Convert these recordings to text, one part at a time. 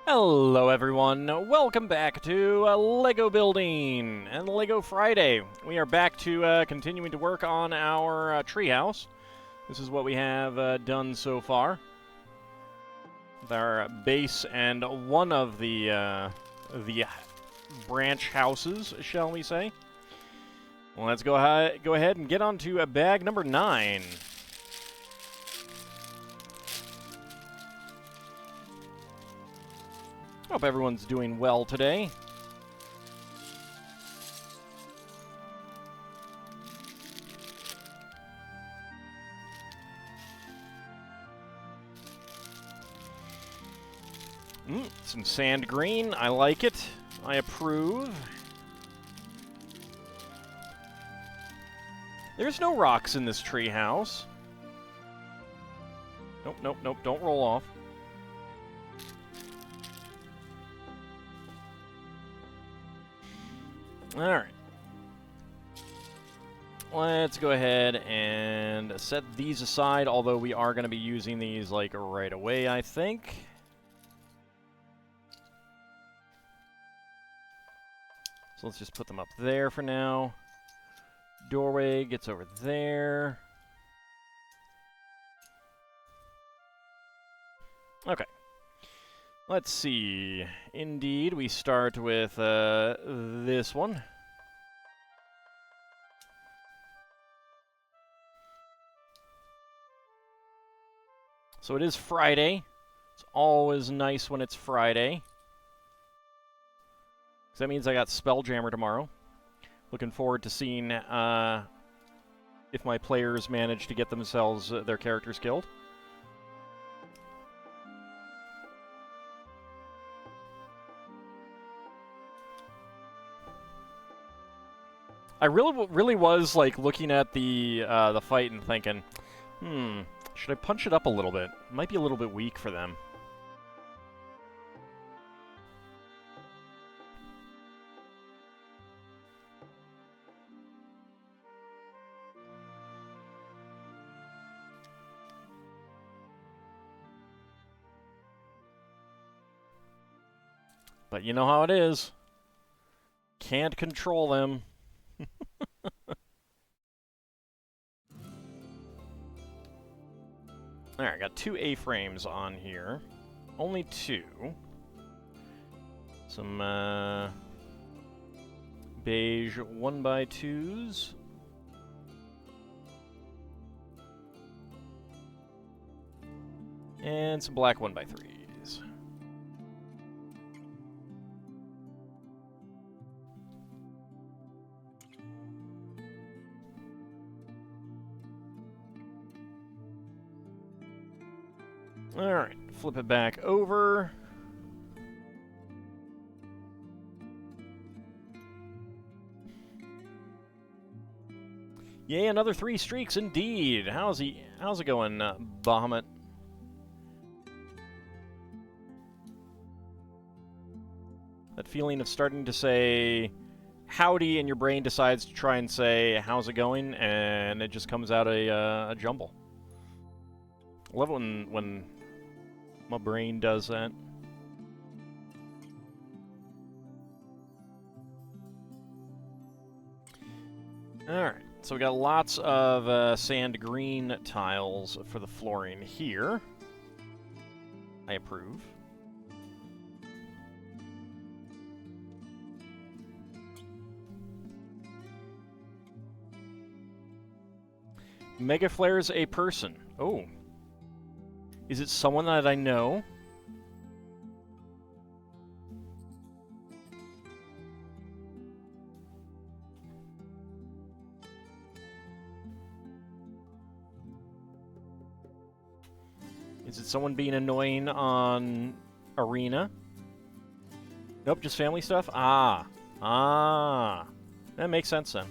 Hello everyone, welcome back to Lego Building and Lego Friday. We are back to continuing to work on our treehouse. This is what we have done so far. With our base and one of the branch houses, shall we say. Well, let's go ahead and get on to bag number 9. Hope everyone's doing well today. Some sand green. I like it. I approve. There's no rocks in this tree house. Nope. Don't roll off. Alright. Let's go ahead and set these aside, although we are going to be using these, like, right away, I think. So let's just put them up there for now. Doorway gets over there. Okay. Let's see. Indeed, we start with this one. So it is Friday. It's always nice when it's Friday. 'Cause that means I got Spelljammer tomorrow. Looking forward to seeing if my players manage to get themselves their characters killed. I really was like looking at the fight and thinking, should I punch it up a little bit? It might be a little bit weak for them. But you know how it is. Can't control them. Alright, I got 2 A-frames on here. Only 2. Some beige 1x2s. And some black 1x3s. Alright, flip it back over. Yay, another 3 streaks indeed. How's it going, Bahamut? That feeling of starting to say howdy and your brain decides to try and say how's it going, and it just comes out a jumble. I love it when my brain does that. Alright, so we got lots of sand green tiles for the flooring here. I approve. Mega Flare's a person. Oh. Is it someone that I know? Is it someone being annoying on Arena? Nope, just family stuff? Ah. That makes sense then.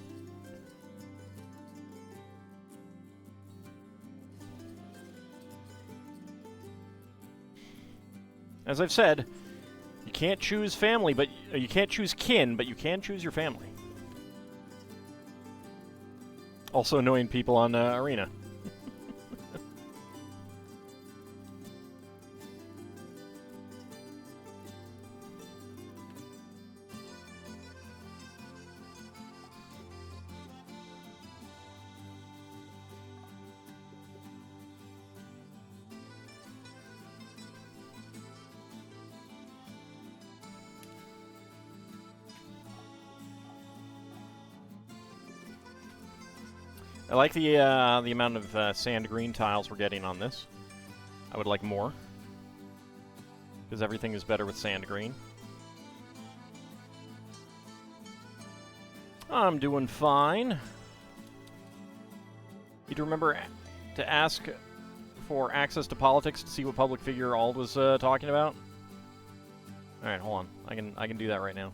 As I've said, you can't choose family, but you can't choose kin, but you can choose your family. Also annoying people on Arena. I like the amount of sand green tiles we're getting on this. I would like more, because everything is better with sand green. I'm doing fine. Need to remember to ask for access to politics to see what public figure Ald was talking about. All right, hold on. I can do that right now.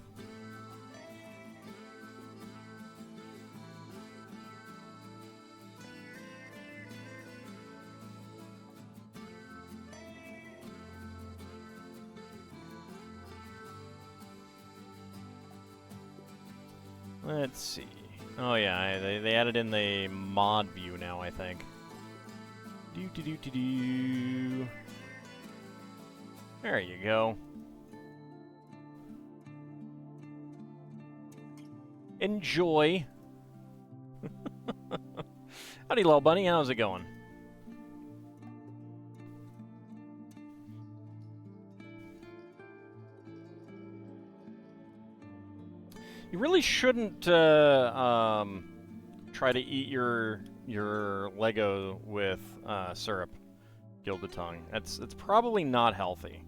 Let's see. Oh yeah, they added in the mod view now, I think. Do. There you go. Enjoy. Howdy, little bunny. How's it going? You really shouldn't try to eat your Lego with syrup, Gilded Tongue. It's probably not healthy.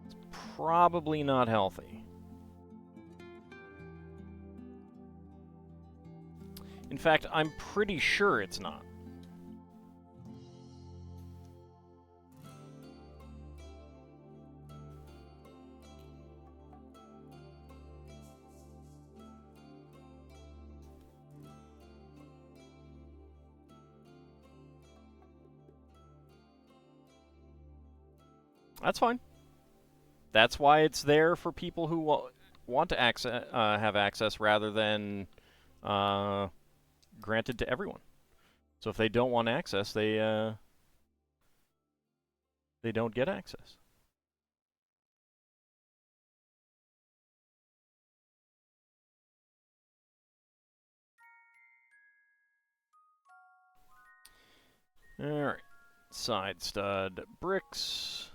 It's probably not healthy. In fact, I'm pretty sure it's not. That's fine. That's why it's there for people who want to have access rather than granted to everyone. So if they don't want access, they don't get access. All right, side stud bricks.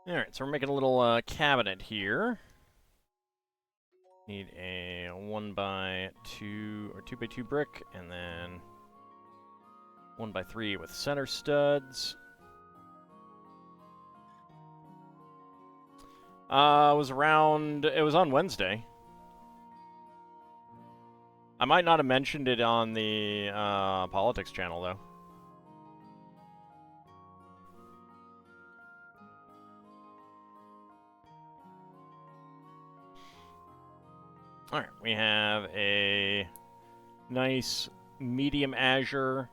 All right, so we're making a little cabinet here. Need a 1x2 or 2x2 brick, and then 1x3 with center studs. It was on Wednesday. I might not have mentioned it on the politics channel, though. Alright, we have a nice medium azure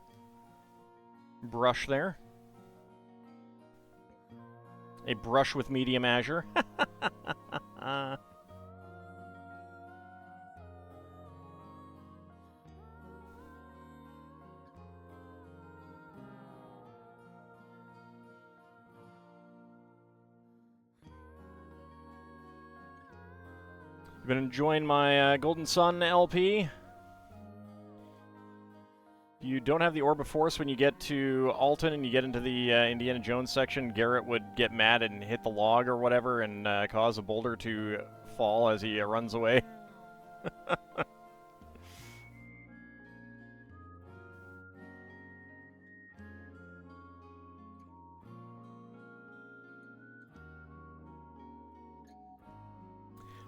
brush there. A brush with medium azure. Been enjoying my Golden Sun LP. You don't have the Orb of Force when you get to Alton and you get into the Indiana Jones section. Garrett would get mad and hit the log or whatever and cause a boulder to fall as he runs away.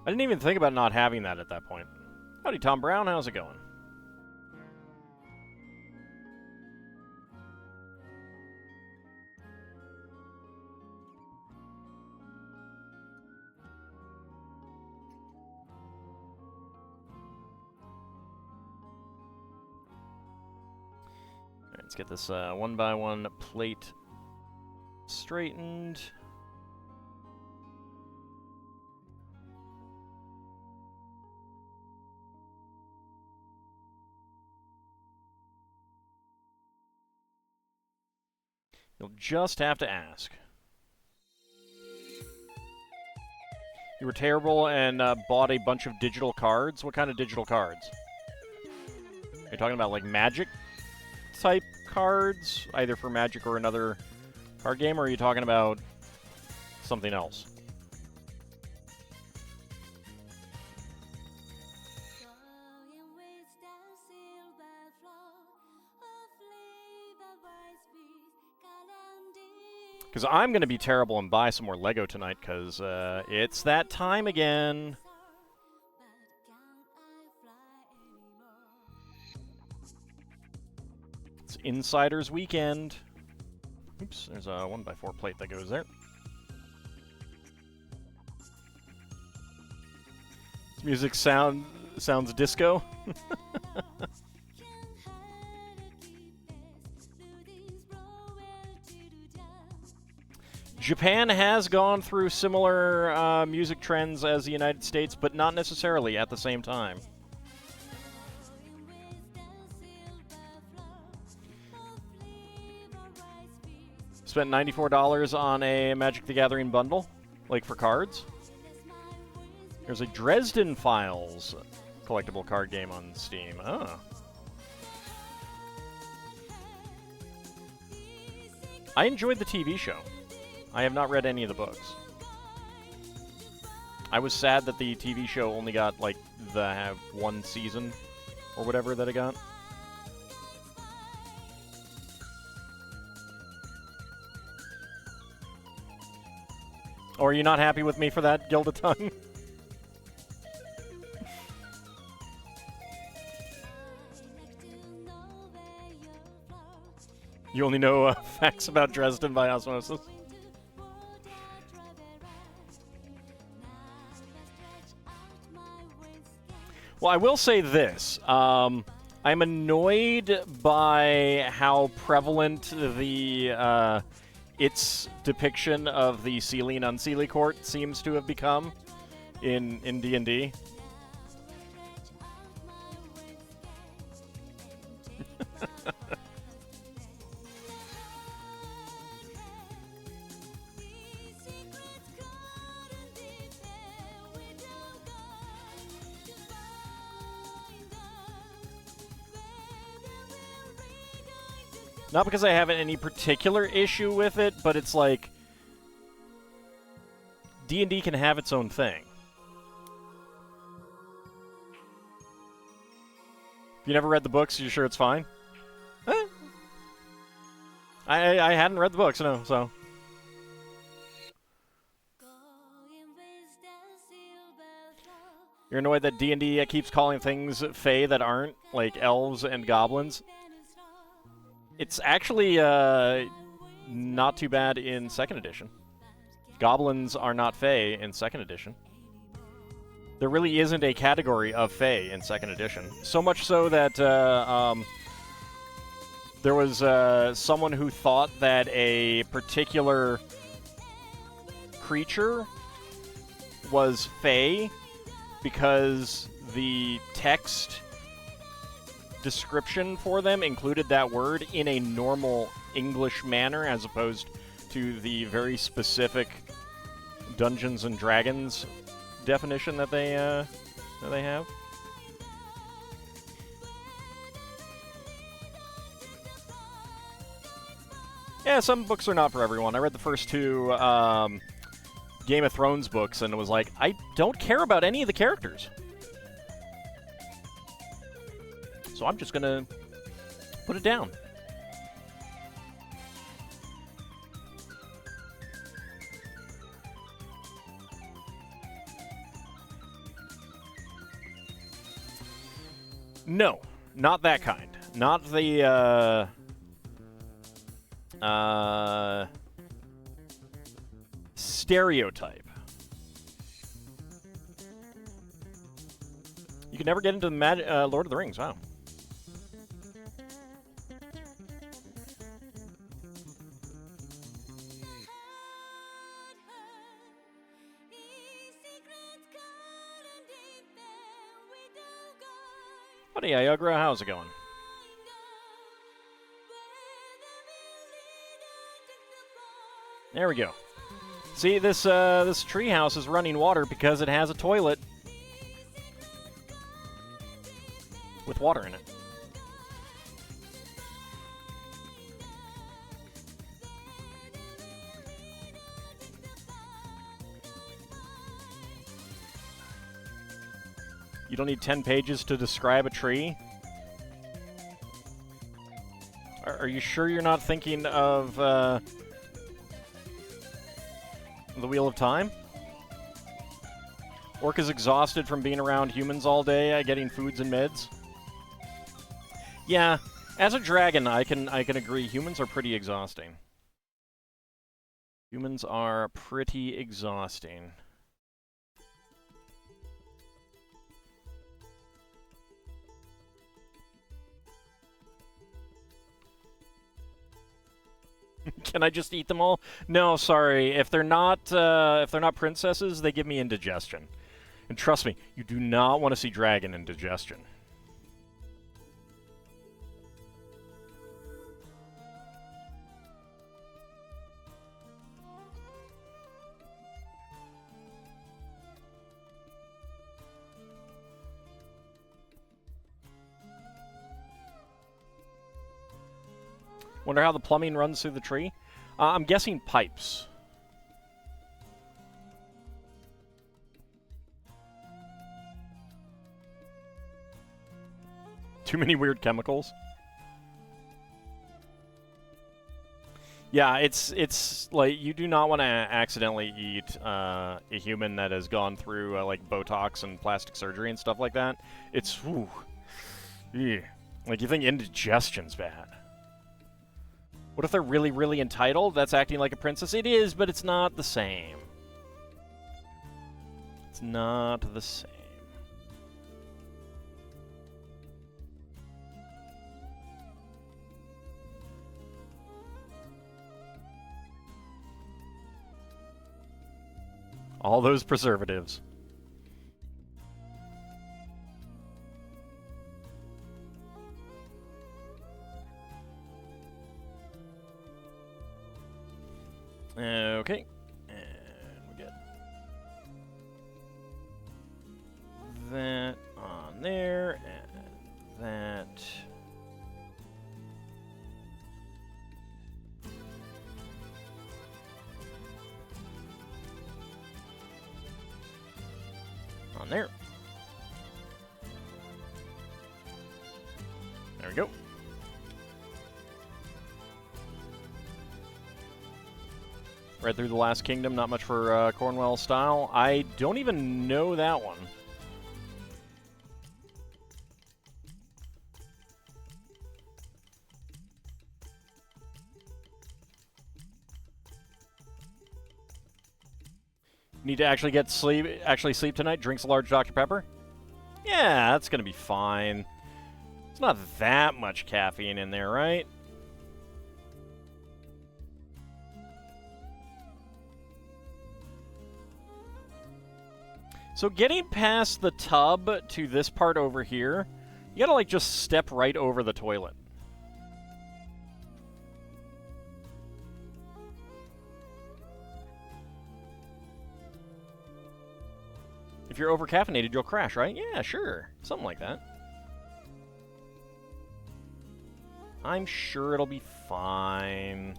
I didn't even think about not having that at that point. Howdy, Tom Brown. How's it going? All right, let's get this 1x1 plate straightened. You'll just have to ask. You were terrible and bought a bunch of digital cards? What kind of digital cards? Are you talking about, like, Magic-type cards? Either for Magic or another card game? Or are you talking about something else? Because I'm going to be terrible and buy some more Lego tonight, because it's that time again. It's Insiders Weekend. Oops, there's a 1x4 plate that goes there. This music sounds disco. Japan has gone through similar music trends as the United States, but not necessarily at the same time. Spent $94 on a Magic the Gathering bundle, like for cards. There's a Dresden Files collectible card game on Steam. Oh. I enjoyed the TV show. I have not read any of the books. I was sad that the TV show only got, like, the one season or whatever that it got. Or are you not happy with me for that, Gilded Tongue? You only know facts about Dresden by osmosis? Well, I will say this. I'm annoyed by how prevalent the its depiction of the Seelie and Unseelie court seems to have become in D&D. Not because I have any particular issue with it, but it's like D&D can have its own thing. If you never read the books, you sure it's fine? I hadn't read the books, no, so. You're annoyed that D&D keeps calling things Fae that aren't, like elves and goblins? It's actually not too bad in 2nd edition. Goblins are not Fae in 2nd edition. There really isn't a category of Fae in 2nd edition. So much so that there was someone who thought that a particular creature was Fae because the text description for them included that word in a normal English manner as opposed to the very specific Dungeons and Dragons definition that they have. Yeah, some books are not for everyone. I read the first two Game of Thrones books and it was like, I don't care about any of the characters. So I'm just gonna put it down. No, not that kind. Not the stereotype. You can never get into the Lord of the Rings. Wow. Howdy, Iagra. How's it going? There we go. See, this treehouse is running water because it has a toilet with water in it. You don't need 10 pages to describe a tree? Are you sure you're not thinking of The Wheel of Time? Orc is exhausted from being around humans all day, getting foods and meds. Yeah, as a dragon, I can agree. Humans are pretty exhausting. Humans are pretty exhausting. Can I just eat them all? No, sorry. If they're not princesses, they give me indigestion. And trust me, you do not want to see dragon indigestion. Wonder how the plumbing runs through the tree? I'm guessing pipes. Too many weird chemicals? Yeah, it's like you do not want to accidentally eat a human that has gone through like Botox and plastic surgery and stuff like that. It's whew, yeah. Like you think indigestion's bad. What if they're really, really entitled? That's acting like a princess. It is, but it's not the same. It's not the same. All those preservatives. Okay, and we get that on there, and that. On there. There we go. Right through the Last Kingdom, not much for Cornwell style. I don't even know that one. Need to actually get sleep. Actually sleep tonight. Drinks a large Dr. Pepper. Yeah, that's gonna be fine. It's not that much caffeine in there, right? So getting past the tub to this part over here, you gotta like just step right over the toilet. If you're over-caffeinated, you'll crash, right? Yeah, sure. Something like that. I'm sure it'll be fine.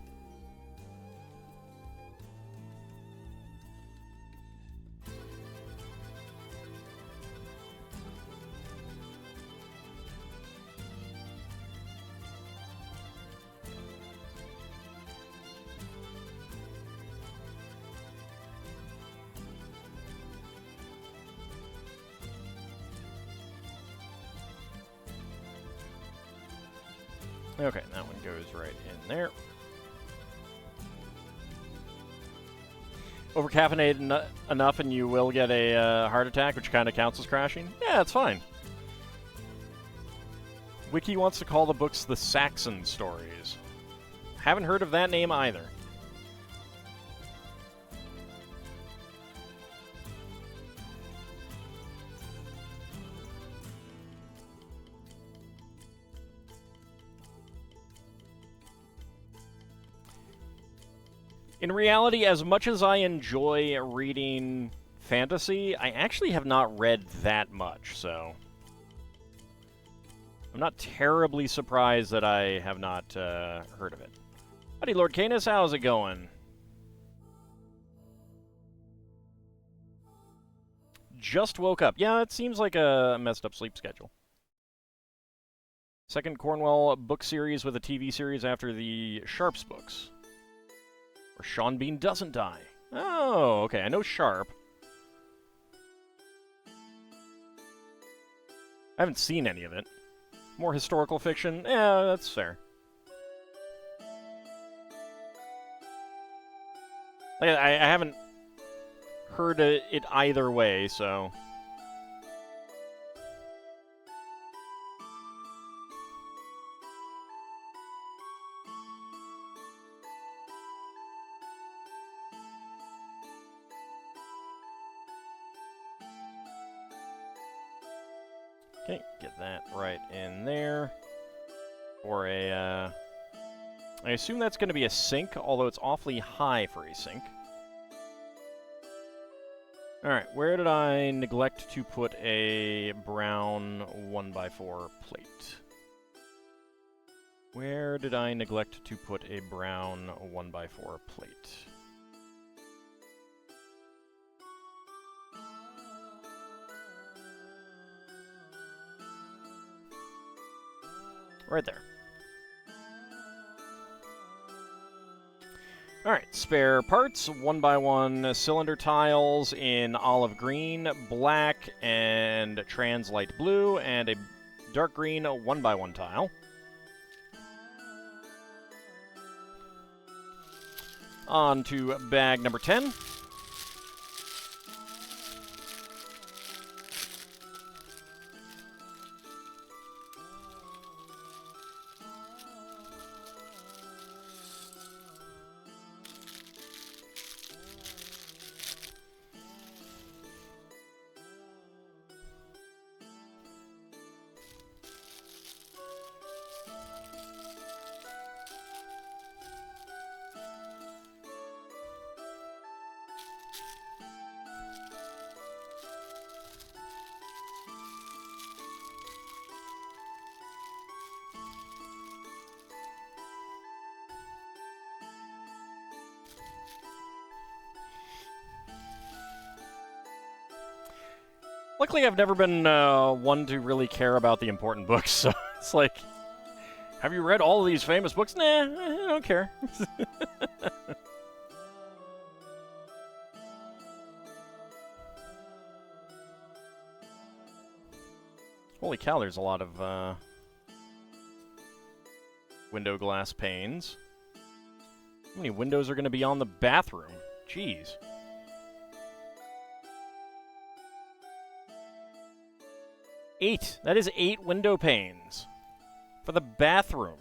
Okay, that one goes right in there. Over-caffeinated enough and you will get a heart attack, which kind of counts as crashing? Yeah, it's fine. Wiki wants to call the books the Saxon Stories. Haven't heard of that name either. In reality, as much as I enjoy reading fantasy, I actually have not read that much, so I'm not terribly surprised that I have not heard of it. Howdy, Lord Canis, how's it going? Just woke up. Yeah, it seems like a messed up sleep schedule. Second Cornwell book series with a TV series after the Sharps books. Where Sean Bean doesn't die. Oh, okay, I know Sharp. I haven't seen any of it. More historical fiction? Yeah, that's fair. Like, I haven't heard it either way, so... Okay, get that right in there. For a, I assume that's going to be a sink, although it's awfully high for a sink. Alright, where did I neglect to put a brown 1x4 plate? Where did I neglect to put a brown 1x4 plate? Right there. Alright, spare parts, 1x1 cylinder tiles in olive green, black, and trans light blue, and a dark green 1x1 tile. On to bag number 10. Luckily, I've never been one to really care about the important books, so it's like, have you read all of these famous books? Nah, I don't care. Holy cow, there's a lot of window glass panes. How many windows are going to be on the bathroom? Jeez. Eight. That is 8 window panes for the bathroom.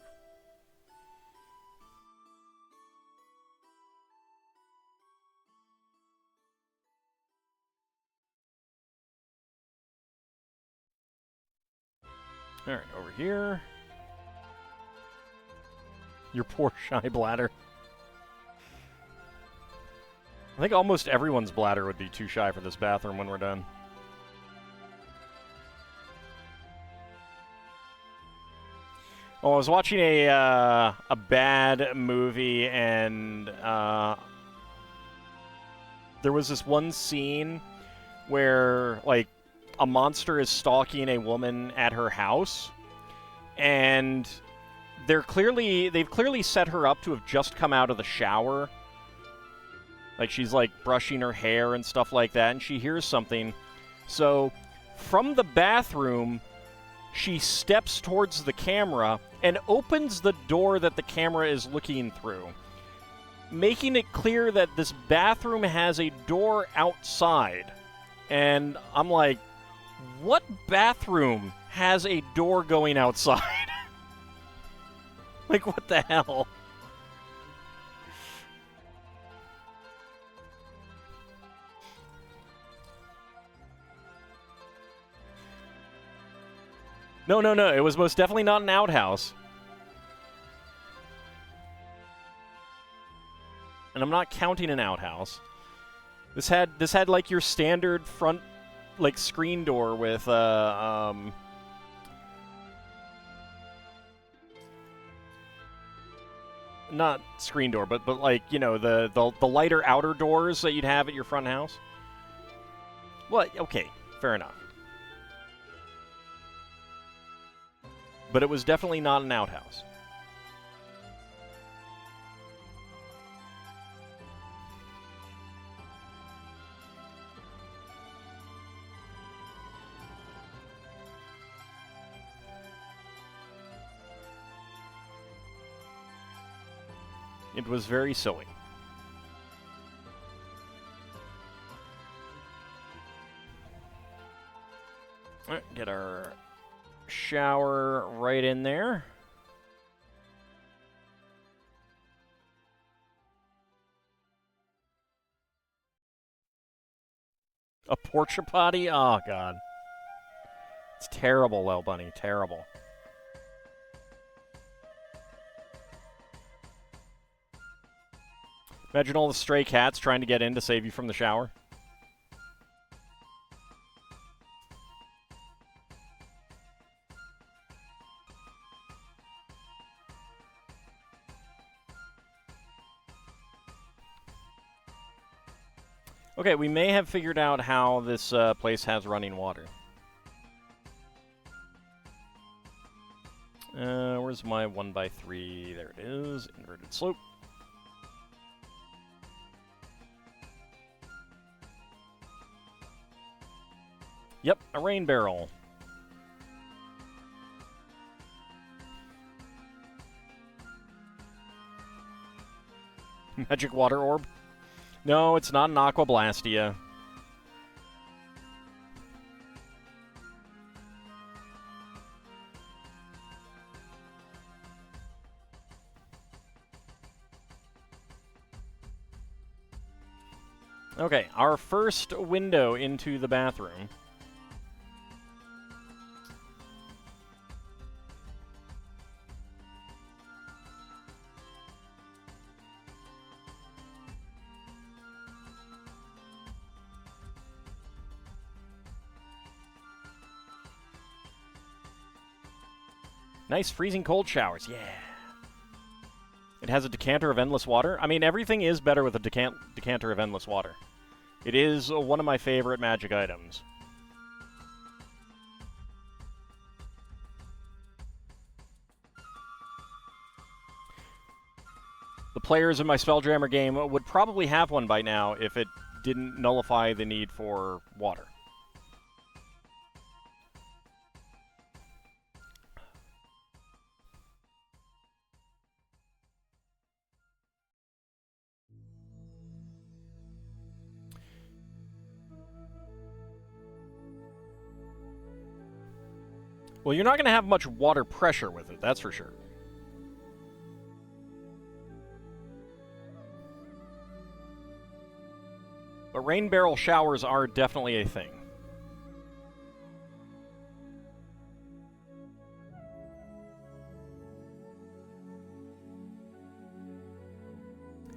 All right, over here. Your poor shy bladder. I think almost everyone's bladder would be too shy for this bathroom when we're done. Well, I was watching a bad movie, and there was this one scene where, like, a monster is stalking a woman at her house, and they've clearly set her up to have just come out of the shower. Like, she's, like, brushing her hair and stuff like that, and she hears something. So, from the bathroom, she steps towards the camera and opens the door that the camera is looking through, making it clear that this bathroom has a door outside. And I'm like, what bathroom has a door going outside? Like, what the hell? No, it was most definitely not an outhouse. and I'm not counting an outhouse. This had like your standard front, like, screen door with not screen door, but like, you know, the lighter outer doors that you'd have at your front house. Well, okay, fair enough. But it was definitely not an outhouse. It was very silly. All right, get our shower right in there. A porta potty? Oh, God. It's terrible, Lil Bunny. Terrible. Imagine all the stray cats trying to get in to save you from the shower. Okay, we may have figured out how this place has running water. Where's my 1x3? There it is. Inverted slope. Yep, a rain barrel. Magic water orb? No, it's not an Aqua Blastia. Okay, our first window into the bathroom. Nice freezing cold showers, yeah. It has a decanter of endless water. I mean, everything is better with a decanter of endless water. It is one of my favorite magic items. The players in my Spelljammer game would probably have one by now if it didn't nullify the need for water. Well, you're not going to have much water pressure with it, that's for sure. But rain barrel showers are definitely a thing.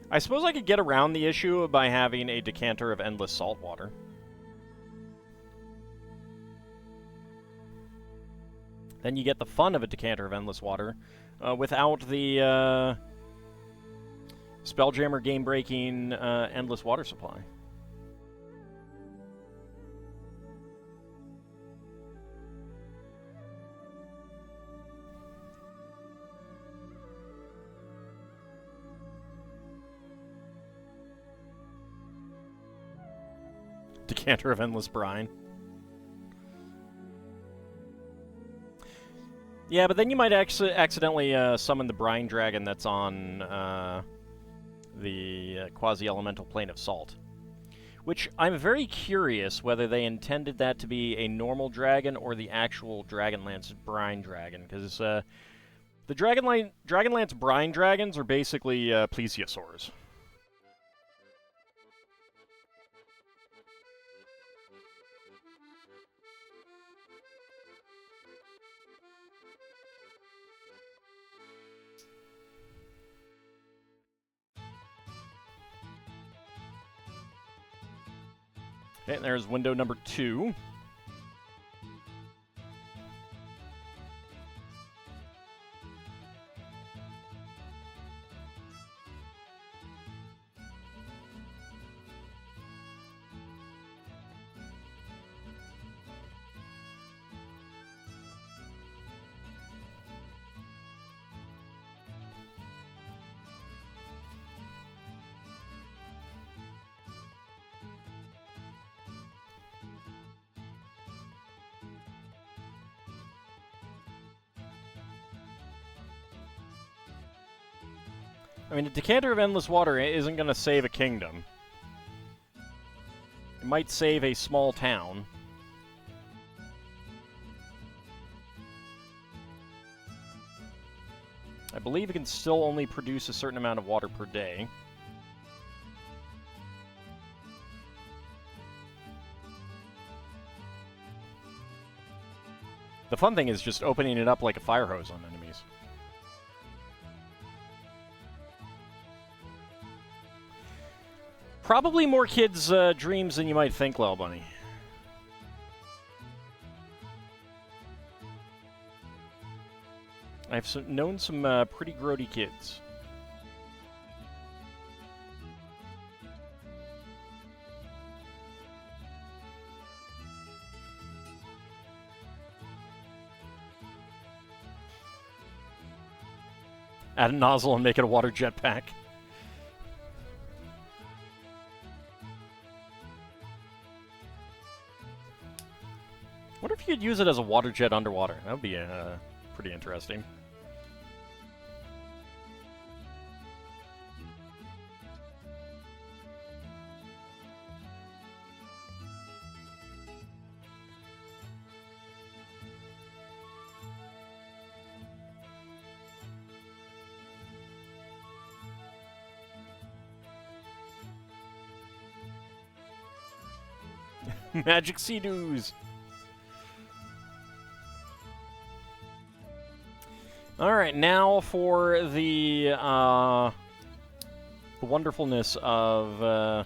I suppose I could get around the issue by having a decanter of endless salt water. Then you get the fun of a decanter of endless water without the Spelljammer game-breaking endless water supply. Decanter of endless brine. Yeah, but then you might accidentally summon the brine dragon that's on the quasi-elemental plane of salt. Which I'm very curious whether they intended that to be a normal dragon or the actual Dragonlance brine dragon, because the Dragonlance brine dragons are basically plesiosaurs. Okay, there's window number 2. I mean, a decanter of endless water isn't going to save a kingdom. It might save a small town. I believe it can still only produce a certain amount of water per day. The fun thing is just opening it up like a fire hose on enemies. Probably more kids' dreams than you might think, Lil Bunny. I've known some pretty grody kids. Add a nozzle and make it a water jetpack. Wonder if you could use it as a water jet underwater. That would be pretty interesting. Magic Sea-Doos! Alright, now for the wonderfulness of the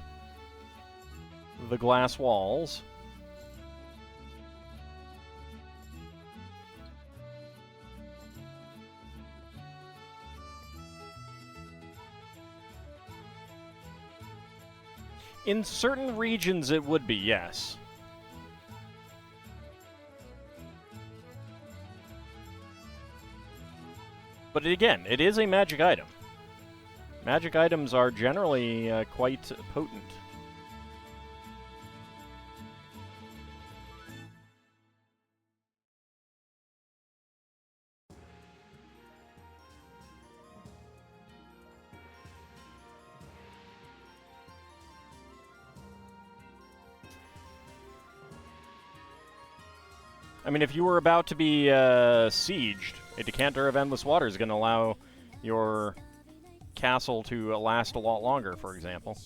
glass walls. In certain regions it would be, yes. But again, it is a magic item. Magic items are generally quite potent. I mean, if you were about to be sieged, a decanter of endless water is going to allow your castle to last a lot longer, for example.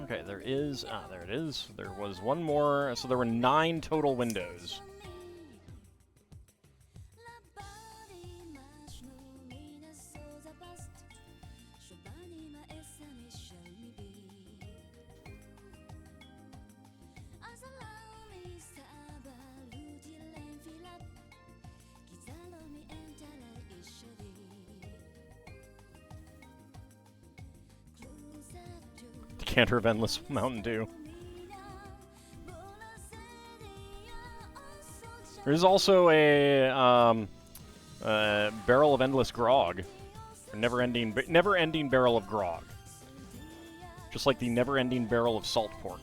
Okay, there is... Ah, there it is. There was one more... So there were 9 total windows. Decanter of endless Mountain Dew. There's also a barrel of endless grog, never-ending barrel of grog, just like the never-ending barrel of salt pork.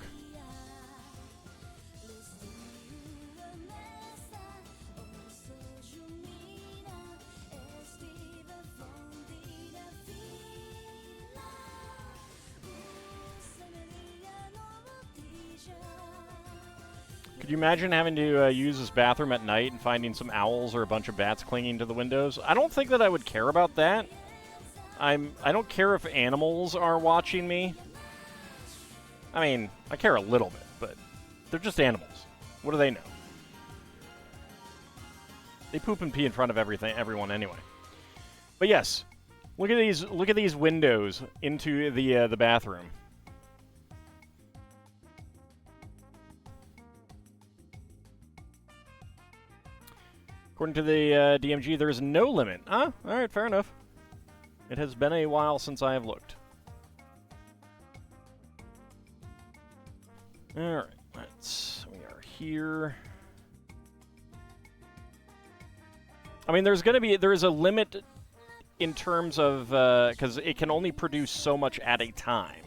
Could you imagine having to use this bathroom at night and finding some owls or a bunch of bats clinging to the windows? I don't think that I would care about that. I don't care if animals are watching me. I mean, I care a little bit, but they're just animals. What do they know? They poop and pee in front of everyone anyway. But yes, look at these. Look at these windows into the bathroom. According to the DMG, there is no limit. Ah, all right, fair enough. It has been a while since I have looked. All right, we are here. I mean, there is a limit in terms of because it can only produce so much at a time.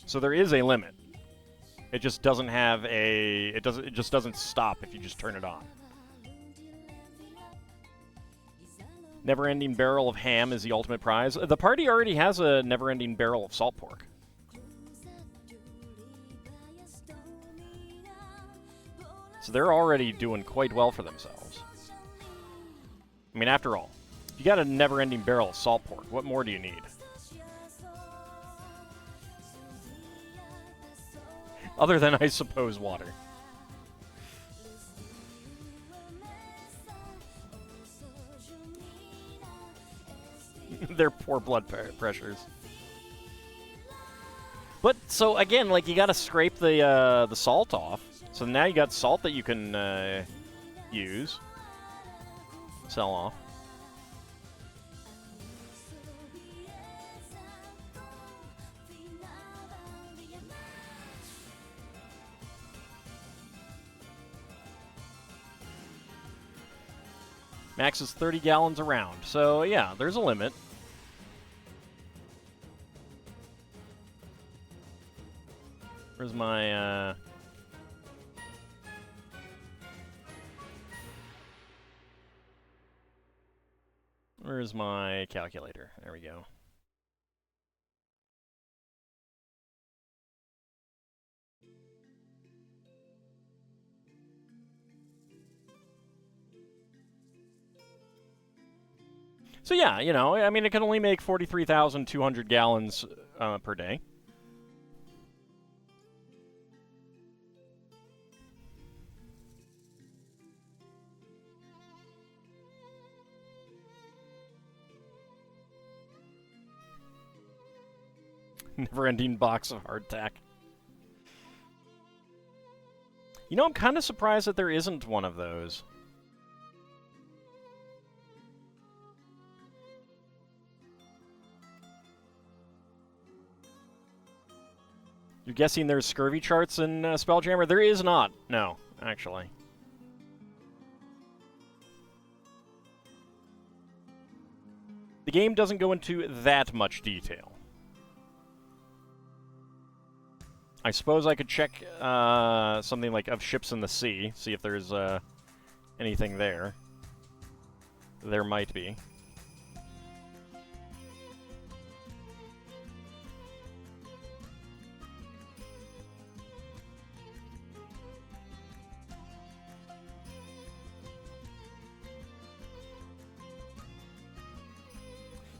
So there is a limit. It just doesn't have a. It just doesn't stop if you just turn it on. Never-ending barrel of ham is the ultimate prize. The party already has a never-ending barrel of salt pork. So they're already doing quite well for themselves. I mean, after all, you got a never-ending barrel of salt pork. What more do you need? Other than, I suppose, water. Their poor blood pressures. But, so, again, like, you gotta scrape the salt off. So now you got salt that you can use. Sell off. Max is 30 gallons a round. So, yeah, there's a limit. Where's my, Where's my calculator? There we go. So yeah, you know, I mean, it can only make 43,200 gallons per day. Never-ending box of hardtack. You know, I'm kind of surprised that there isn't one of those. You're guessing there's scurvy charts in Spelljammer? There is not. No, actually. The game doesn't go into that much detail. I suppose I could check something like of ships in the sea, see if there's anything there. There might be.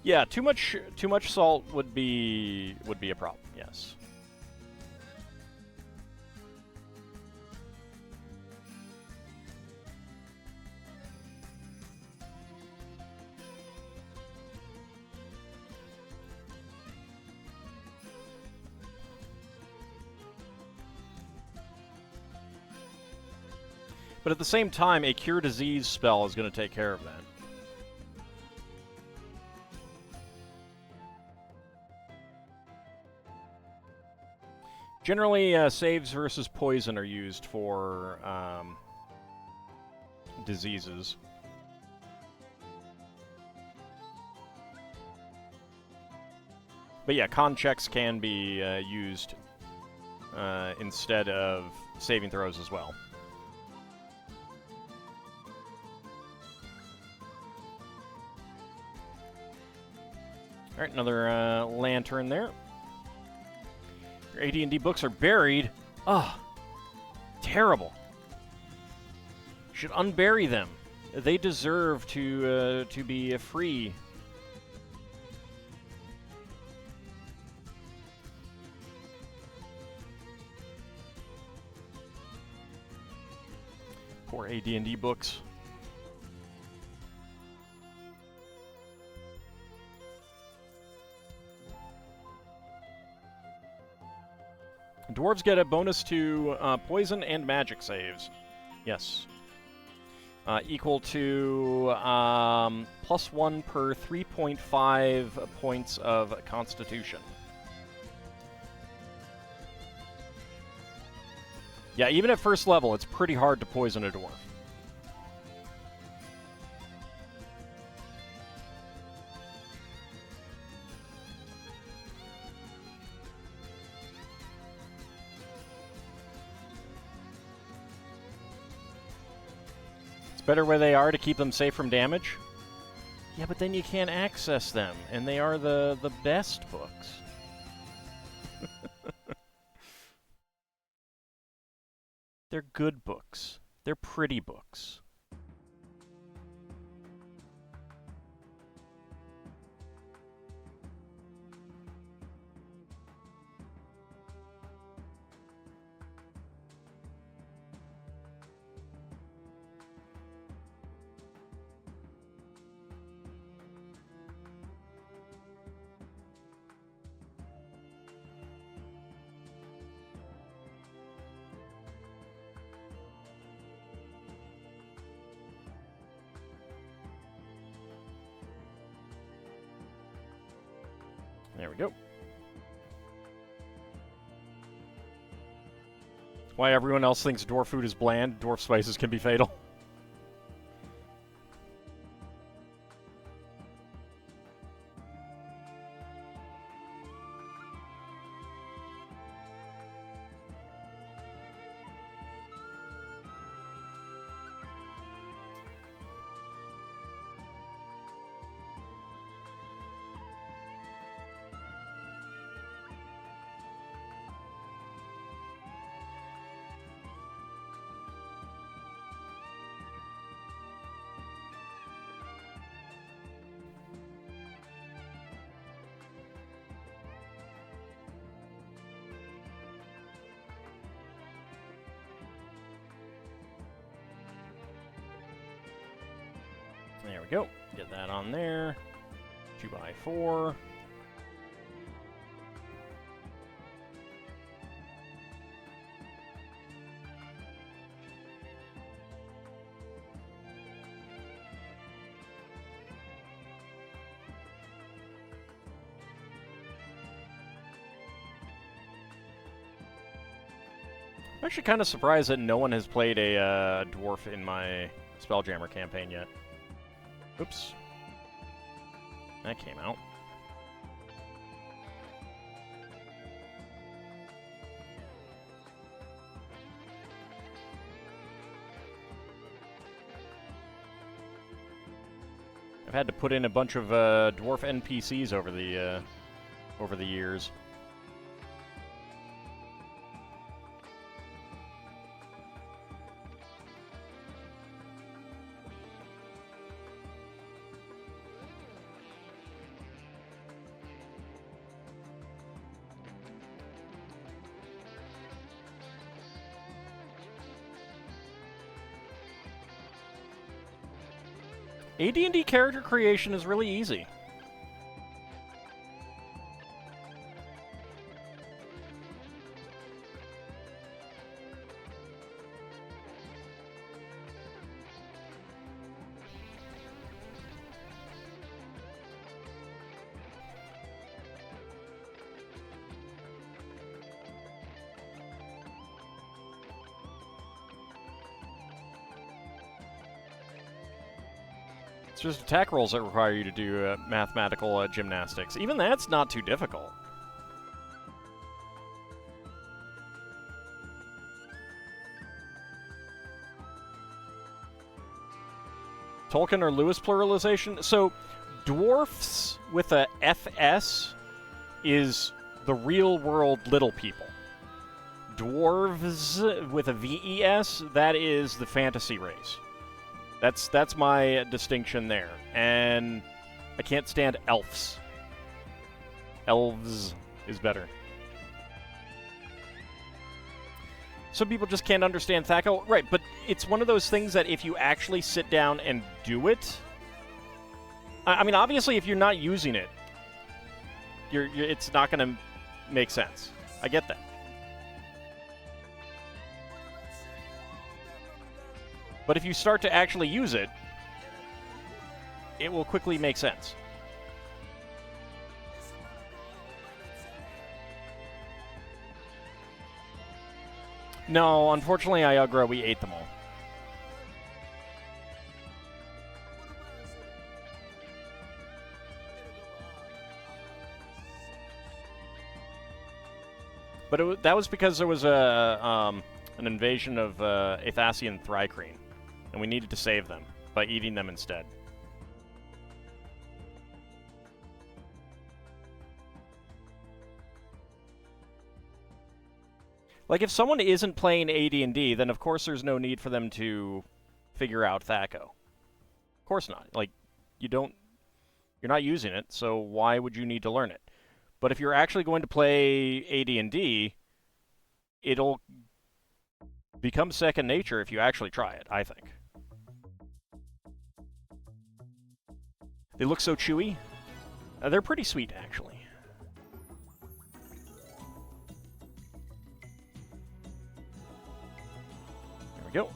Yeah, too much salt would be a problem. Yes. But at the same time, a cure disease spell is going to take care of that. Generally, saves versus poison are used for diseases. But yeah, con checks can be used instead of saving throws as well. All right, another lantern there. Your AD&D books are buried. Ah, terrible. Should unbury them. They deserve to be free. Poor AD&D books. Dwarves get a bonus to poison and magic saves. Yes. Equal to +1 per 3.5 points of Constitution. Yeah, even at first level, it's pretty hard to poison a dwarf. Better where they are to keep them safe from damage? Yeah, but then you can't access them, and they are the best books. They're good books. They're pretty books. There we go. Why everyone else thinks dwarf food is bland, dwarf spices can be fatal. There we go. Get that on there. 2x4. I'm actually kind of surprised that no one has played a dwarf in my Spelljammer campaign yet. Oops. That came out. I've had to put in a bunch of dwarf NPCs over the years. AD&D character creation is really easy. It's just attack rolls that require you to do mathematical gymnastics. Even that's not too difficult. Tolkien or Lewis pluralization? So, dwarfs with a FS is the real-world little people. Dwarves with a VES, that is the fantasy race. That's my distinction there. And I can't stand elves. Elves is better. some people just can't understand Thaco. Right, but it's one of those things that if you actually sit down and do it... I mean, obviously, if you're not using it, it's not going to make sense. I get that. But if you start to actually use it, it will quickly make sense. No, unfortunately, Iugra, we ate them all. But that was because there was an invasion of Athasian Thrycreen, and we needed to save them by eating them instead. Like, if someone isn't playing AD&D, then of course there's no need for them to figure out Thaco. Of course not. Like, you're not using it, so why would you need to learn it? But if you're actually going to play AD&D, it'll become second nature if you actually try it, I think. They look so chewy. They're pretty sweet, actually. There we go.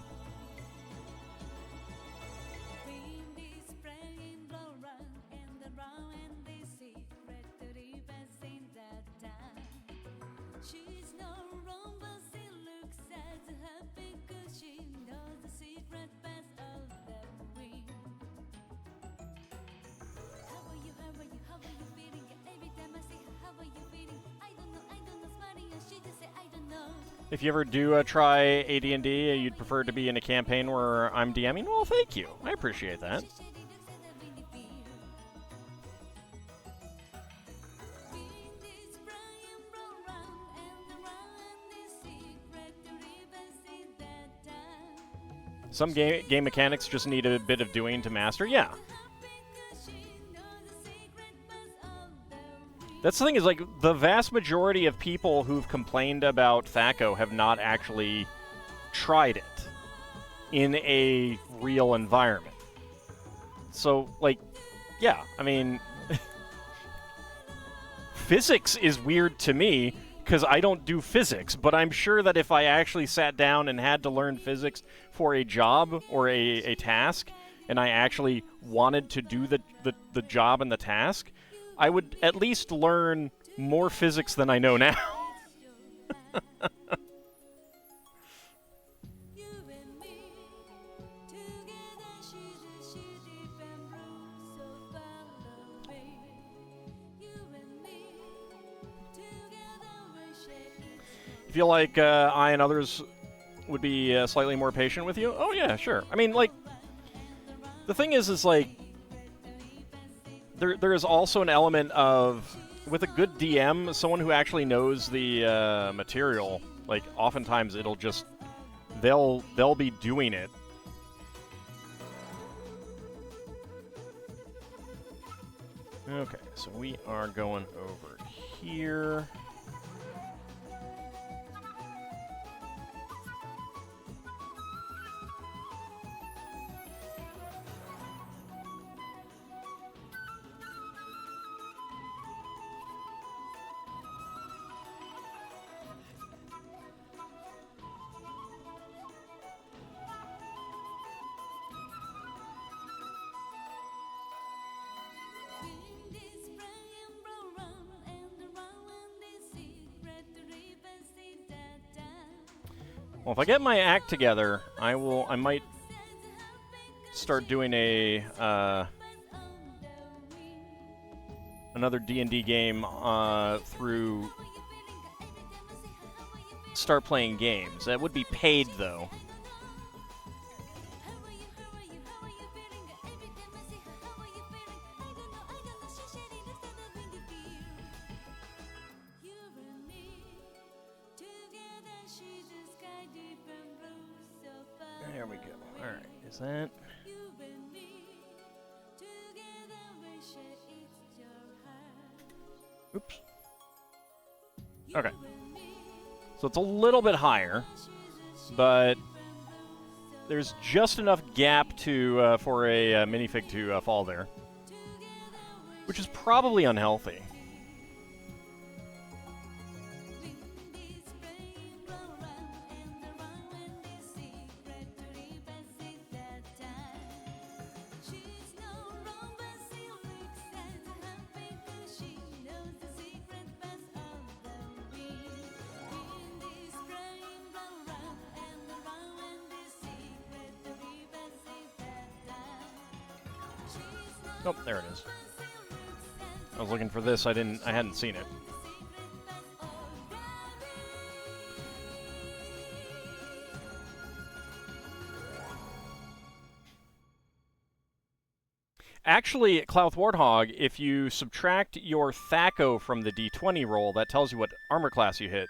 If you ever do try AD&D, you'd prefer to be in a campaign where I'm DMing? Well, thank you. I appreciate that. Some game mechanics just need a bit of doing to master. Yeah. That's the thing, is like, the vast majority of people who've complained about Thaco have not actually tried it in a real environment. So, like, yeah, I mean, physics is weird to me because I don't do physics, but I'm sure that if I actually sat down and had to learn physics for a job or a task, and I actually wanted to do the job and the task, I would at least learn more physics than I know now. You feel like I and others would be slightly more patient with you? Oh, yeah, sure. I mean, like, the thing is like, there is also an element of, with a good DM, someone who actually knows the material, like, oftentimes it'll just, they'll be doing it. Okay, so we are going over here. Well, if I get my act together, I might start doing a another D&D game through Start Playing Games. That would be paid, though. There we go. Alright, is that... Oops. Okay. So it's a little bit higher. but there's just enough gap to for a minifig to fall there, which is probably unhealthy. Oh, there it is. I was looking for this. I hadn't seen it. Actually, Clouth Warthog, if you subtract your THAC0 from the D20 roll, that tells you what armor class you hit,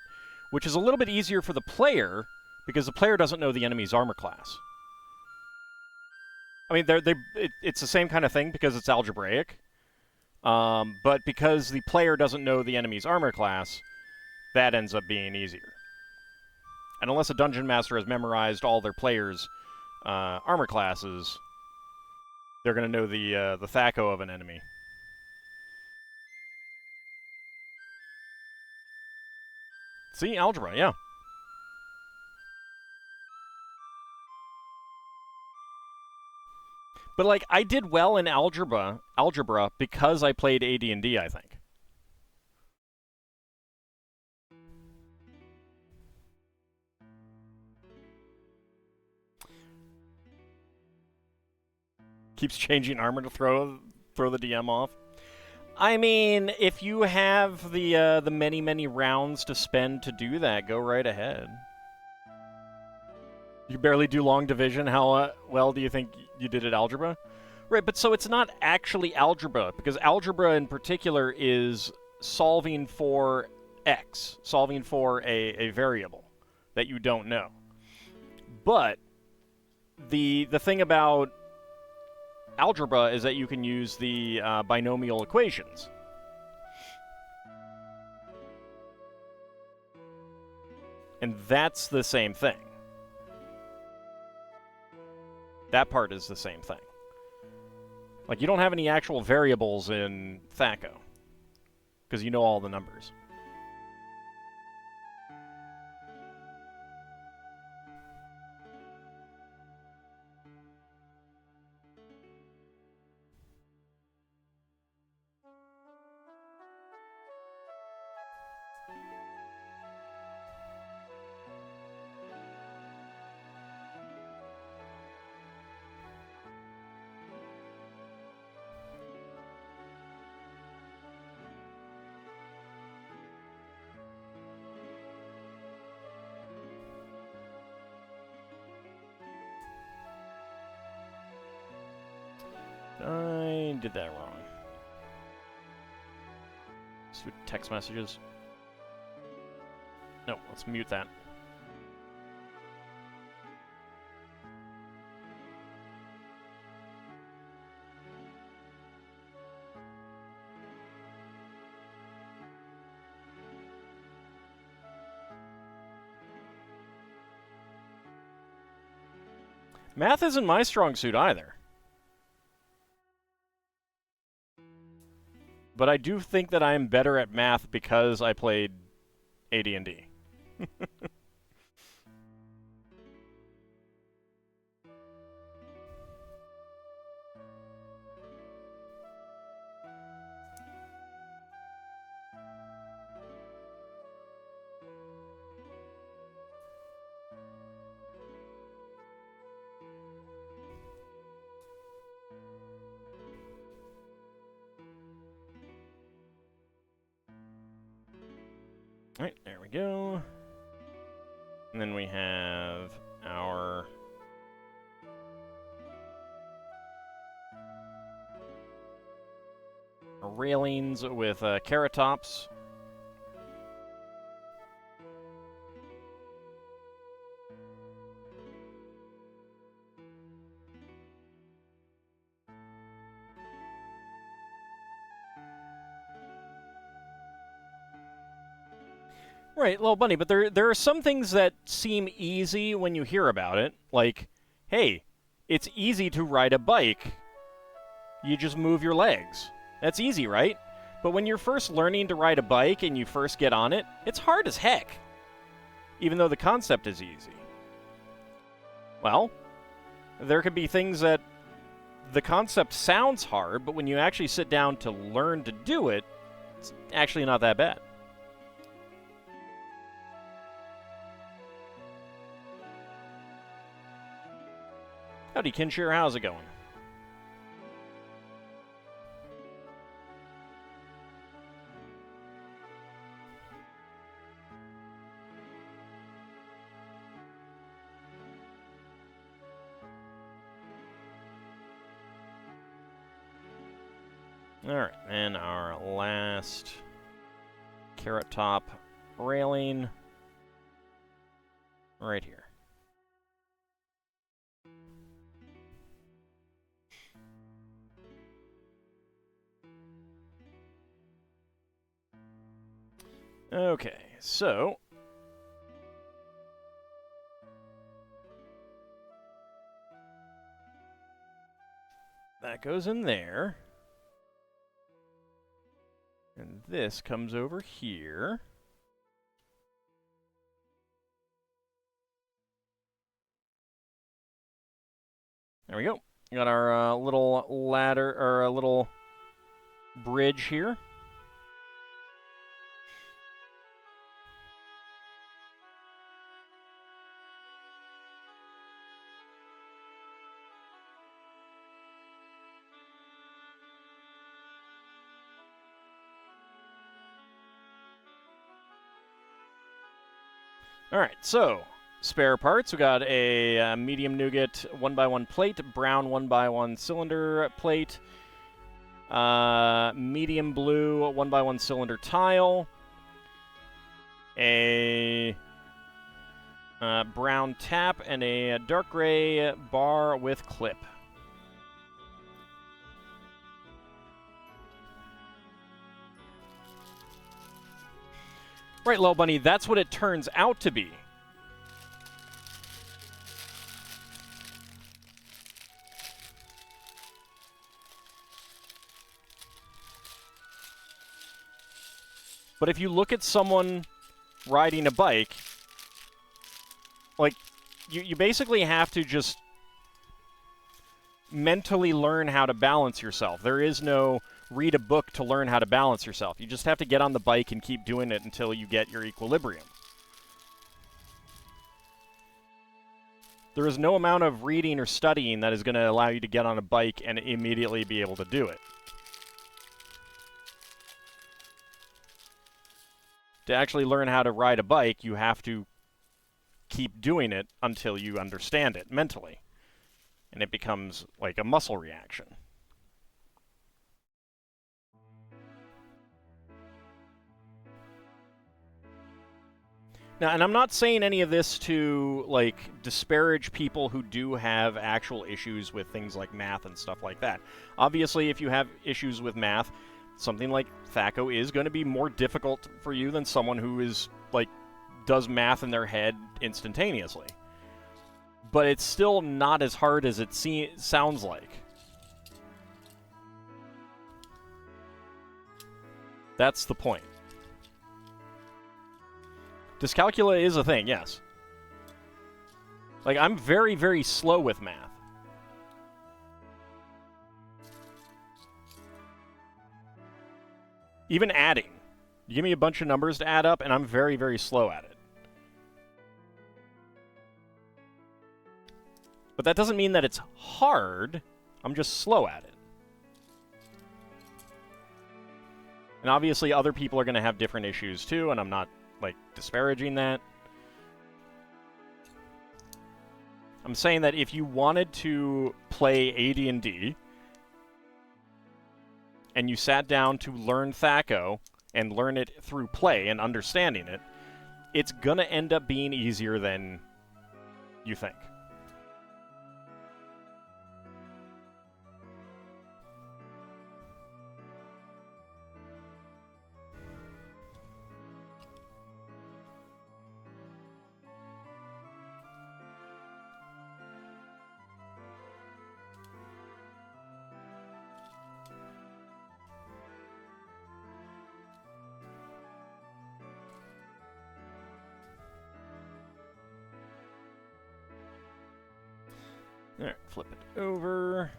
which is a little bit easier for the player because the player doesn't know the enemy's armor class. I mean, it's the same kind of thing because it's algebraic, but because the player doesn't know the enemy's armor class, that ends up being easier. And unless a dungeon master has memorized all their players' armor classes, they're going to know the THAC0 of an enemy. See, algebra, yeah. But like, I did well in algebra because I played AD&D, I think. Keeps changing armor to throw the DM off. I mean, if you have the many rounds to spend to do that, go right ahead. You barely do long division. How well do you think you did at algebra? Right, but so it's not actually algebra, because algebra in particular is solving for X, solving for a variable that you don't know. But the thing about algebra is that you can use the binomial equations. And that's the same thing. That part is the same thing. Like, you don't have any actual variables in THAC0, because you know all the numbers. I did that wrong. Switch text messages. No, let's mute that. Math isn't my strong suit either. But I do think that I am better at math because I played AD&D. Alright, there we go. And then we have our railings with carrot tops. Right, little bunny, but there are some things that seem easy when you hear about it. Like, hey, it's easy to ride a bike. You just move your legs. That's easy, right? But when you're first learning to ride a bike and you first get on it, it's hard as heck. Even though the concept is easy. Well, there could be things that the concept sounds hard, but when you actually sit down to learn to do it, it's actually not that bad. Howdy, Kinshire, how's it going? Alright, and our last carrot top railing right here. Okay, so that goes in there. And this comes over here. There we go. We got our little ladder, or a little bridge here. Alright, so spare parts. We got a medium nougat 1x1 plate, brown 1x1 cylinder plate, medium blue 1x1 cylinder tile, a brown tap, and a dark gray bar with clip. Right, Little Bunny, that's what it turns out to be. But if you look at someone riding a bike, like, you basically have to just mentally learn how to balance yourself. There is no read a book to learn how to balance yourself. You just have to get on the bike and keep doing it until you get your equilibrium. There is no amount of reading or studying that is going to allow you to get on a bike and immediately be able to do it. To actually learn how to ride a bike, you have to keep doing it until you understand it mentally. And it becomes like a muscle reaction. Now, and I'm not saying any of this to, like, disparage people who do have actual issues with things like math and stuff like that. Obviously, if you have issues with math, something like THAC0 is going to be more difficult for you than someone who is, like, does math in their head instantaneously. But it's still not as hard as it sounds like. That's the point. Dyscalculia is a thing, yes. Like, I'm very, very slow with math. Even adding. You give me a bunch of numbers to add up, and I'm very, very slow at it. But that doesn't mean that it's hard. I'm just slow at it. And obviously, other people are going to have different issues, too, and I'm not, like, disparaging that. I'm saying that if you wanted to play AD&D and you sat down to learn THAC0 and learn it through play and understanding it, it's gonna end up being easier than you think. Alright, flip it over.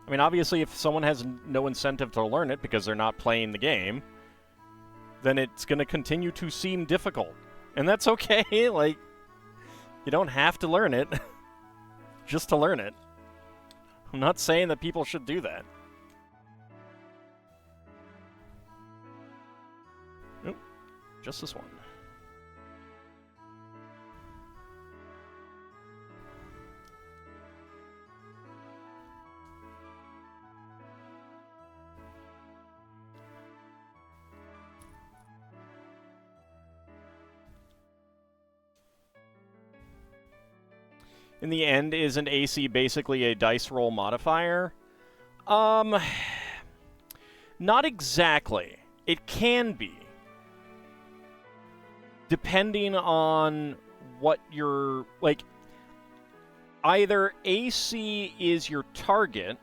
I mean, obviously, if someone has no incentive to learn it because they're not playing the game, then it's going to continue to seem difficult. And that's okay. Like, you don't have to learn it just to learn it. I'm not saying that people should do that. Nope, just this one. In the end, isn't AC basically a dice roll modifier? Not exactly. It can be. Depending on what your... Like, either AC is your target,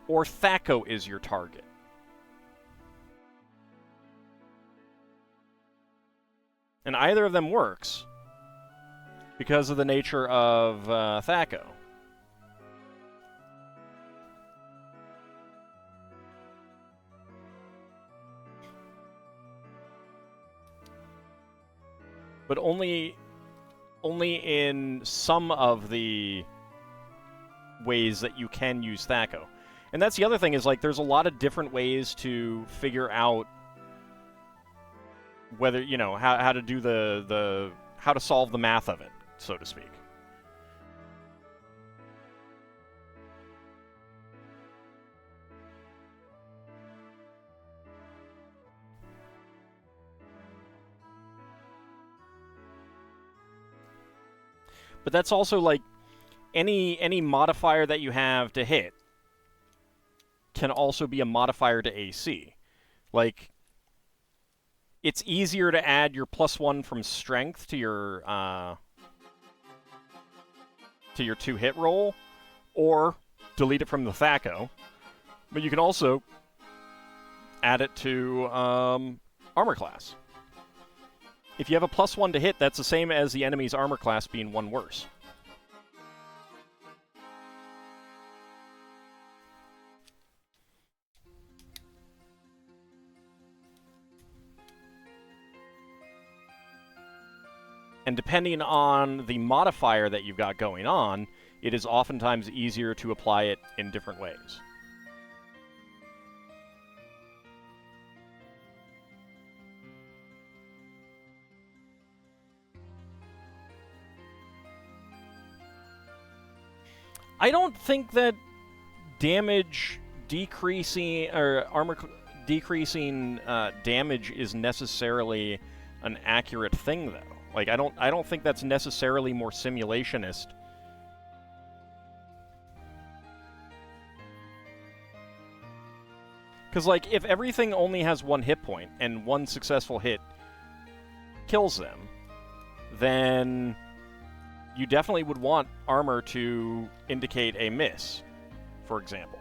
or THAC0 is your target. And either of them works. Because of the nature of THAC0. But only in some of the ways that you can use THAC0. And that's the other thing, is like there's a lot of different ways to figure out whether, you know, how to do how to solve the math of it, so to speak. But that's also like any modifier that you have to hit can also be a modifier to AC. Like, it's easier to add your +1 from strength to your 2-hit roll, or delete it from the THAC0. But you can also add it to armor class. If you have a +1 to hit, that's the same as the enemy's armor class being 1 worse. And depending on the modifier that you've got going on, it is oftentimes easier to apply it in different ways. I don't think that damage decreasing, or armor decreasing damage is necessarily an accurate thing, though. Like, I don't think that's necessarily more simulationist. Because, like, if everything only has 1 hit point and 1 successful hit kills them, then you definitely would want armor to indicate a miss, for example.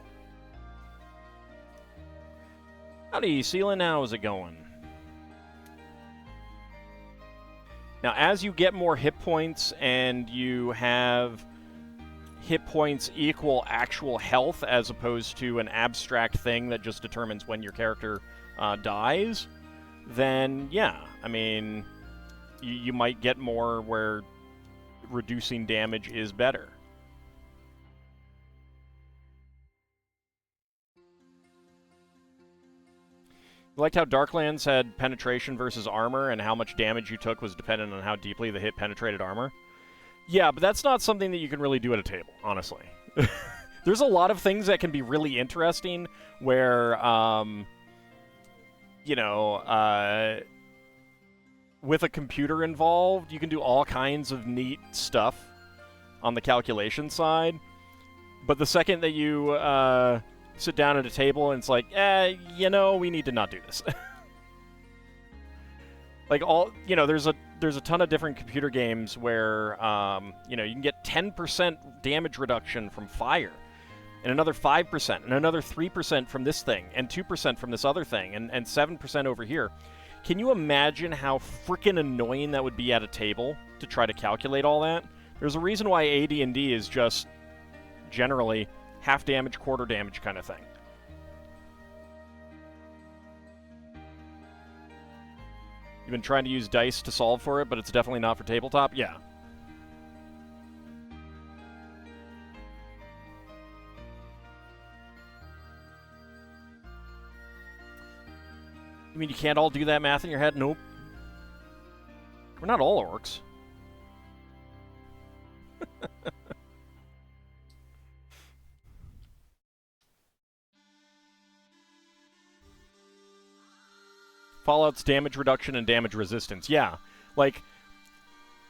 Howdy, Sealan, how's it going? Now, as you get more hit points and you have hit points equal actual health as opposed to an abstract thing that just determines when your character dies, then yeah, I mean, you might get more where reducing damage is better. You liked how Darklands had penetration versus armor, and how much damage you took was dependent on how deeply the hit penetrated armor? Yeah, but that's not something that you can really do at a table, honestly. There's a lot of things that can be really interesting where, you know, with a computer involved, you can do all kinds of neat stuff on the calculation side. But the second that you sit down at a table and it's like, you know, we need to not do this. Like, you know, there's a ton of different computer games where, you know, you can get 10% damage reduction from fire, and another 5%, and another 3% from this thing, and 2% from this other thing, and 7% over here. Can you imagine how freaking annoying that would be at a table to try to calculate all that? There's a reason why AD&D is just generally half damage, quarter damage kind of thing. You've been trying to use dice to solve for it, but it's definitely not for tabletop? Yeah. You mean you can't all do that math in your head? Nope. We're not all orcs. Fallout's damage reduction and damage resistance. Yeah. Like,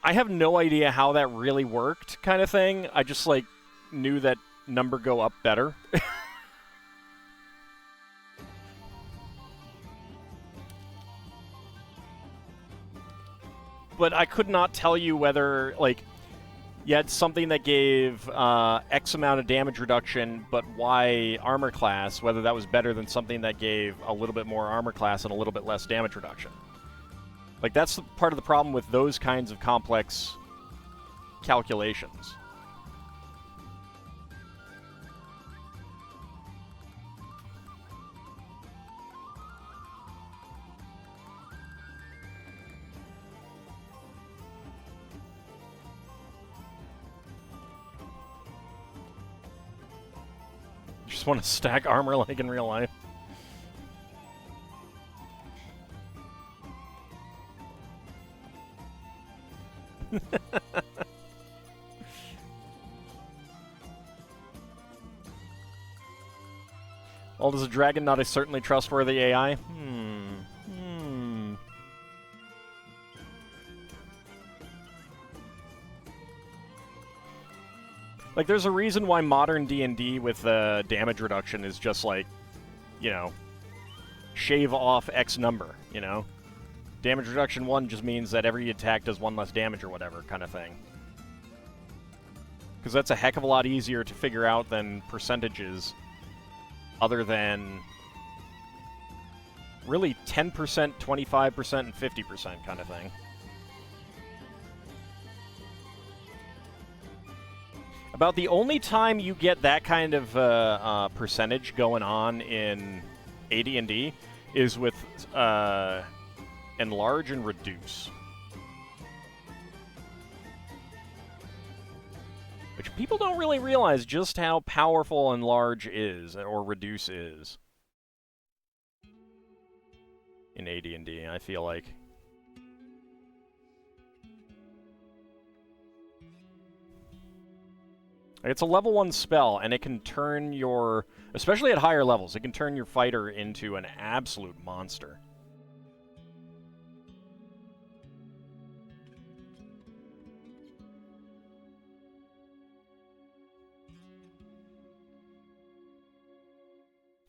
I have no idea how that really worked kind of thing. I just, like, knew that number go up better. But I could not tell you whether, like, you had something that gave X amount of damage reduction, but Y armor class, whether that was better than something that gave a little bit more armor class and a little bit less damage reduction. Like, that's part of the problem with those kinds of complex calculations. Just want to stack armor like in real life. Well, is a dragon not a certainly trustworthy AI? Like, there's a reason why modern D&D with damage reduction is just like, you know, shave off X number, you know? Damage reduction 1 just means that every attack does 1 less damage or whatever kind of thing. Because that's a heck of a lot easier to figure out than percentages other than really 10%, 25%, and 50% kind of thing. About the only time you get that kind of percentage going on in AD&D is with enlarge and reduce. Which people don't really realize just how powerful enlarge is, or reduce is. In AD&D, I feel like. It's a level 1 spell, and it can turn your, especially at higher levels, it can turn your fighter into an absolute monster.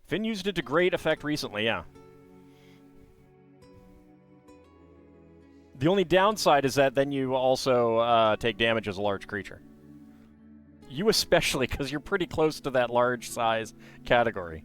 Finn used it to great effect recently, yeah. The only downside is that then you also take damage as a large creature. You especially, because you're pretty close to that large size category.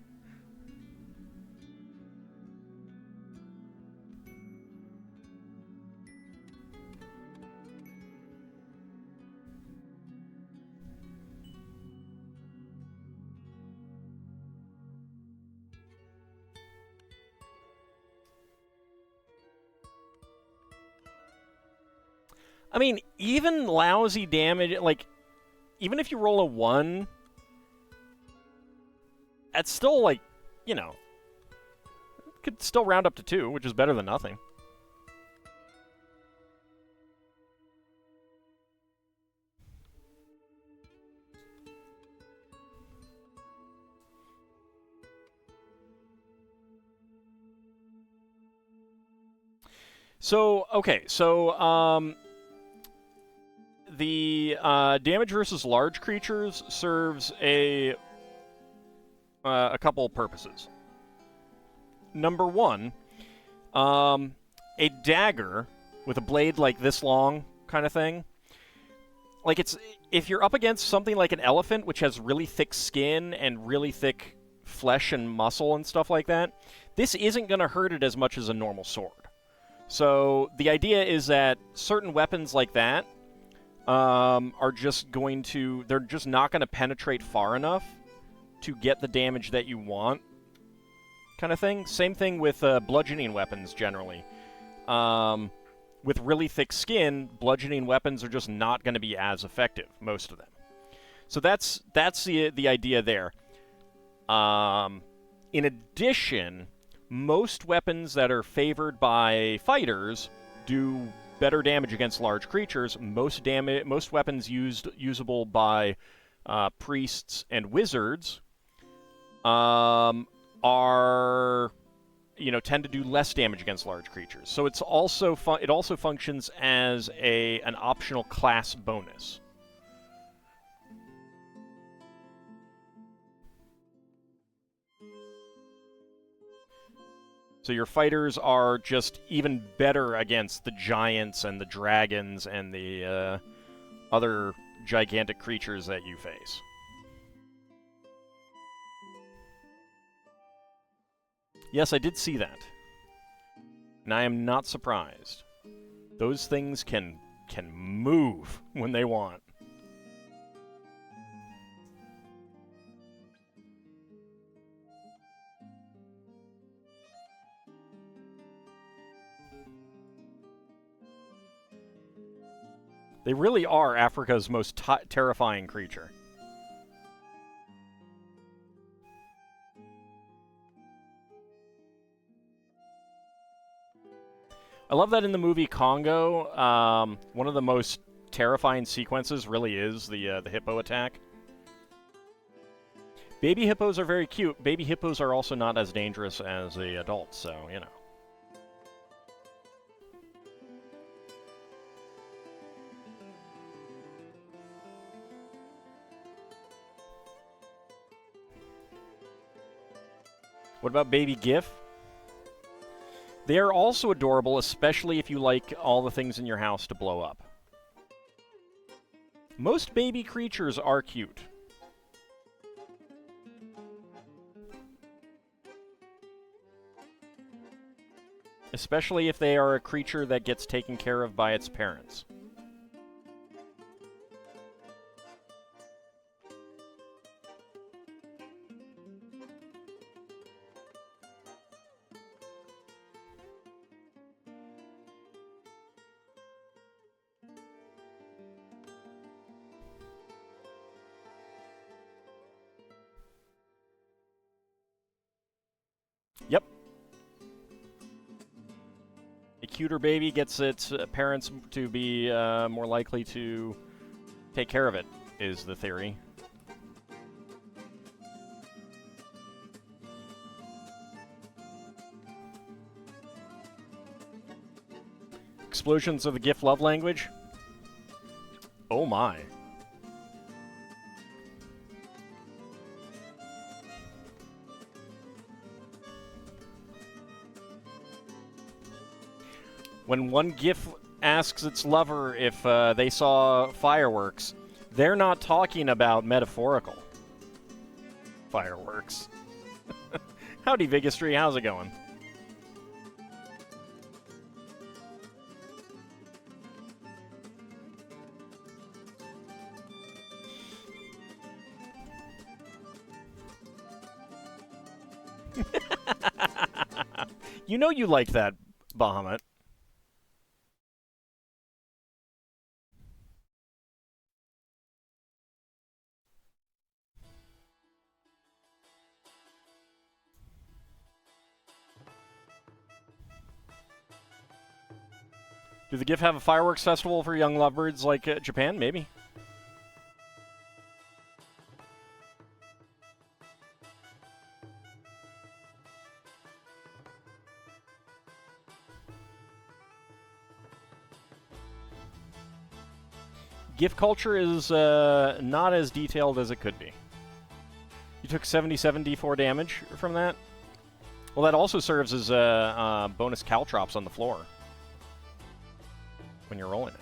I mean, even lousy damage, like, even if you roll a 1, that's still, like, you know, could still round up to 2, which is better than nothing. So, okay, so, the damage versus large creatures serves a couple purposes. Number 1, a dagger with a blade like this long kind of thing. Like, it's, if you're up against something like an elephant, which has really thick skin and really thick flesh and muscle and stuff like that, this isn't going to hurt it as much as a normal sword. So the idea is that certain weapons like that are just going to... They're just not going to penetrate far enough to get the damage that you want, kind of thing. Same thing with bludgeoning weapons, generally. With really thick skin, bludgeoning weapons are just not going to be as effective, most of them. So that's the idea there. In addition, most weapons that are favored by fighters do better damage against large creatures. Most weapons usable by priests and wizards are, tend to do less damage against large creatures. So it's also it also functions as an optional class bonus. So your fighters are just even better against the giants and the dragons and the other gigantic creatures that you face. Yes, I did see that. And I am not surprised. Those things can move when they want. They really are Africa's most terrifying creature. I love that in the movie Congo, one of the most terrifying sequences really is the hippo attack. Baby hippos are very cute. Baby hippos are also not as dangerous as the adults, so, What about Baby Gif? They are also adorable, especially if you like all the things in your house to blow up. Most baby creatures are cute. Especially if they are a creature that gets taken care of by its parents. Yep. A cuter baby gets its parents to be more likely to take care of it, is the theory. Explosions of the GIF love language? Oh my. When one GIF asks its lover if they saw fireworks, they're not talking about metaphorical fireworks. Howdy, Vigistry. How's it going? You know you like that, Bahamut. Do the GIF have a fireworks festival for young lovebirds like Japan? Maybe. GIF culture is not as detailed as it could be. You took 77 d4 damage from that? Well, that also serves as bonus caltrops on the floor when you're rolling it.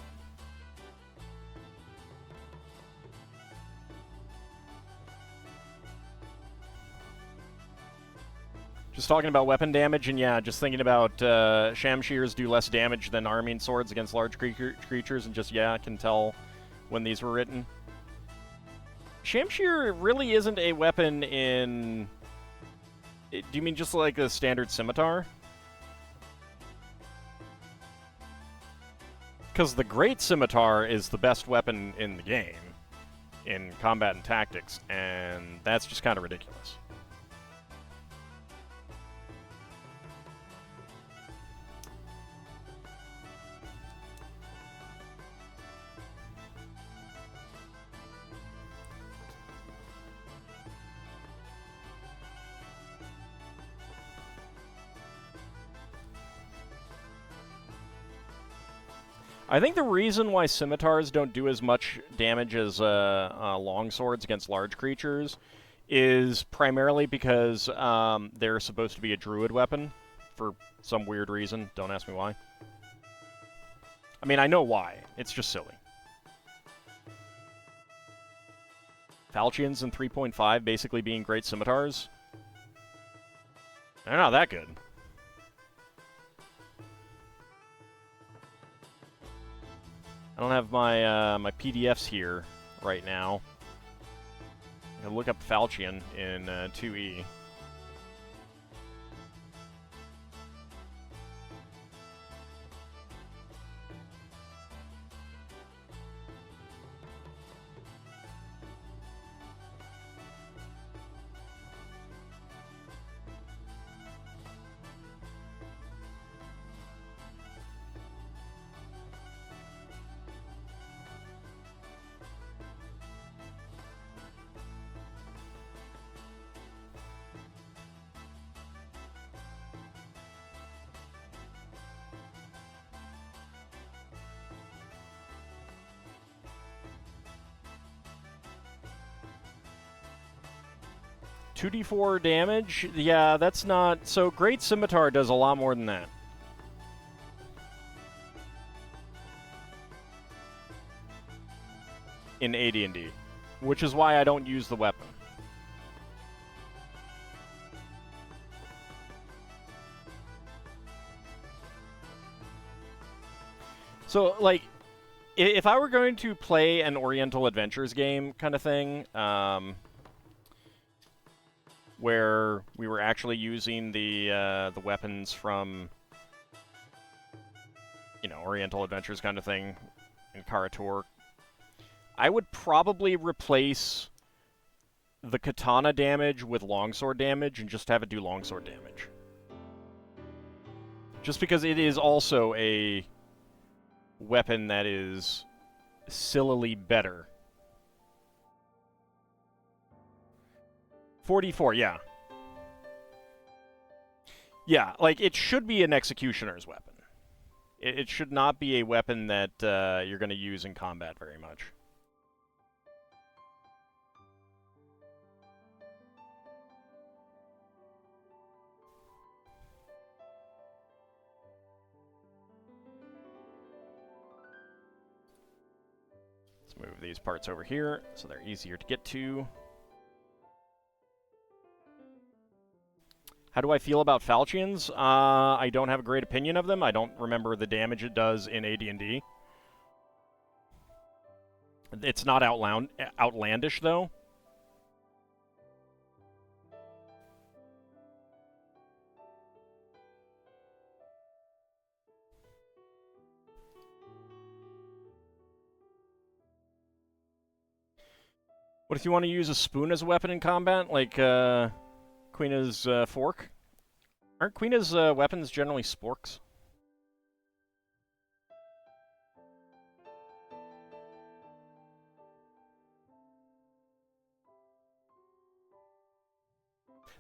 Just talking about weapon damage, and yeah, just thinking about Shamshears do less damage than arming swords against large creatures, and just, yeah, I can tell when these were written. Shamshear really isn't a weapon in... Do you mean just like a standard scimitar? Because the Great Scimitar is the best weapon in the game, in combat and tactics, and that's just kind of ridiculous. I think the reason why scimitars don't do as much damage as longswords against large creatures is primarily because they're supposed to be a druid weapon for some weird reason. Don't ask me why. I mean, I know why. It's just silly. Falchions in 3.5 basically being great scimitars. They're not that good. I don't have my my PDFs here right now. I'm gonna look up Falchion in 2E. $2d4 damage? Yeah, that's not... So, Great Scimitar does a lot more than that. In AD&D. Which is why I don't use the weapon. So, like, if I were going to play an Oriental Adventures game kind of thing, where we were actually using the weapons from, you know, Oriental Adventures kind of thing in Karator, I would probably replace the katana damage with longsword damage and just have it do longsword damage. Just because it is also a weapon that is sillily better. 44, yeah. Yeah, like, it should be an executioner's weapon. It should not be a weapon that you're going to use in combat very much. Let's move these parts over here so they're easier to get to. How do I feel about Falchions? I don't have a great opinion of them. I don't remember the damage it does in AD&D. It's not outlandish, though. What if you want to use a spoon as a weapon in combat, like Queena's fork? Aren't Queena's weapons generally sporks?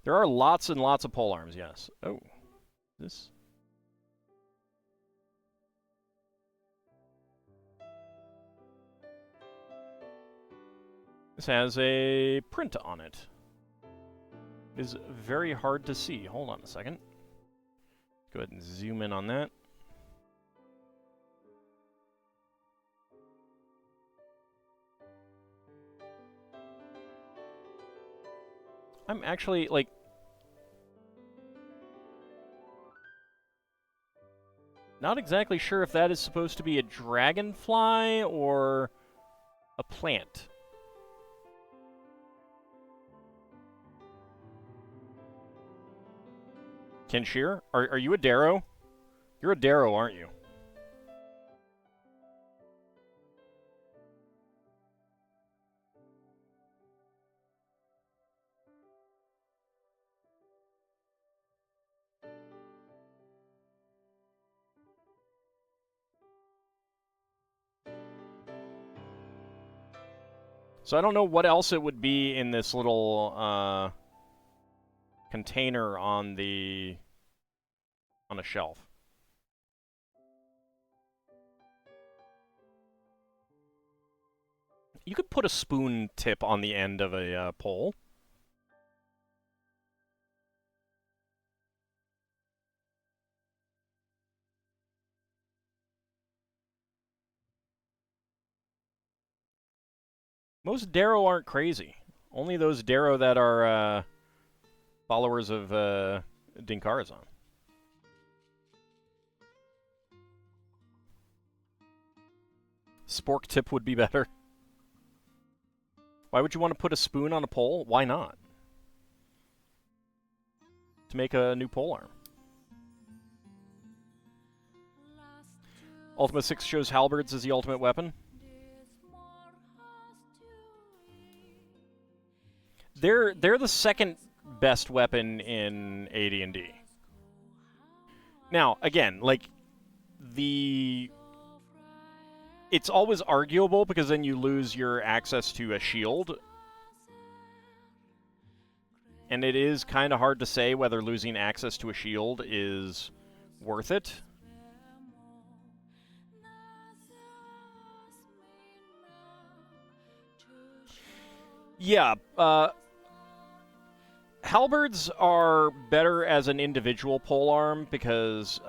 There are lots and lots of polearms, yes. Oh, this... This has a print on it. It is very hard to see. Hold on a second. Go ahead and zoom in on that. I'm actually, like... Not exactly sure if that is supposed to be a dragonfly or a plant. Kenshir, are you a Darrow? You're a Darrow, aren't you? So I don't know what else it would be in this little container on a shelf. You could put a spoon tip on the end of a pole. Most Darrow aren't crazy. Only those Darrow that are followers of Dinkarazon. Spork tip would be better. Why would you want to put a spoon on a pole? Why not? To make a new polearm. Ultima 6 shows halberds as the ultimate weapon. They're the second best weapon in AD&D. Now, again, like, it's always arguable because then you lose your access to a shield. And it is kind of hard to say whether losing access to a shield is worth it. Yeah, halberds are better as an individual polearm because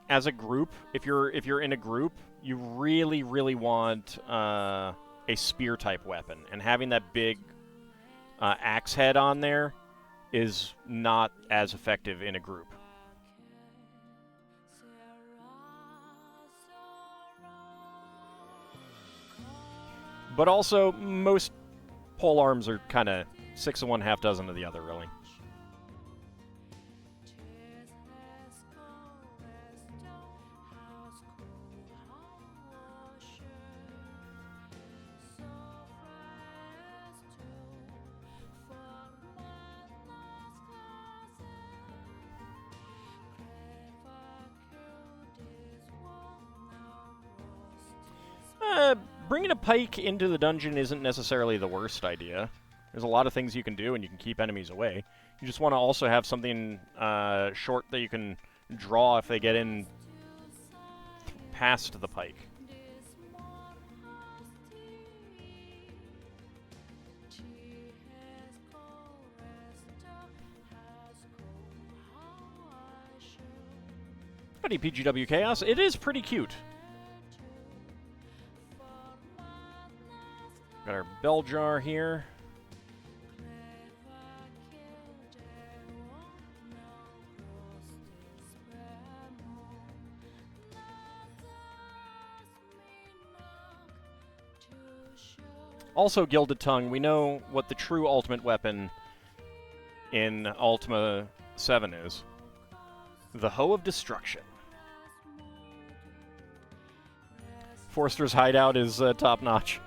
as a group, if you're in a group, you really, really want a spear type weapon, and having that big axe head on there is not as effective in a group. But also, most polearms are kind of 6 of one, half dozen of the other, really. Bringing a pike into the dungeon isn't necessarily the worst idea. There's a lot of things you can do, and you can keep enemies away. You just want to also have something short that you can draw if they get in past the pike. Howdy, PGW Chaos. It is pretty cute. Got our bell jar here. Also, Gilded Tongue, we know what the true ultimate weapon in Ultima 7 is. The Hoe of Destruction. Forster's hideout is top-notch.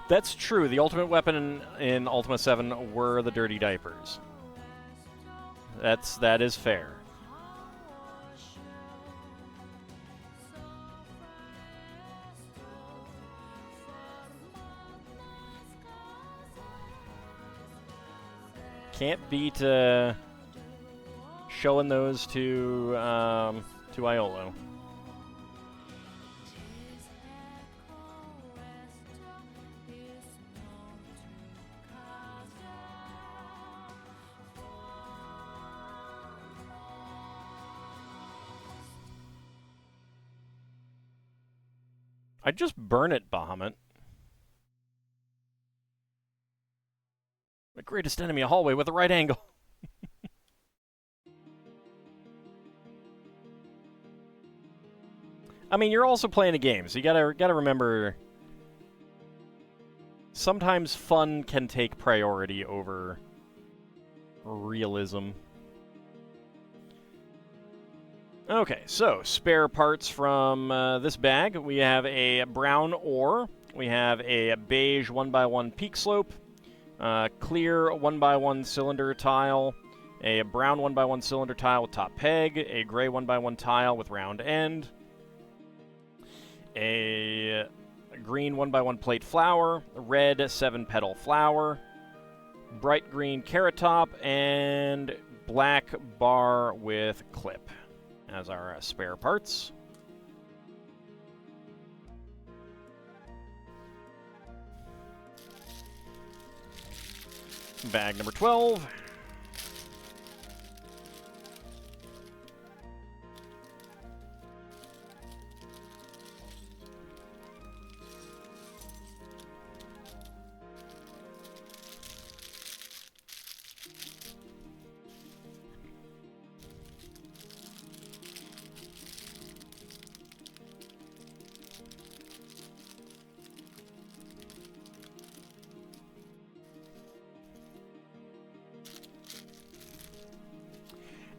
That's true. The ultimate weapon in Ultima 7 were the dirty diapers. That is fair. Can't beat showing those to Iolo. I'd just burn it, Bahamut. My greatest enemy, a hallway with a right angle. I mean, you're also playing a game, so you gotta remember. Sometimes fun can take priority over realism. Okay, so spare parts from this bag. We have a brown ore. We have a beige 1x1 peak slope. Clear 1x1 cylinder tile. A brown 1x1 cylinder tile with top peg. A gray 1x1 tile with round end. A green 1x1 plate flower. Red 7-petal flower. Bright green carrot top. And black bar with clip as our spare parts. Bag number 12.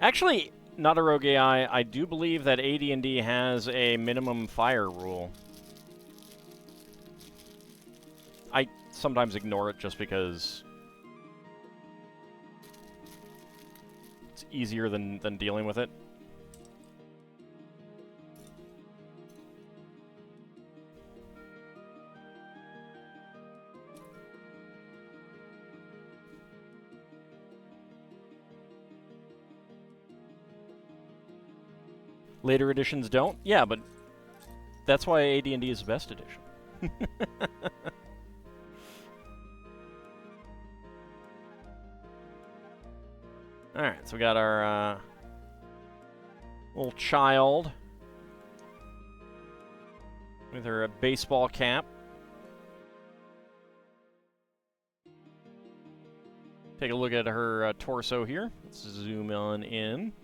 Actually, not a rogue AI, I do believe that AD&D has a minimum fire rule. I sometimes ignore it just because it's easier than dealing with it. Later editions don't? Yeah, but that's why AD&D is the best edition. Alright, so we got our little child with her baseball cap. Take a look at her torso here. Let's zoom on in.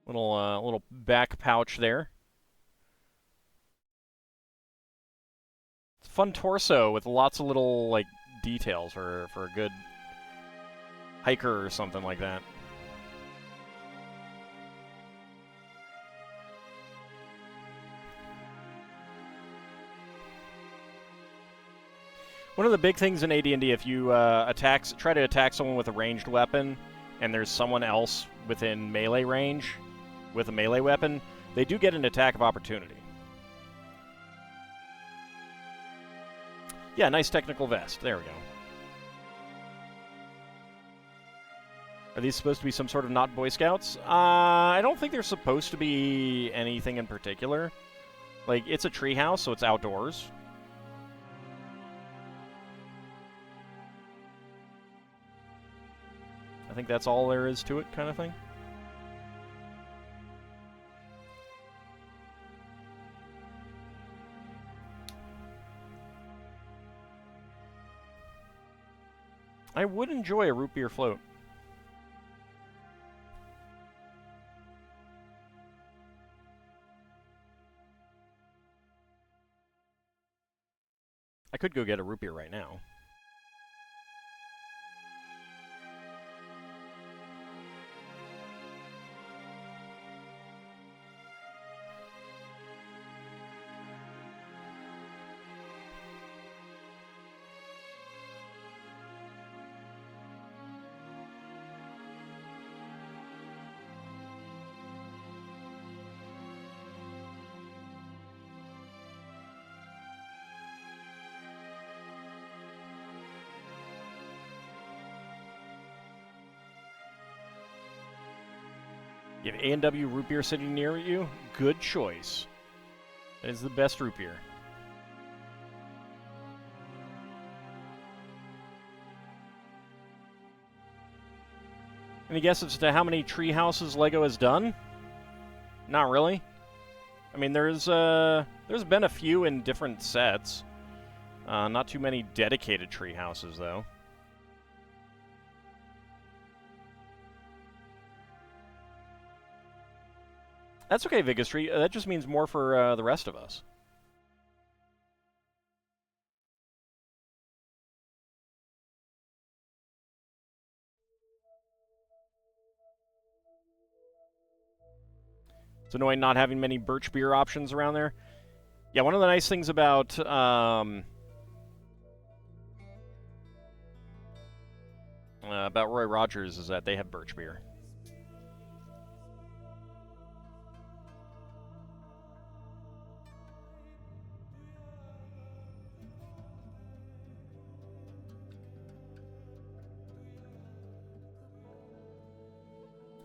Little back pouch there. It's a fun torso with lots of little like details for a good hiker or something like that. One of the big things in AD&D, if you try to attack someone with a ranged weapon, and there's someone else within melee range with a melee weapon, they do get an attack of opportunity. Yeah, nice technical vest. There we go. Are these supposed to be some sort of not Boy Scouts? I don't think they're supposed to be anything in particular. Like, it's a treehouse, so it's outdoors. I think that's all there is to it, kind of thing. I would enjoy a root beer float. I could go get a root beer right now. You have A&W root beer sitting near you? Good choice. That is the best root beer. Any guess as to how many tree houses LEGO has done? Not really. I mean, there's been a few in different sets. Not too many dedicated tree houses, though. That's okay, Vigastry. That just means more for the rest of us. It's annoying not having many birch beer options around there. Yeah, one of the nice things about Roy Rogers is that they have birch beer.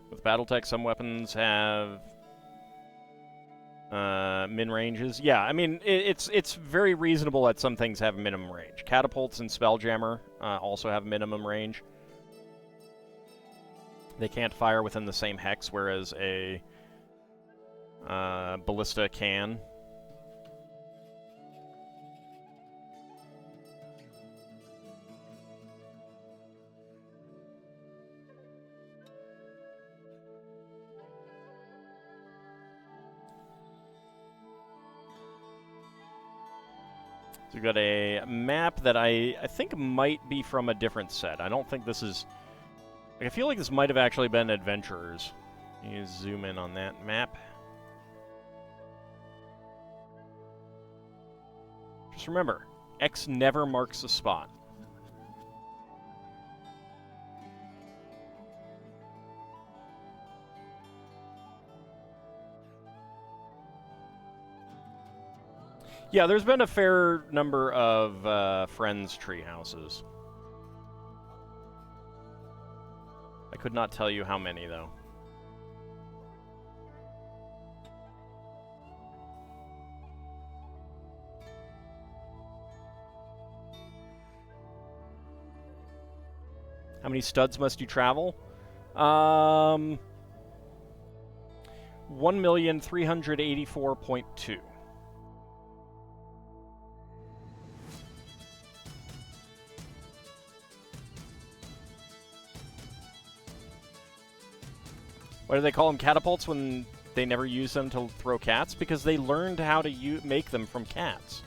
With BattleTech, some weapons have min ranges. Yeah, I mean, it's very reasonable that some things have a minimum range. Catapults and Spelljammer also have minimum range. They can't fire within the same hex, whereas a ballista can. So we've got a map that I think might be from a different set. I don't think this is... I feel like this might have actually been Adventurers. You zoom in on that map. Just remember, X never marks a spot. Yeah, there's been a fair number of Friends tree houses. I could not tell you how many, though. How many studs must you travel? 1,384,200. Why do they call them catapults when they never use them to throw cats? Because they learned how to make them from cats.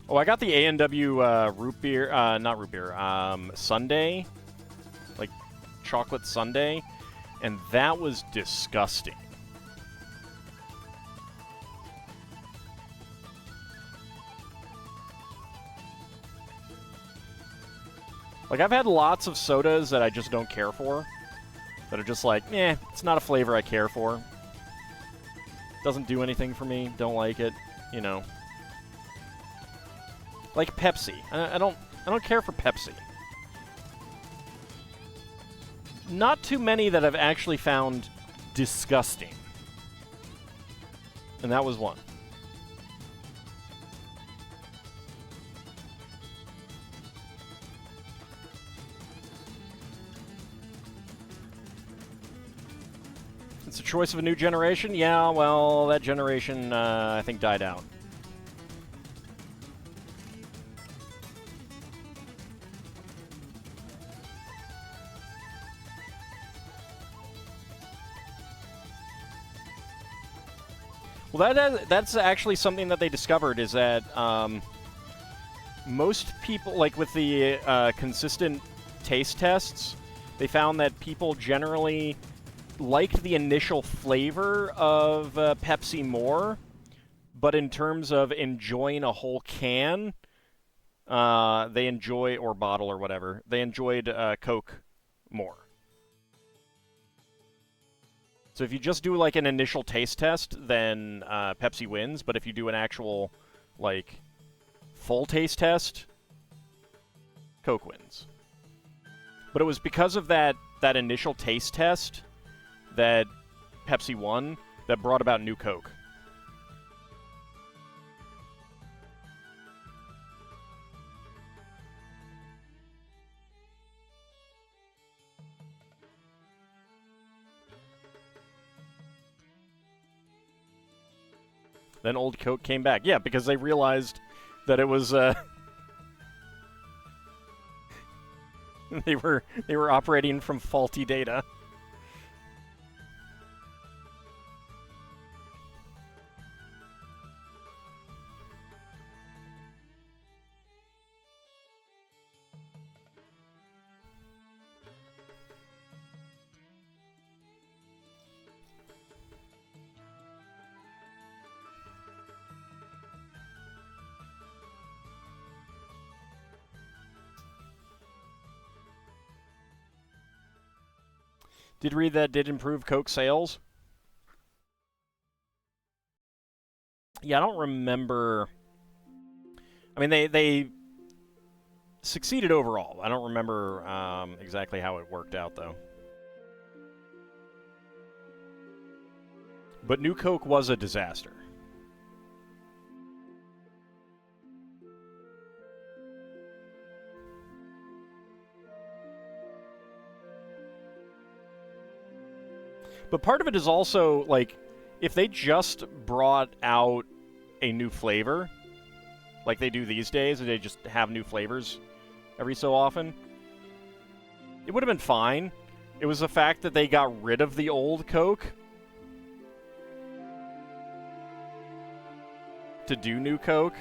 Oh, I got the A&W root beer, not root beer, sundae, like chocolate sundae, and that was disgusting. Like, I've had lots of sodas that I just don't care for, that are just like, eh, it's not a flavor I care for. Doesn't do anything for me, don't like it, you know. Like Pepsi. I don't care for Pepsi. Not too many that I've actually found disgusting. And that was one. It's a choice of a new generation? Yeah, well, that generation, I think, died out. Well, that's actually something that they discovered, is that most people, like with the consistent taste tests, they found that people generally liked the initial flavor of Pepsi more, but in terms of enjoying a whole can, they enjoy, or bottle or whatever, they enjoyed Coke more. So if you just do, like, an initial taste test, then Pepsi wins. But if you do an actual, like, full taste test, Coke wins. But it was because of that initial taste test that Pepsi won that brought about New Coke. Then Old Coke came back. Yeah, because they realized that it was they were operating from faulty data. Did read that did improve Coke sales. Yeah, I don't remember. I mean, they succeeded overall. I don't remember exactly how it worked out, though. But New Coke was a disaster. But part of it is also, like, if they just brought out a new flavor, like they do these days, and they just have new flavors every so often, it would have been fine. It was the fact that they got rid of the old Coke to do New Coke.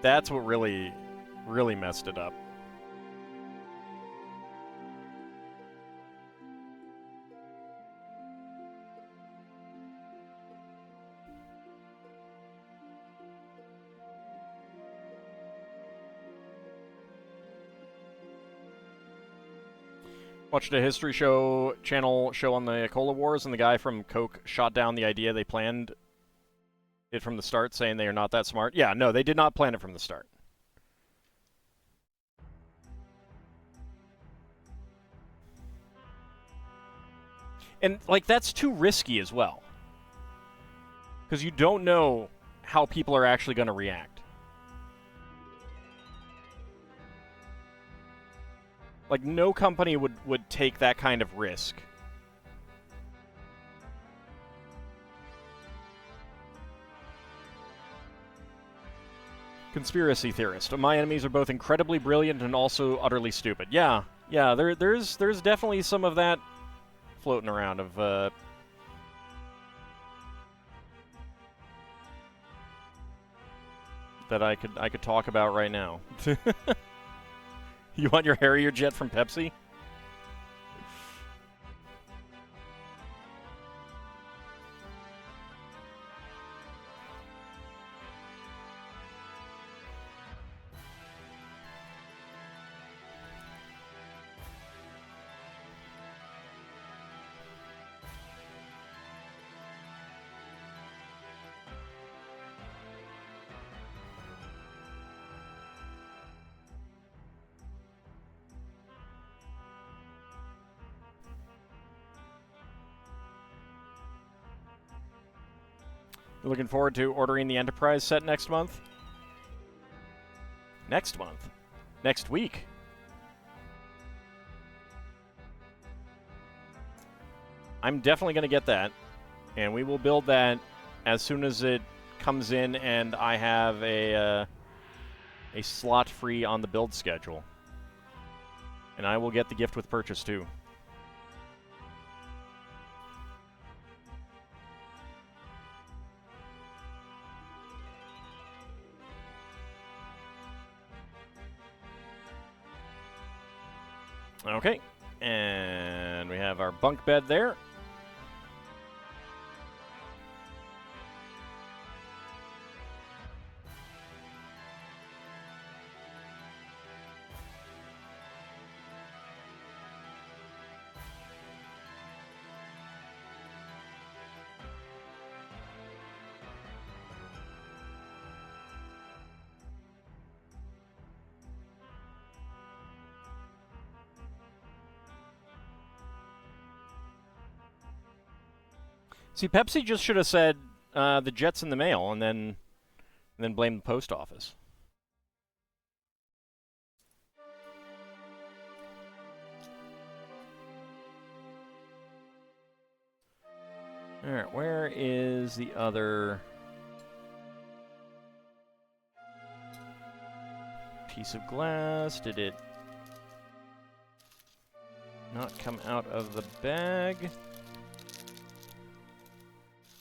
That's what really, really messed it up. Watched a History Channel show on the Cola Wars, and the guy from Coke shot down the idea they planned it from the start, saying they are not that smart. Yeah, no, they did not plan it from the start. And, like, that's too risky as well. Because you don't know how people are actually going to react. Like, no company would take that kind of risk. Conspiracy theorist. My enemies are both incredibly brilliant and also utterly stupid. Yeah, there's definitely some of that floating around of that I could talk about right now. You want your Harrier jet from Pepsi? You're looking forward to ordering the Enterprise set next month? Next month? Next week? I'm definitely going to get that, and we will build that as soon as it comes in and I have a slot free on the build schedule. And I will get the gift with purchase, too. Okay, and we have our bunk bed there. See, Pepsi just should have said the jet's in the mail, and then blamed the post office. All right, where is the other piece of glass? Did it not come out of the bag?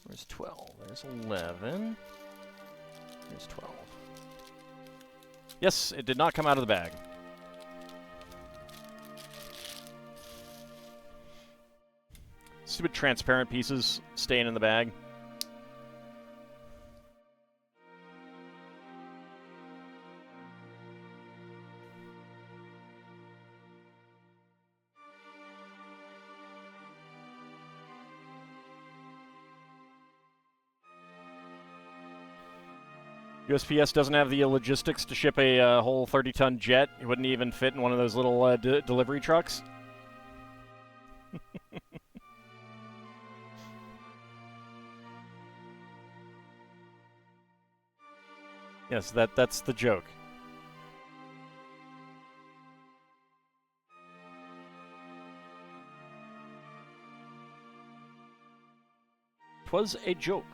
Where's 12? There's 11. There's 12. Yes, it did not come out of the bag. Stupid transparent pieces staying in the bag. USPS doesn't have the logistics to ship a whole 30-ton jet. It wouldn't even fit in one of those little delivery trucks. Yes, that's the joke. 'Twas a joke.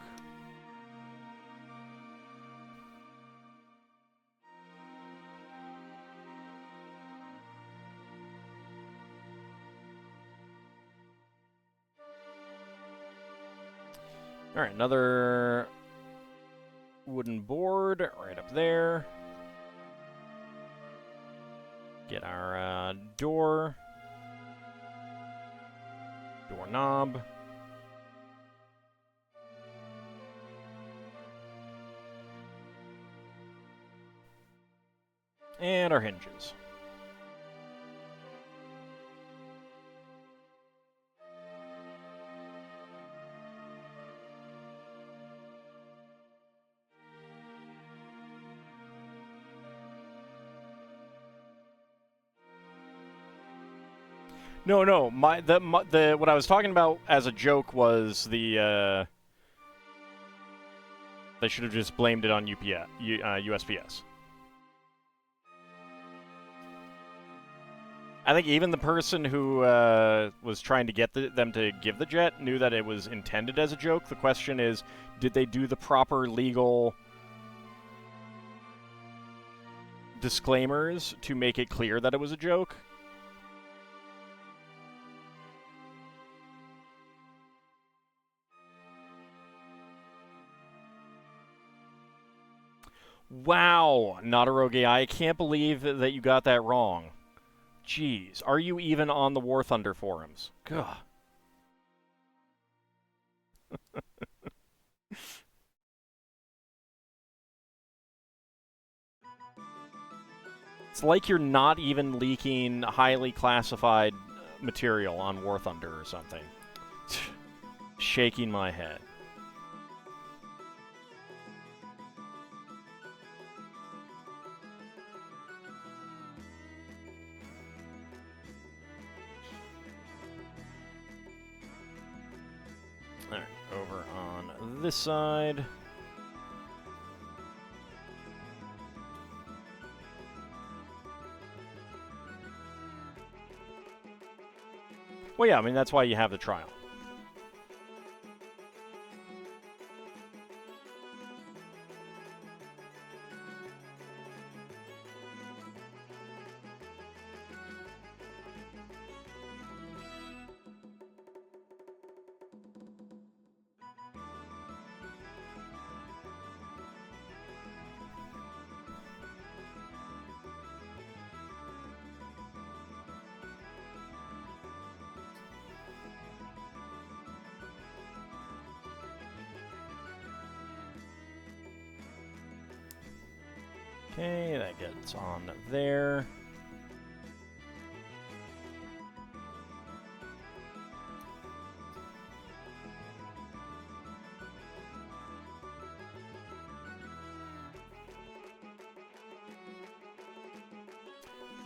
All right, another wooden board right up there. Get our doorknob. And our hinges. No. What I was talking about as a joke was the they should have just blamed it on USPS. I think even the person who was trying to get them to give the jet knew that it was intended as a joke. The question is, did they do the proper legal disclaimers to make it clear that it was a joke? Wow, not a rogue AI. I can't believe that you got that wrong. Jeez, are you even on the War Thunder forums? Gah. It's like you're not even leaking highly classified material on War Thunder or something. Shaking my head. Alright, over on this side. Well, yeah, I mean, that's why you have the trial. Okay, that gets on there.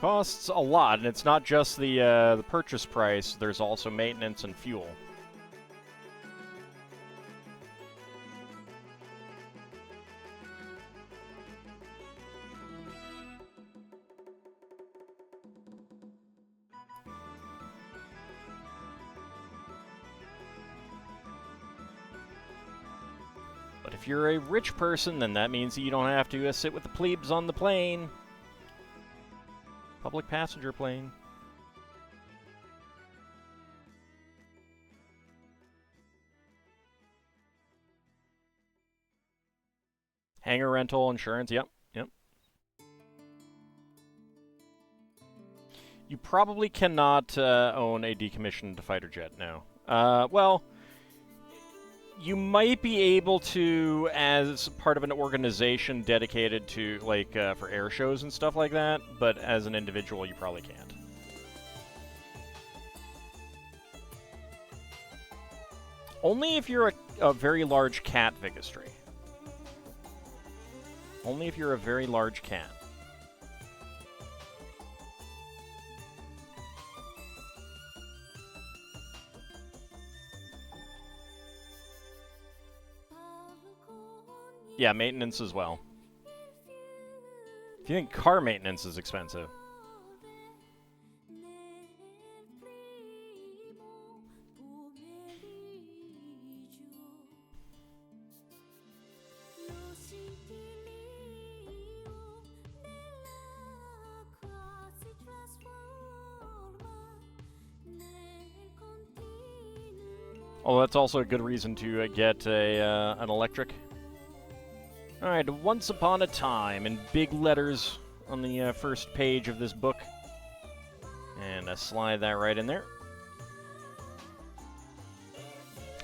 Costs a lot, and it's not just the purchase price. There's also maintenance and fuel. But if you're a rich person, then that means that you don't have to sit with the plebes on the plane. Public passenger plane. Hangar rental, insurance, yep. You probably cannot own a decommissioned fighter jet now. Well, you might be able to as part of an organization dedicated to, like, for air shows and stuff like that, but as an individual, you probably can't. Only if you're a very large cat, Vigastry. Only if you're a very large cat. Yeah, maintenance as well. If you think car maintenance is expensive. Oh, that's also a good reason to get an electric. Alright, once upon a time, in big letters on the first page of this book. And slide that right in there.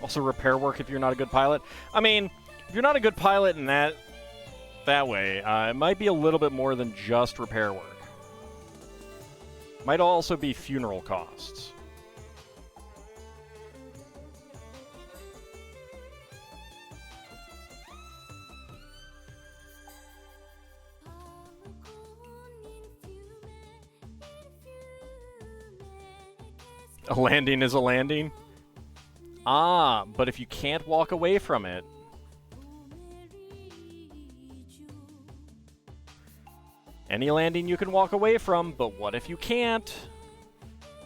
Also repair work if you're not a good pilot. I mean, if you're not a good pilot in that way, it might be a little bit more than just repair work. Might also be funeral costs. A landing is a landing? Ah, but if you can't walk away from it... Any landing you can walk away from, but what if you can't?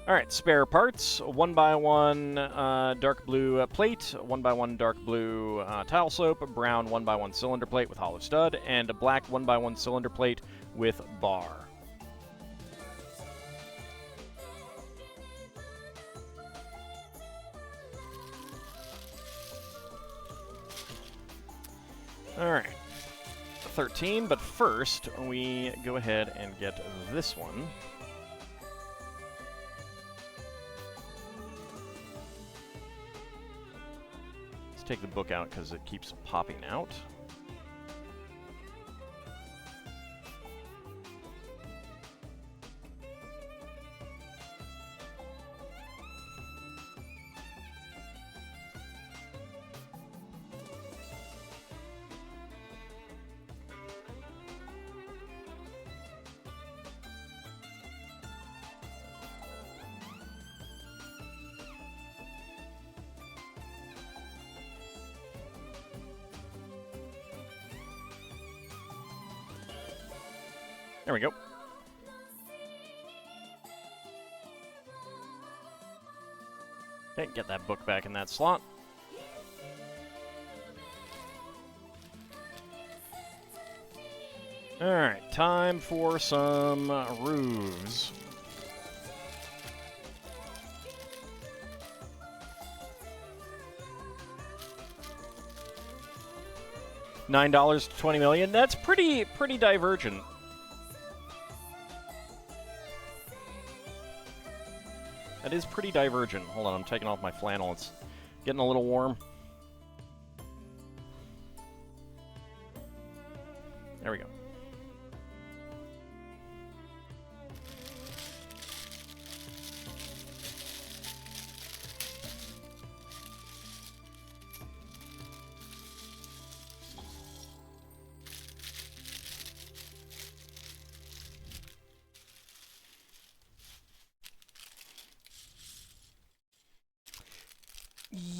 Alright, spare parts. 1x1 dark blue plate, 1x1 dark blue tile soap, brown 1x1 cylinder plate with hollow stud, and a black 1x1 cylinder plate with bar. Alright, 13, but first we go ahead and get this one. Let's take the book out because it keeps popping out. There we go. Okay, get that book back in that slot. Alright, time for some roofs. $9 to 20 million. That's pretty divergent. That is pretty divergent. Hold on, I'm taking off my flannel. It's getting a little warm. There we go.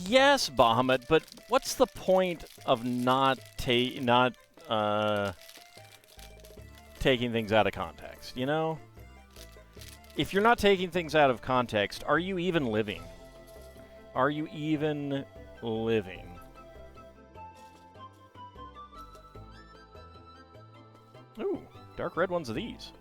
Yes, Bahamut, but what's the point of not taking things out of context, you know? If you're not taking things out of context, are you even living? Are you even living? Ooh, dark red ones of these.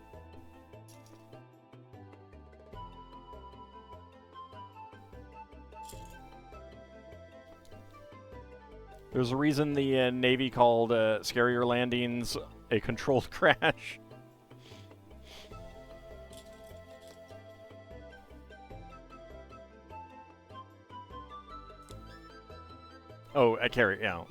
There's a reason the Navy called scarier landings a controlled crash. Oh, I carry, yeah.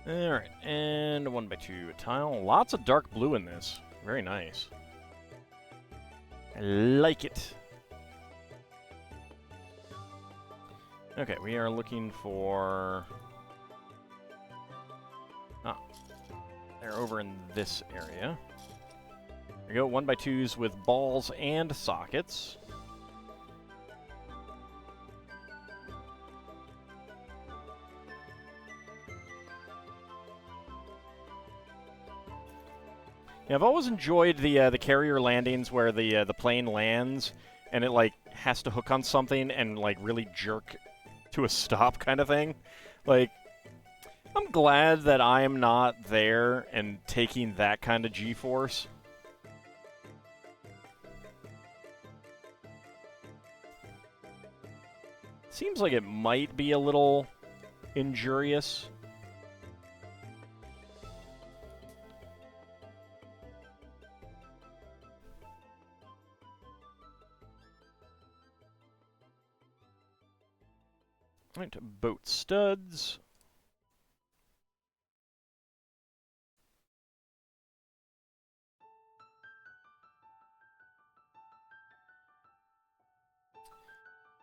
Alright, and a 1x2 tile. Lots of dark blue in this. Very nice. I like it. Okay, we are looking for... Ah, they're over in this area. There we go, 1x2s with balls and sockets. Yeah, I've always enjoyed the carrier landings where the plane lands and it like has to hook on something and like really jerk to a stop kind of thing. Like, I'm glad that I am not there and taking that kind of G-force. Seems like it might be a little injurious. Right, boat studs.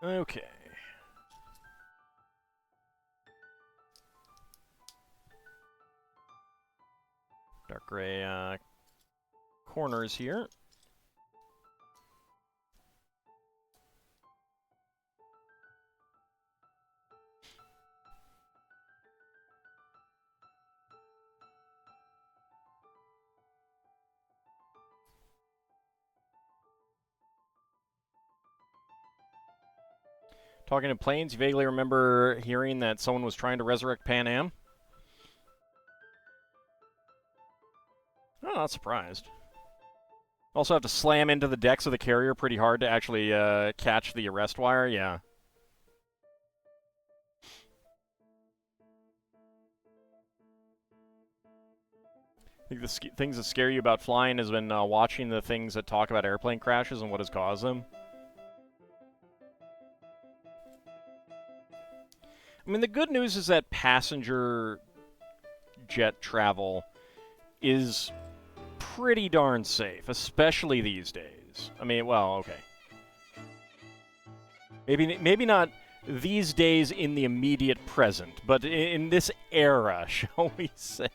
Okay. Dark gray corners here. Talking to planes, you vaguely remember hearing that someone was trying to resurrect Pan Am? Oh, not surprised. Also have to slam into the decks of the carrier pretty hard to actually catch the arrest wire, yeah. I think the things that scare you about flying has been watching the things that talk about airplane crashes and what has caused them. I mean, the good news is that passenger jet travel is pretty darn safe, especially these days. I mean, well, okay. Maybe not these days in the immediate present, but in this era, shall we say.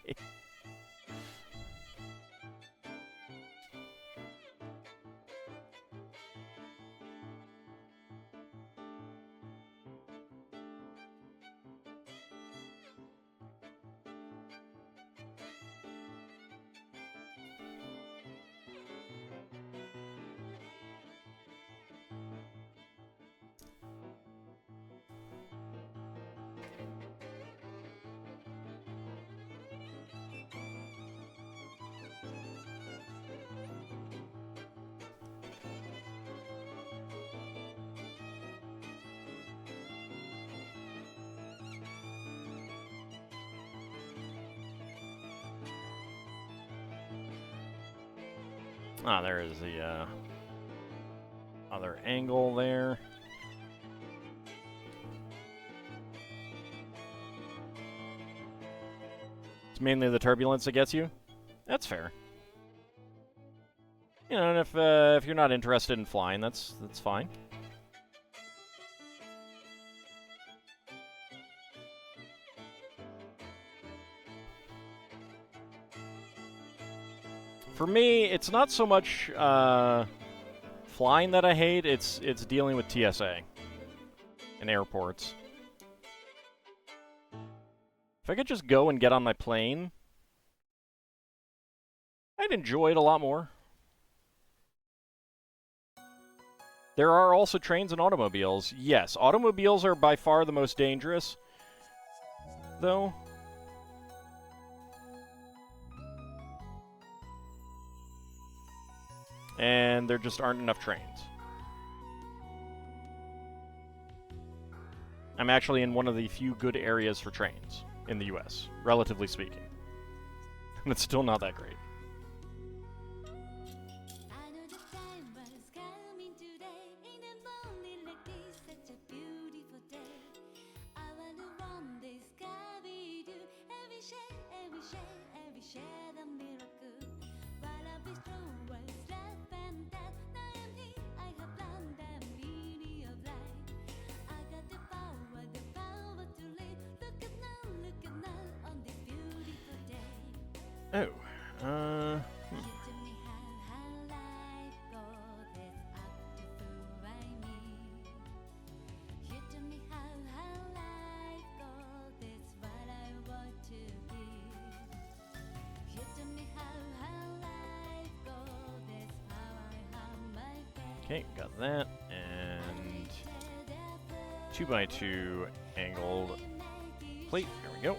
Ah, there is the other angle there. It's mainly the turbulence that gets you. That's fair. You know, and if you're not interested in flying, that's fine. For me, it's not so much flying that I hate, it's dealing with TSA and airports. If I could just go and get on my plane, I'd enjoy it a lot more. There are also trains and automobiles. Yes, automobiles are by far the most dangerous, though. And there just aren't enough trains. I'm actually in one of the few good areas for trains in the US, relatively speaking. And it's still not that great. Oh, okay, got that, and 2x2 angled plate, here we go.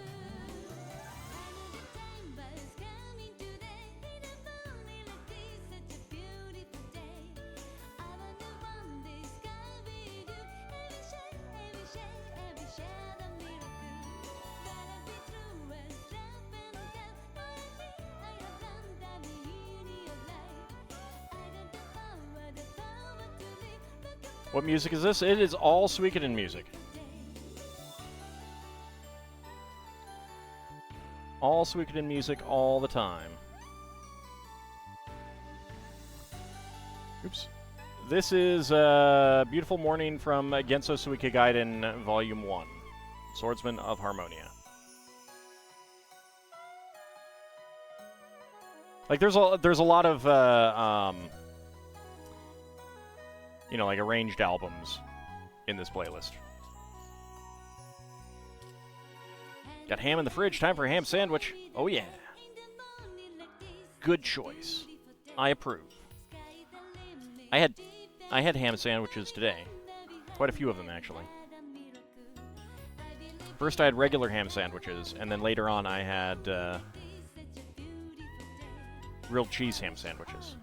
What music is this? It is all Suikoden music. All Suikoden music all the time. Oops. This is Beautiful Morning from Genso Suike Gaiden Volume 1. Swordsman of Harmonia. Like, there's a lot of, you know, like, arranged albums in this playlist. Got ham in the fridge, time for a ham sandwich. Oh yeah. Good choice. I approve. I had ham sandwiches today. Quite a few of them, actually. First I had regular ham sandwiches, and then later on I had grilled cheese ham sandwiches.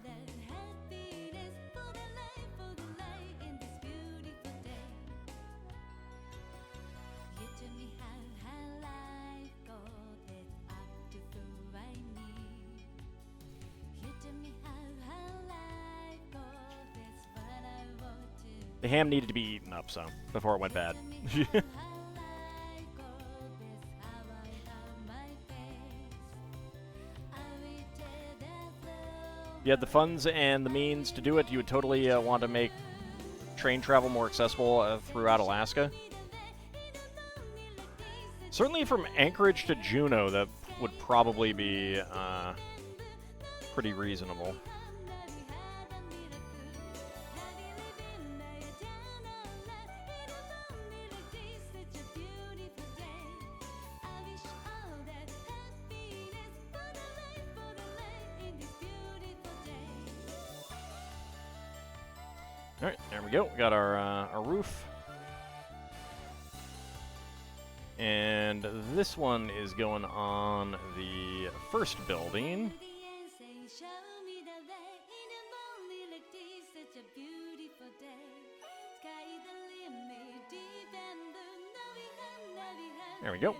The ham needed to be eaten up, so, before it went bad. You had the funds and the means to do it, you would totally want to make train travel more accessible throughout Alaska. Certainly from Anchorage to Juneau, that would probably be pretty reasonable. Alright, there we go. We got our roof. And this one is going on the first building. There we go.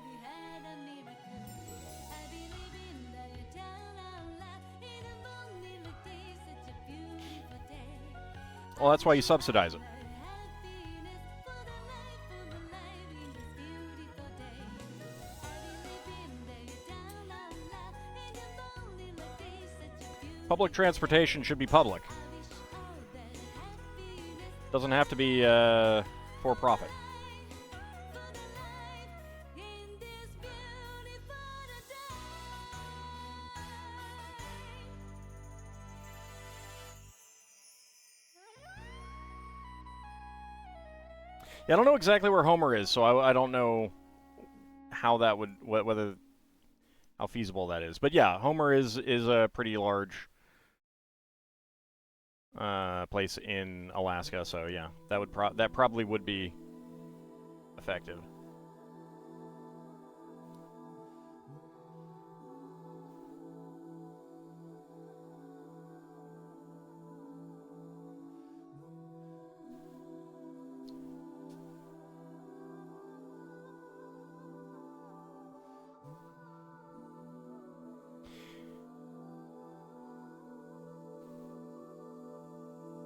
Well, that's why you subsidize it. Public transportation should be public. Doesn't have to be for profit. Yeah, I don't know exactly where Homer is, so I don't know how that would whether how feasible that is. But yeah, Homer is a pretty large place in Alaska, so yeah, that would that probably would be effective.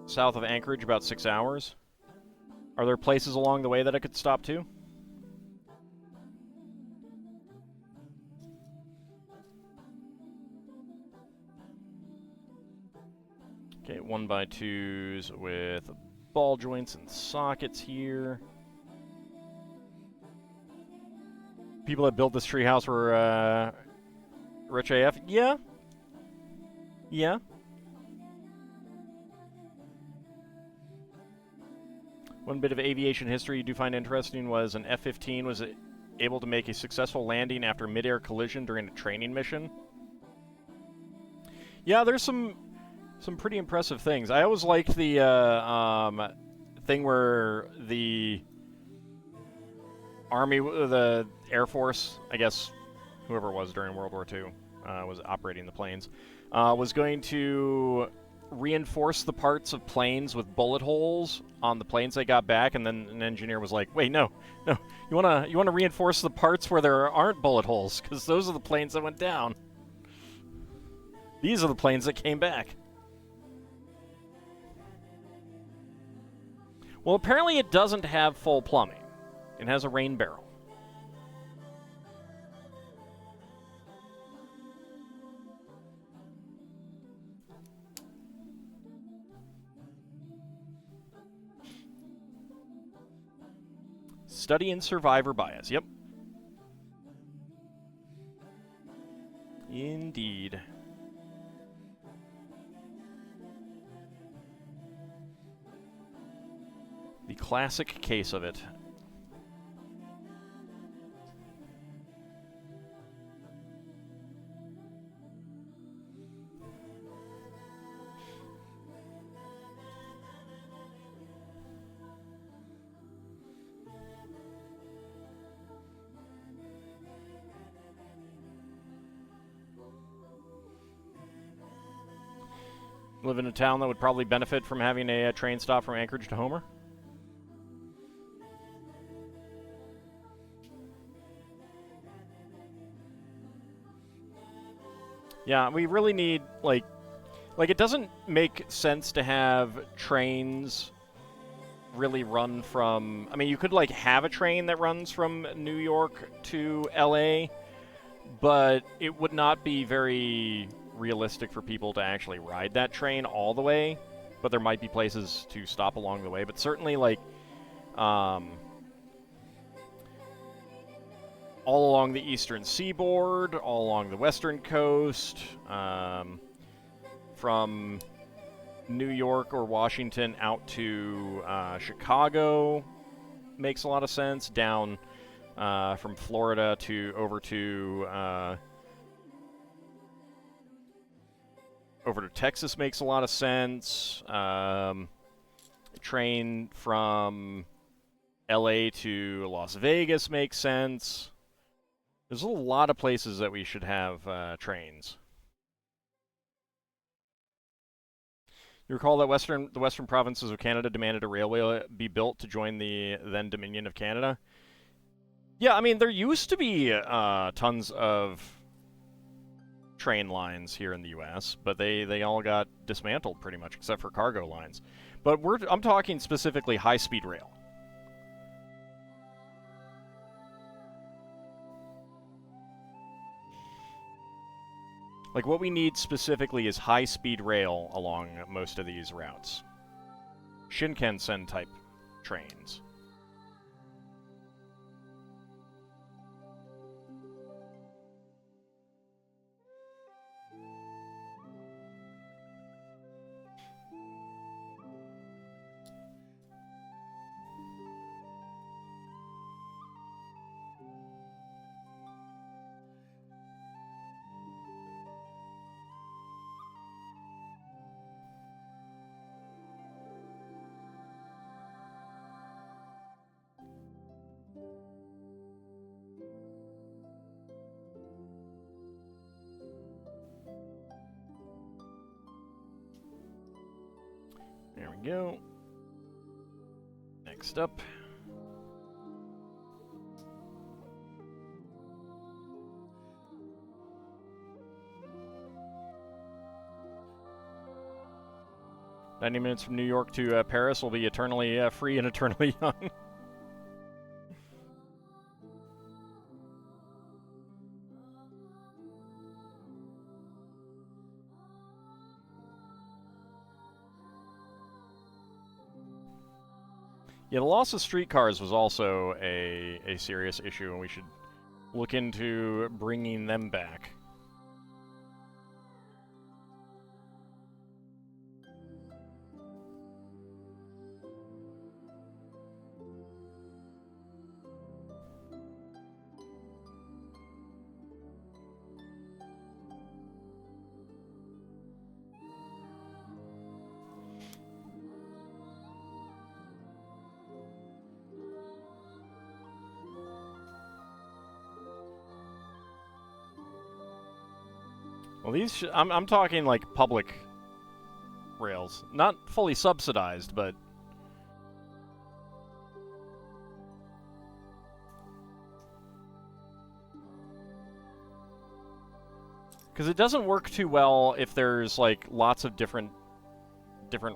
South of Anchorage, about 6 hours. Are there places along the way that I could stop to? Okay, 1x2s with ball joints and sockets here. People that built this treehouse were rich AF. Yeah. Yeah. One bit of aviation history you do find interesting was an F-15 was able to make a successful landing after mid-air collision during a training mission. Yeah, there's some pretty impressive things. I always liked the thing where the Army, the Air Force, I guess, whoever it was during World War II, was operating the planes, was going to reinforce the parts of planes with bullet holes on the planes they got back, and then an engineer was like, "Wait, no, you wanna reinforce the parts where there aren't bullet holes, because those are the planes that went down. These are the planes that came back." Well, apparently it doesn't have full plumbing. It has a rain barrel. Study in survivor bias. Yep. Indeed. The classic case of it. Live in a town that would probably benefit from having a train stop from Anchorage to Homer? Yeah, we really need, like it doesn't make sense to have trains really run from... I mean, you could, like, have a train that runs from New York to LA, but it would not be very realistic for people to actually ride that train all the way, but there might be places to stop along the way. But certainly, like, all along the eastern seaboard, all along the western coast, from New York or Washington out to Chicago makes a lot of sense. Down from Florida to over to Texas makes a lot of sense. Train from LA to Las Vegas makes sense. There's a lot of places that we should have trains. You recall that the western provinces of Canada demanded a railway be built to join the then Dominion of Canada? Yeah, I mean, there used to be tons of train lines here in the U.S., but they all got dismantled pretty much, except for cargo lines. But I'm talking specifically high-speed rail. Like, what we need specifically is high-speed rail along most of these routes. Shinkansen-type trains. There we go. Next up. "90 minutes from New York to Paris will be eternally free and eternally young." Yeah, the loss of streetcars was also a serious issue, and we should look into bringing them back. Well, these I'm talking like public rails, not fully subsidized, but because it doesn't work too well if there's like lots of different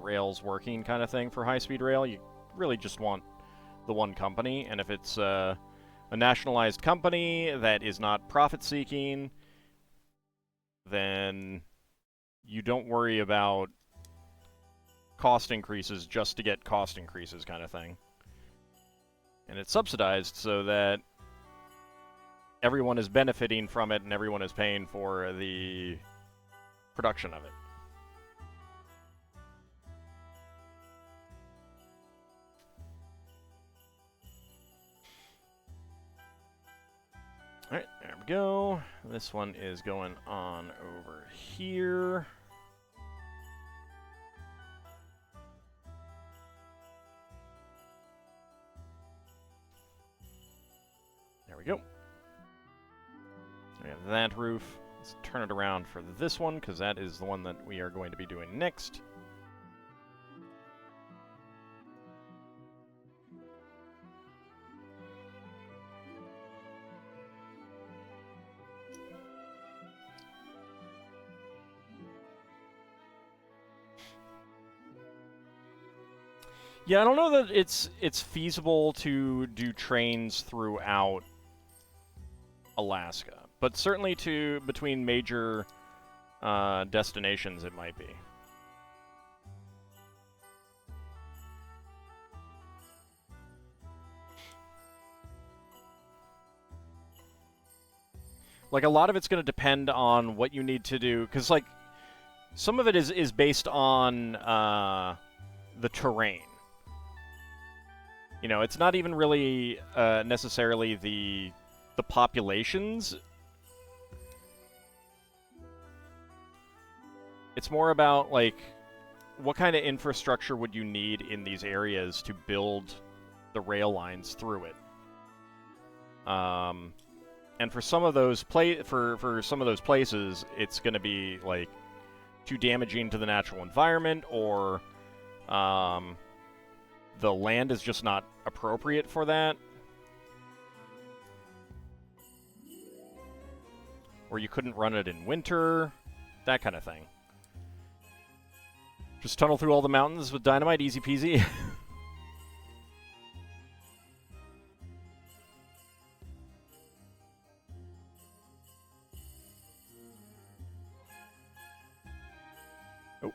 rails working kind of thing for high-speed rail. You really just want the one company, and if it's a nationalized company that is not profit-seeking, then you don't worry about cost increases just to get cost increases kind of thing. And it's subsidized so that everyone is benefiting from it and everyone is paying for the production of it. Alright, there we go. This one is going on over here. There we go. We have that roof. Let's turn it around for this one, because that is the one that we are going to be doing next. Yeah, I don't know that it's feasible to do trains throughout Alaska, but certainly between major destinations it might be. Like, a lot of it's going to depend on what you need to do, because, like, some of it is based on the terrain. You know, it's not even really necessarily the populations. It's more about, like, what kind of infrastructure would you need in these areas to build the rail lines through it. And for some of those for some of those places, it's going to be like too damaging to the natural environment, or the land is just not appropriate for that. Or you couldn't run it in winter, that kind of thing. Just tunnel through all the mountains with dynamite, easy peasy. Oh.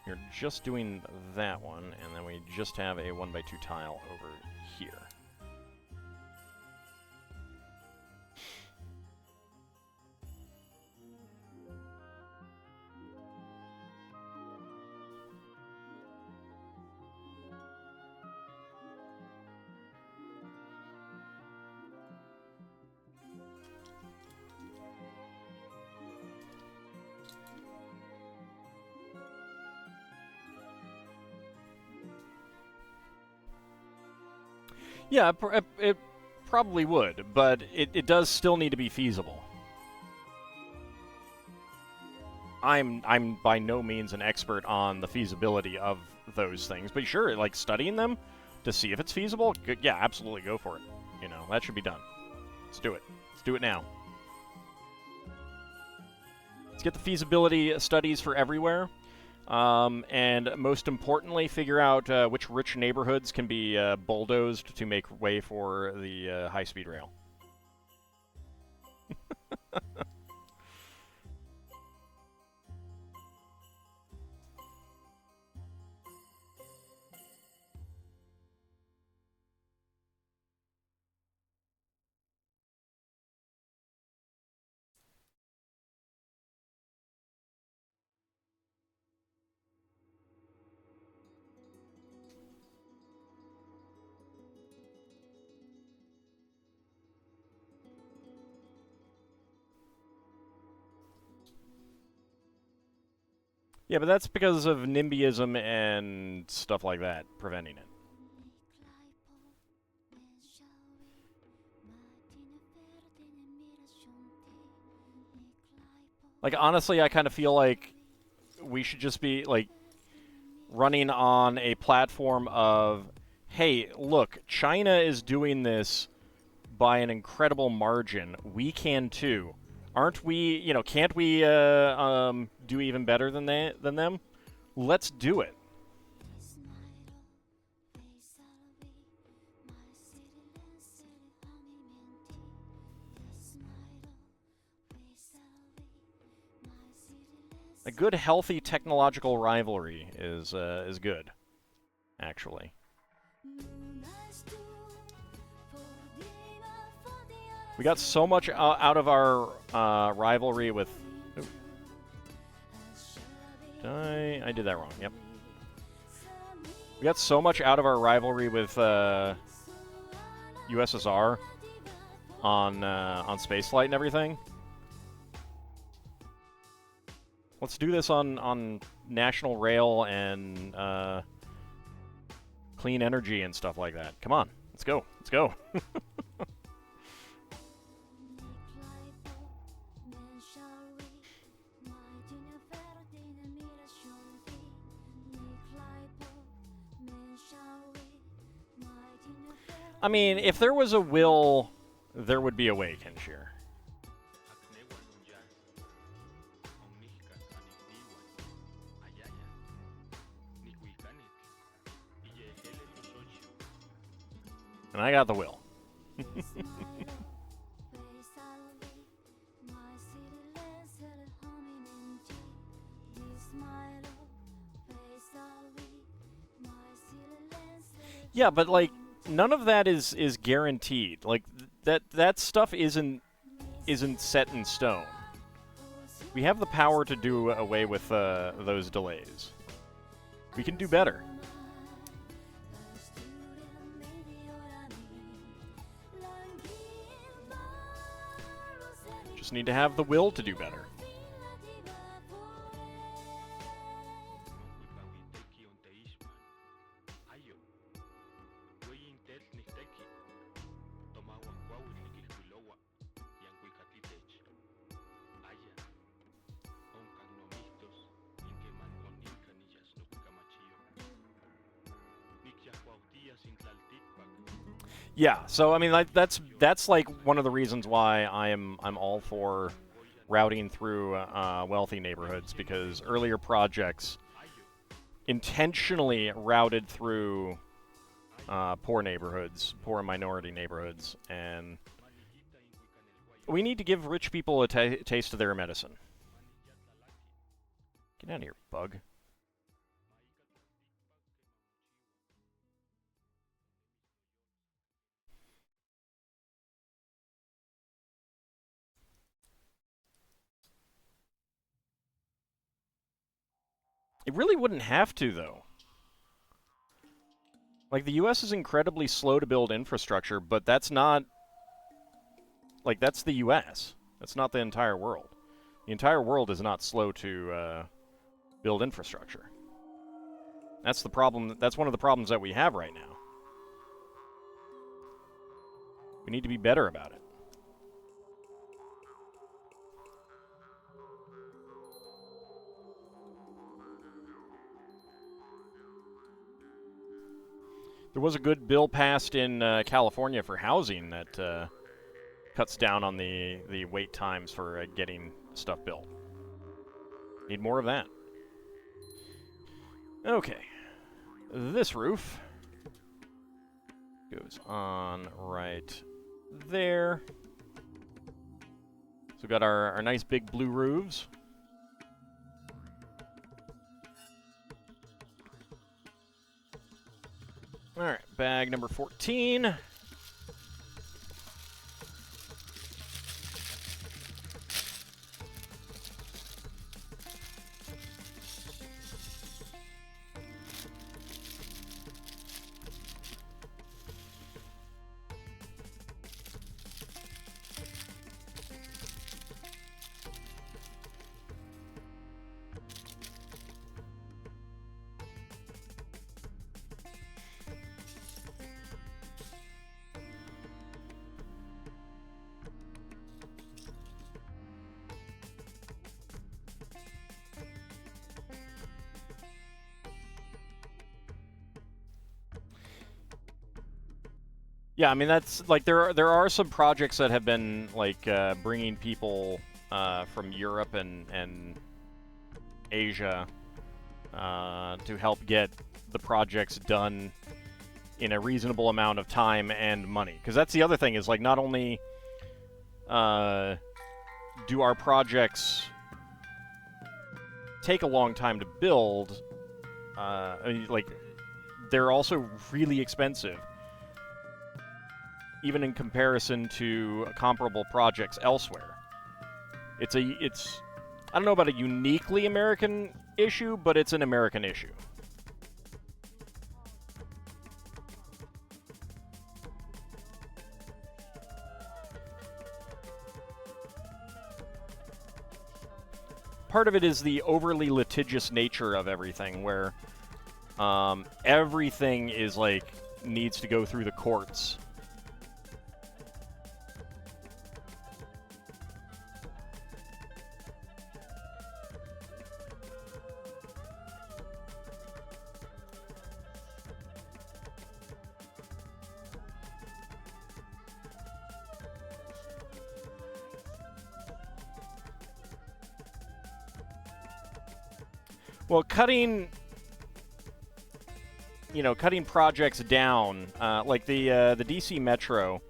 You're just doing that one, and then we just have a 1x2 tile over here. Yeah, it probably would, but it does still need to be feasible. I'm by no means an expert on the feasibility of those things, but sure, like studying them to see if it's feasible, yeah, absolutely go for it. You know, that should be done. Let's do it. Let's do it now. Let's get the feasibility studies for everywhere. And most importantly, figure out which rich neighborhoods can be bulldozed to make way for the high-speed rail. Yeah, but that's because of NIMBYism and stuff like that preventing it. Like, honestly, I kind of feel like we should just be, like, running on a platform of, hey, look, China is doing this by an incredible margin. We can too. Aren't we, you know, can't we do even better than them? Let's do it. A good, healthy technological rivalry is good, actually. We got so much out of our rivalry with... I did that wrong, yep. We got so much out of our rivalry with USSR on spaceflight and everything. Let's do this on national rail and clean energy and stuff like that. Come on, let's go. Let's go. I mean, if there was a will, there would be a way, Kenshir. And I got the will. Yeah, but like none of that is guaranteed. Like that stuff isn't set in stone. We have the power to do away with those delays. We can do better. Just need to have the will to do better. Yeah, so I mean, like, that's like one of the reasons why I'm all for routing through wealthy neighborhoods, because earlier projects intentionally routed through poor neighborhoods, poor and minority neighborhoods, and we need to give rich people a taste of their medicine. Get out of here, bug. It really wouldn't have to, though. Like, the U.S. is incredibly slow to build infrastructure, but that's not... Like, that's the U.S. That's not the entire world. The entire world is not slow to build infrastructure. That's the problem. That's one of the problems that we have right now. We need to be better about it. There was a good bill passed in California for housing that cuts down on the wait times for getting stuff built. Need more of that. Okay. This roof goes on right there. So we've got our nice big blue roofs. Alright, bag number 14. Yeah, I mean that's like there are some projects that have been like bringing people from Europe and Asia to help get the projects done in a reasonable amount of time and money. Because that's the other thing is like not only do our projects take a long time to build, I mean, like they're also really expensive. Even in comparison to comparable projects elsewhere. It's I don't know about a uniquely American issue, but it's an American issue. Part of it is the overly litigious nature of everything, where everything is like needs to go through the courts. Well, cutting projects down, like the DC Metro,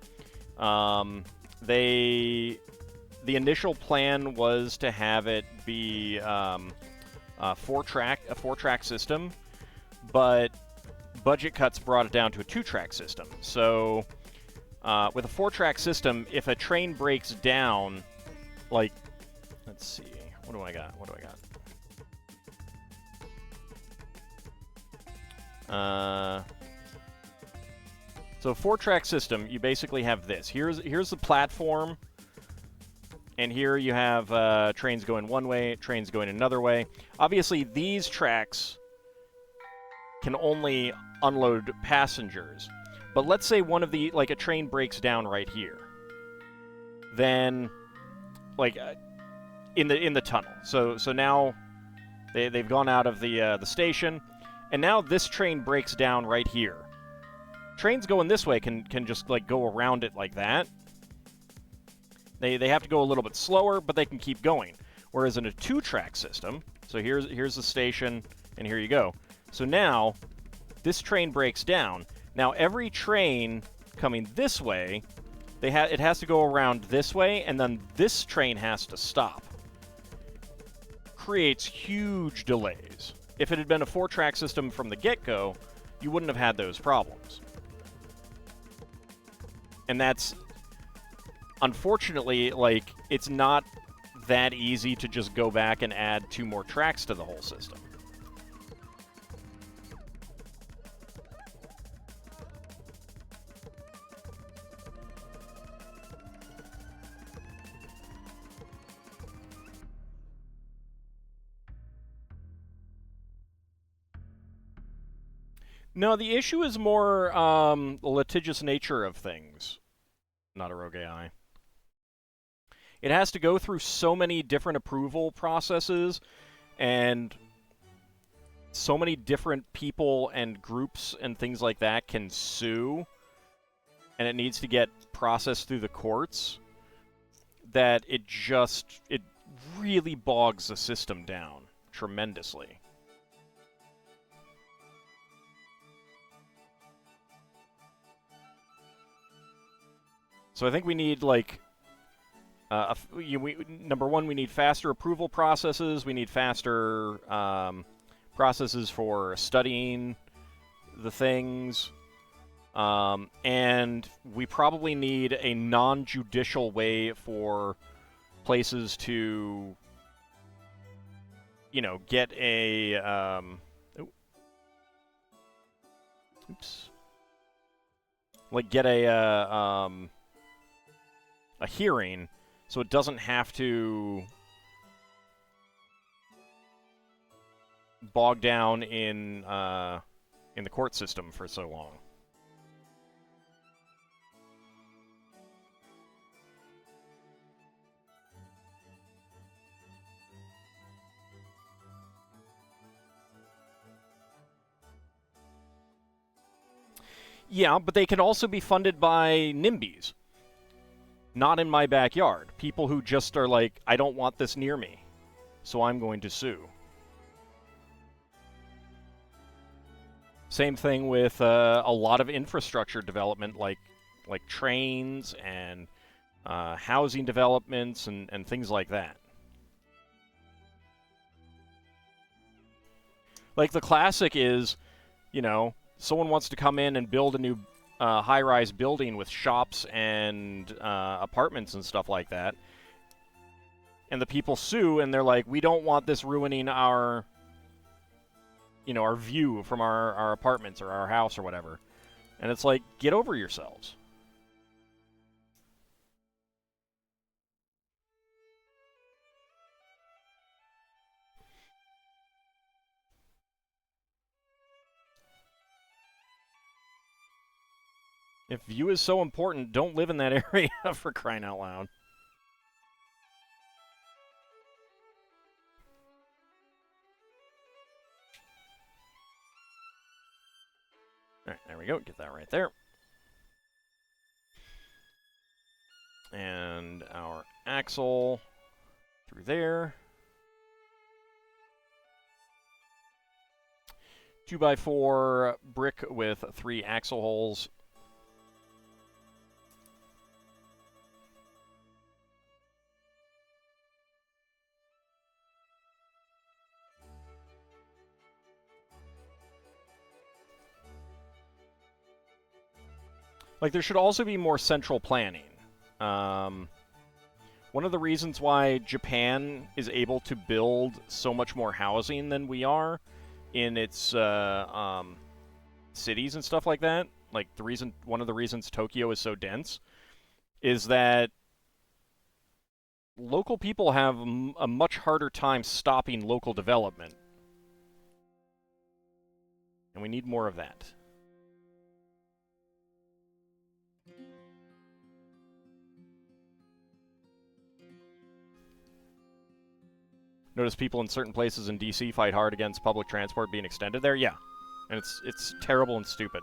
the initial plan was to have it be a four-track system, but budget cuts brought it down to a two-track system. So, with a four-track system, if a train breaks down, like, let's see, what do I got? So four-track system, you basically have this. Here's the platform, and here you have trains going one way, trains going another way. Obviously, these tracks can only unload passengers. But let's say one of the, like a train breaks down right here. Then, like, in the tunnel. So now they've gone out of the station. And now this train breaks down right here. Trains going this way can just like go around it like that. They have to go a little bit slower, but they can keep going. Whereas in a two-track system, so here's the station, and here you go. So now this train breaks down. Now every train coming this way, it has to go around this way, and then this train has to stop. Creates huge delays. If it had been a four-track system from the get-go, you wouldn't have had those problems. And that's, unfortunately, like, it's not that easy to just go back and add 2 more tracks to the whole system. No, the issue is more the litigious nature of things. Not a rogue AI. It has to go through so many different approval processes, and so many different people and groups and things like that can sue, and it needs to get processed through the courts, that it really bogs the system down tremendously. So I think we need, like, number one, we need faster approval processes. We need faster processes for studying the things. And we probably need a non-judicial way for places to, get a, get a hearing, so it doesn't have to bog down in the court system for so long. Yeah, but they can also be funded by NIMBYs. Not in my backyard. People who just are like, I don't want this near me, so I'm going to sue. Same thing with a lot of infrastructure development, like trains and housing developments and things like that. Like, the classic is, someone wants to come in and build a new high-rise building with shops and apartments and stuff like that. And the people sue, and they're like, we don't want this ruining our view from our apartments or our house or whatever. And it's like, get over yourselves. If view is so important, don't live in that area, for crying out loud. Alright, there we go. Get that right there. And our axle through there. 2x4 brick with 3 axle holes. Like, there should also be more central planning. One of the reasons why Japan is able to build so much more housing than we are in its cities and stuff like that, like one of the reasons Tokyo is so dense, is that local people have a much harder time stopping local development. And we need more of that. Notice people in certain places in DC fight hard against public transport being extended there? Yeah. And it's terrible and stupid.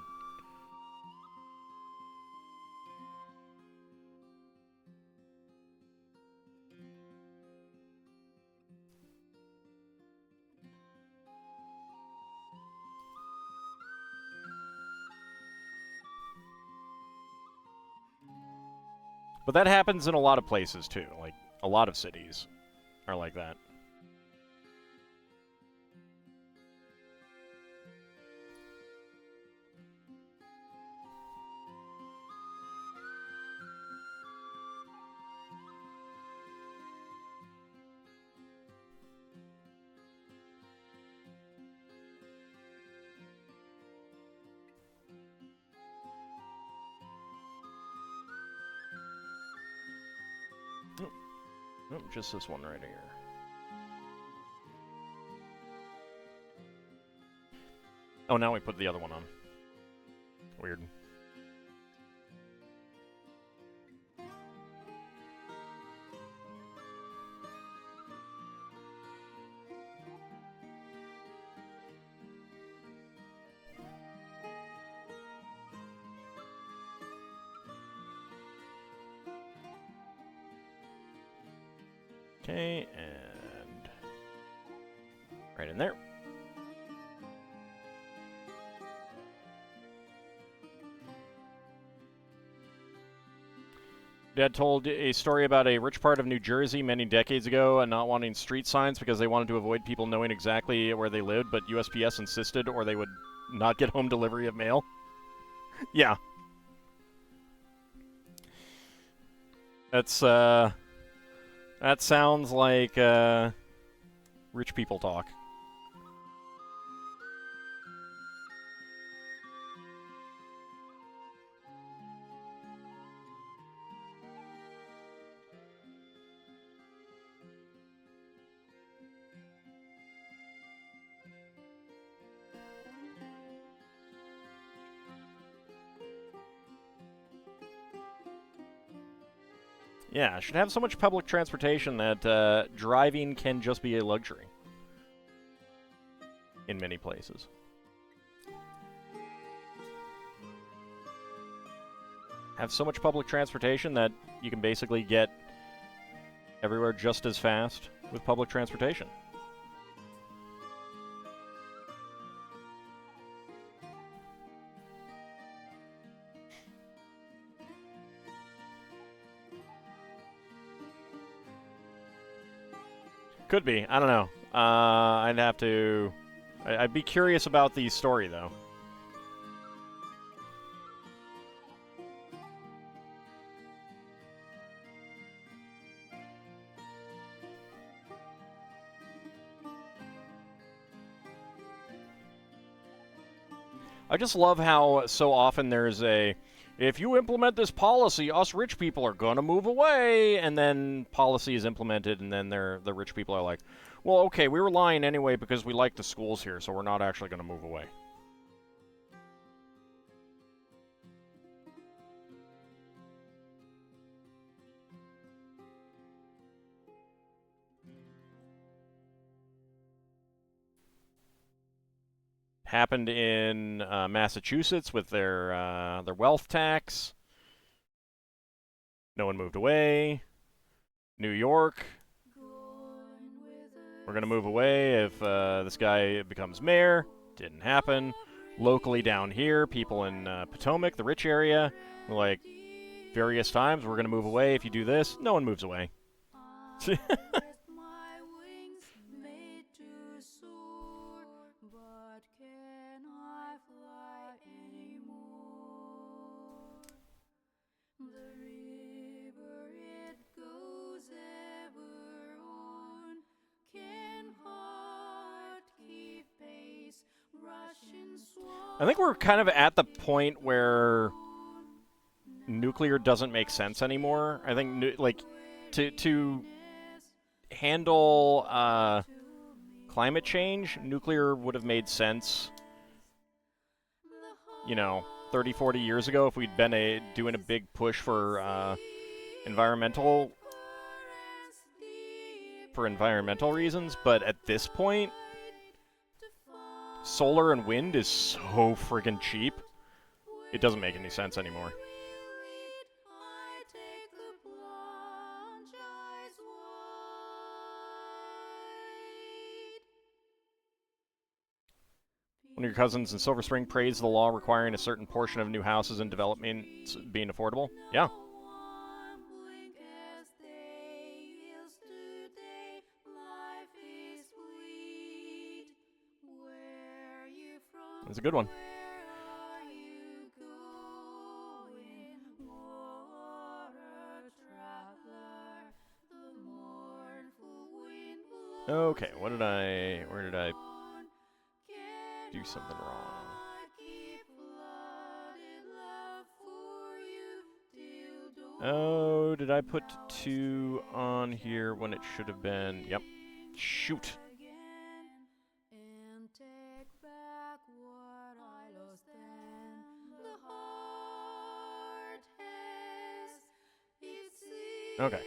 But that happens in a lot of places, too. Like, a lot of cities are like that. Nope, just this one right here. Oh, now we put the other one on. Weird. Okay, and right in there. Dad told a story about a rich part of New Jersey many decades ago and not wanting street signs because they wanted to avoid people knowing exactly where they lived, but USPS insisted or they would not get home delivery of mail. Yeah. That's, that sounds like, rich people talk. Yeah, should have so much public transportation that driving can just be a luxury in many places. Have so much public transportation that you can basically get everywhere just as fast with public transportation. Could be. I don't know. I'd have to... I'd be curious about the story, though. I just love how so often there's a... If you implement this policy, us rich people are going to move away. And then policy is implemented, and then the rich people are like, well, okay, we were lying anyway because we like the schools here, so we're not actually going to move away. Happened in Massachusetts with their wealth tax. No one moved away. New York. We're going to move away if this guy becomes mayor. Didn't happen. Locally down here, people in Potomac, the rich area, were like, various times, we're going to move away if you do this. No one moves away. I think we're kind of at the point where nuclear doesn't make sense anymore. I think, like, to handle climate change, nuclear would have made sense, you know, 30, 40 years ago if we'd been doing a big push for environmental reasons. But at this point, solar and wind is so friggin' cheap, it doesn't make any sense anymore. One of your cousins in Silver Spring praised the law requiring a certain portion of new houses and developments being affordable. Yeah. That's a good one. Okay, where did I do something wrong? Oh, did I put 2 on here when it should have been? Yep. Shoot. Okay.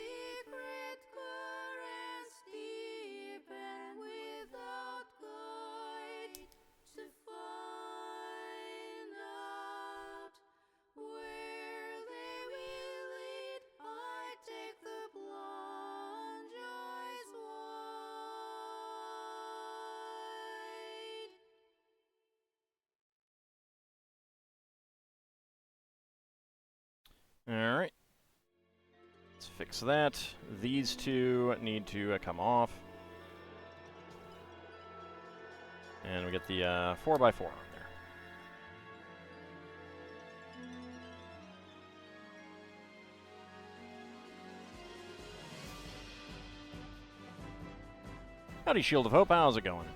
Let's fix that. These two need to come off. And we get the 4x4 on there. Howdy, Shield of Hope. How's it going?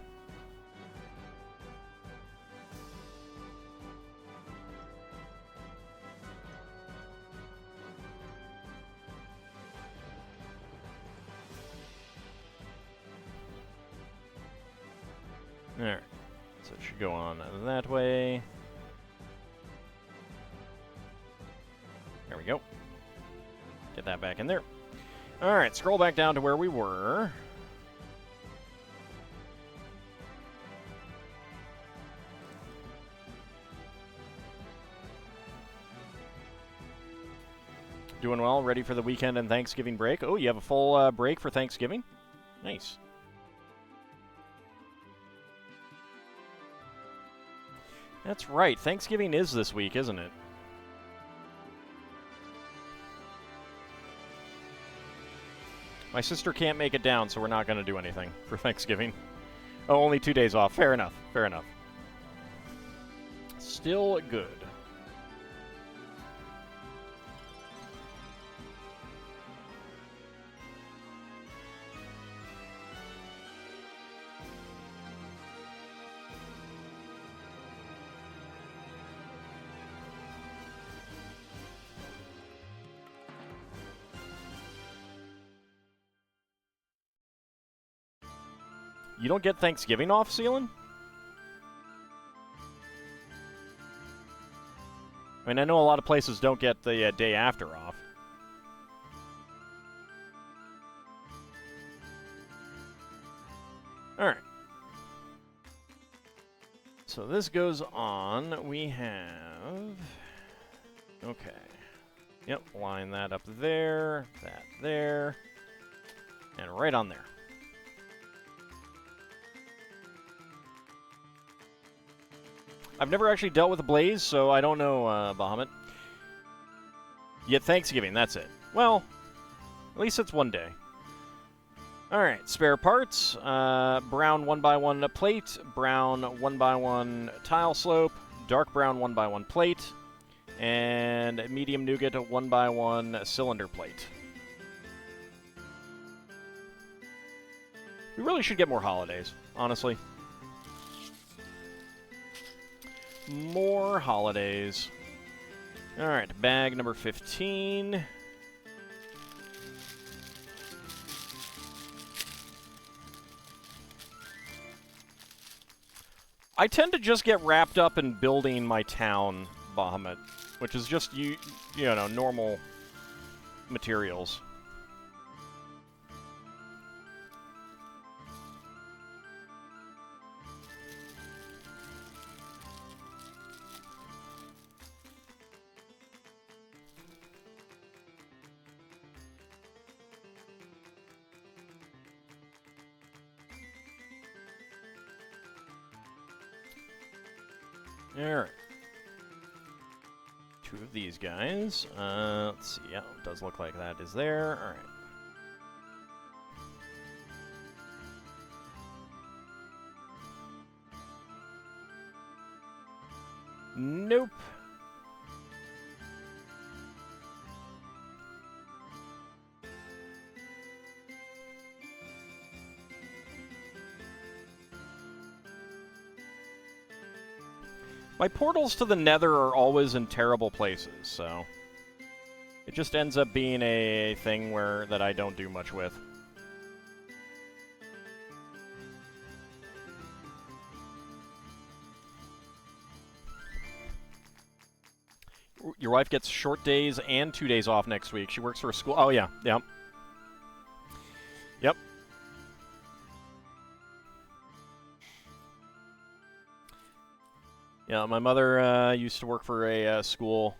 Alright, so it should go on that way. There we go. Get that back in there. Alright, scroll back down to where we were. Doing well, ready for the weekend and Thanksgiving break. Oh, you have a full break for Thanksgiving? Nice. That's right. Thanksgiving is this week, isn't it? My sister can't make it down, so we're not going to do anything for Thanksgiving. Oh, only 2 days off. Fair enough. Fair enough. Still good. You don't get Thanksgiving off, Sealan? I mean, I know a lot of places don't get the day after off. Alright. So this goes on. We have... Okay. Yep, line that up there, that there, and right on there. I've never actually dealt with a blaze, so I don't know, Bahamut. Yet Thanksgiving, that's it. Well, at least it's one day. Alright, spare parts. Brown 1x1 plate, brown 1x1 tile slope, dark brown 1x1 plate, and medium nougat 1x1 cylinder plate. We really should get more holidays, honestly. More holidays. Alright, bag number 15. I tend to just get wrapped up in building my town, Bahamut, which is just, you know, normal materials. Alright. Two of these guys. Let's see. Yeah, it does look like that is there. Alright. Nope. My portals to the Nether are always in terrible places, so it just ends up being a thing that I don't do much with. Your wife gets short days and 2 days off next week. She works for a school. Oh, yeah. Yep. Yep. Yeah, my mother used to work for a school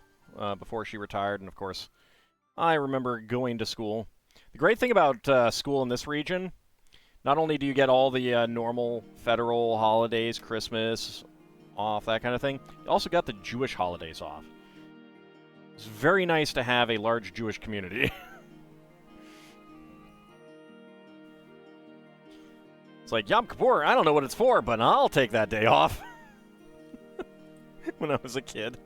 before she retired, and of course, I remember going to school. The great thing about school in this region, not only do you get all the normal federal holidays, Christmas off, that kind of thing, you also got the Jewish holidays off. It's very nice to have a large Jewish community. It's like, Yom Kippur, I don't know what it's for, but I'll take that day off. When I was a kid.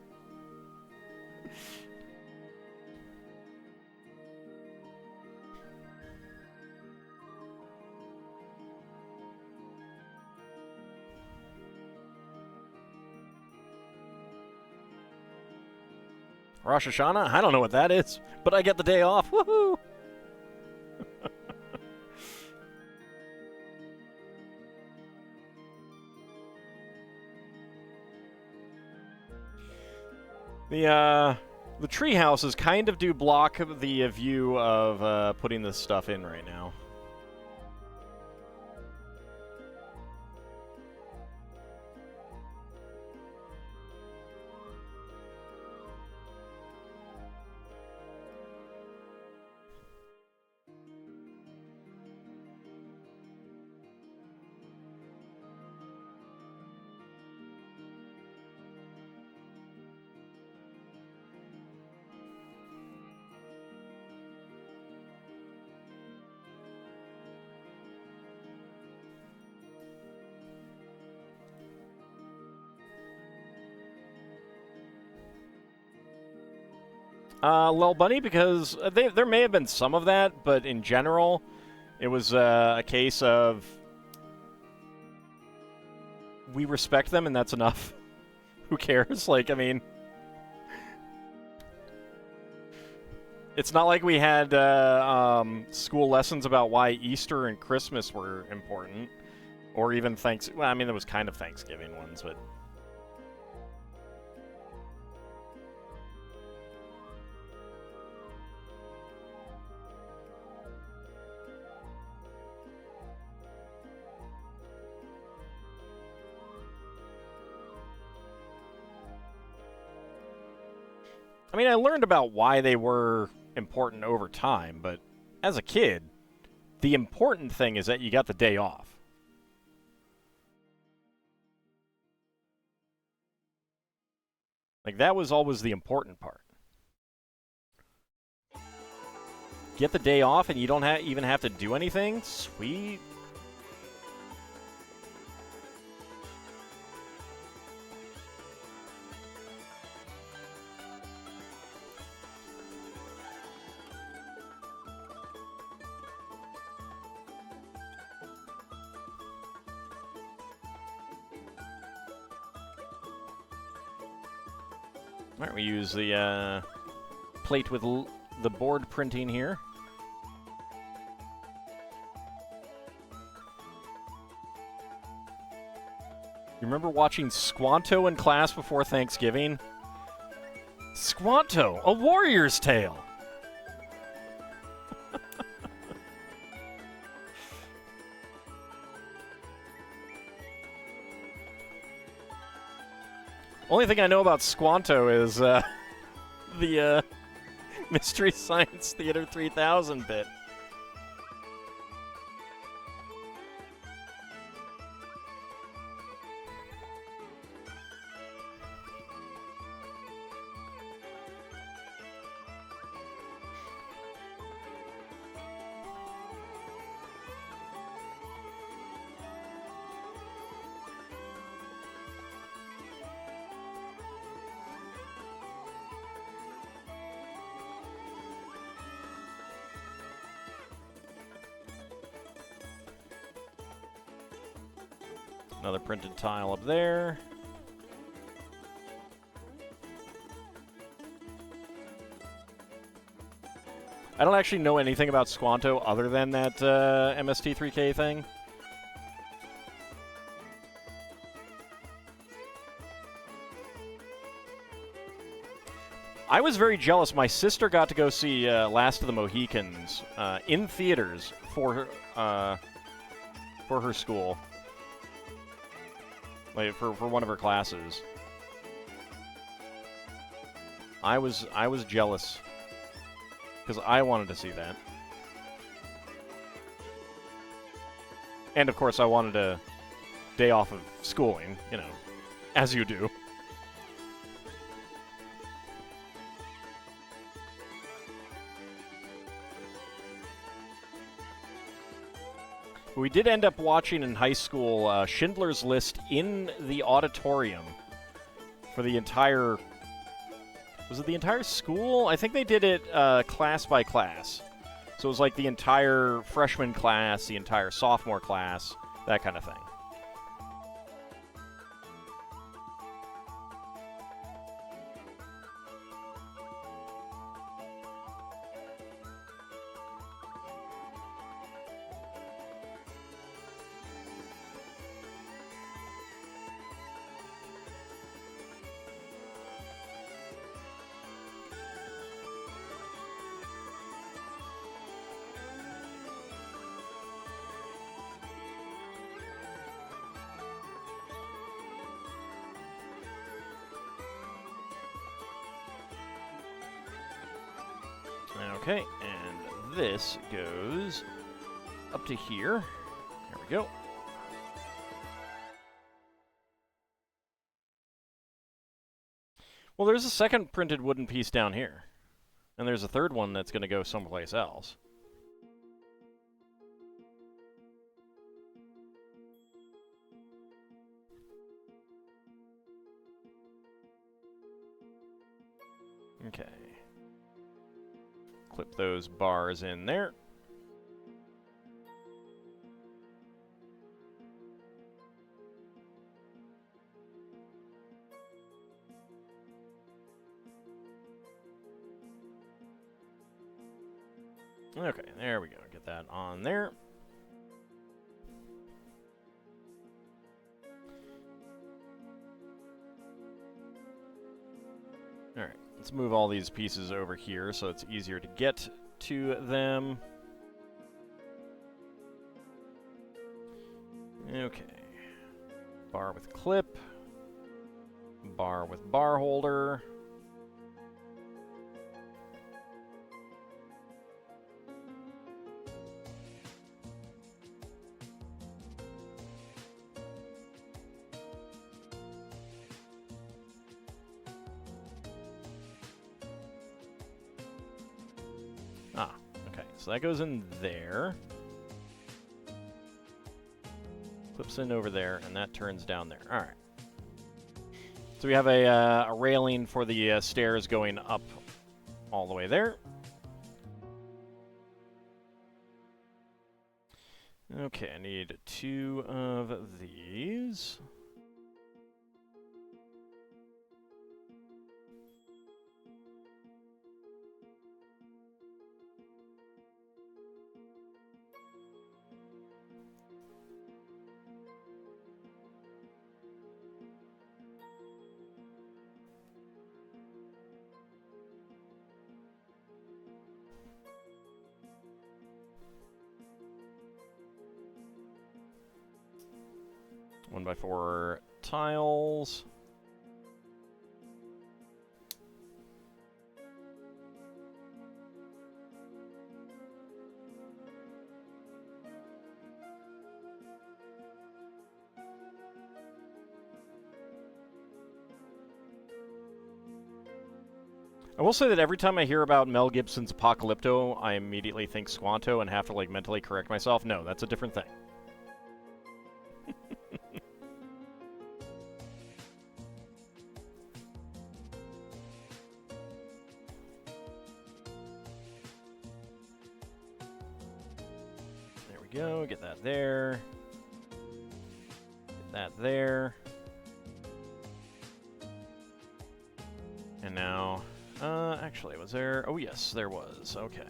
Rosh Hashanah? I don't know what that is, but I get the day off. Woohoo! The tree houses kind of do block the view of putting this stuff in right now. Lil Bunny, because there may have been some of that, but in general, it was a case of we respect them and that's enough. Who cares? Like, I mean, it's not like we had school lessons about why Easter and Christmas were important, or even well, I mean, there was kind of Thanksgiving ones, but. I mean, I learned about why they were important over time, but as a kid, the important thing is that you got the day off. Like, that was always the important part. Get the day off and you don't even have to do anything? Sweet. Alright, we use the plate with the board printing here. You remember watching Squanto in class before Thanksgiving? Squanto, a warrior's tale! Only thing I know about Squanto is the Mystery Science Theater 3000 bit. Another printed tile up there. I don't actually know anything about Squanto other than that MST3K thing. I was very jealous. My sister got to go see Last of the Mohicans in theaters for her school. Like for one of her classes. I was jealous because I wanted to see that. And of course I wanted a day off of schooling, you know, as you do. We did end up watching in high school Schindler's List in the auditorium for the entire... Was it the entire school? I think they did it class by class. So it was like the entire freshman class, the entire sophomore class, that kind of thing. Okay, and this goes up to here. There we go. Well, there's a second printed wooden piece down here. And there's a third one that's going to go someplace else. Okay. Clip those bars in there. Okay, there we go. Get that on there. All right, let's move all these pieces over here so it's easier to get to them. Okay. Bar with clip. Bar with bar holder. Ah, okay. So that goes in there. Clips in over there, and that turns down there. All right. So we have a railing for the stairs going up all the way there. Okay, I need 2 of these. One by 4 tiles. I will say that every time I hear about Mel Gibson's Apocalypto, I immediately think Squanto and have to like mentally correct myself. No, that's a different thing. Go, get that there. Get that there. And now, actually, was there? Oh, yes, there was. Okay.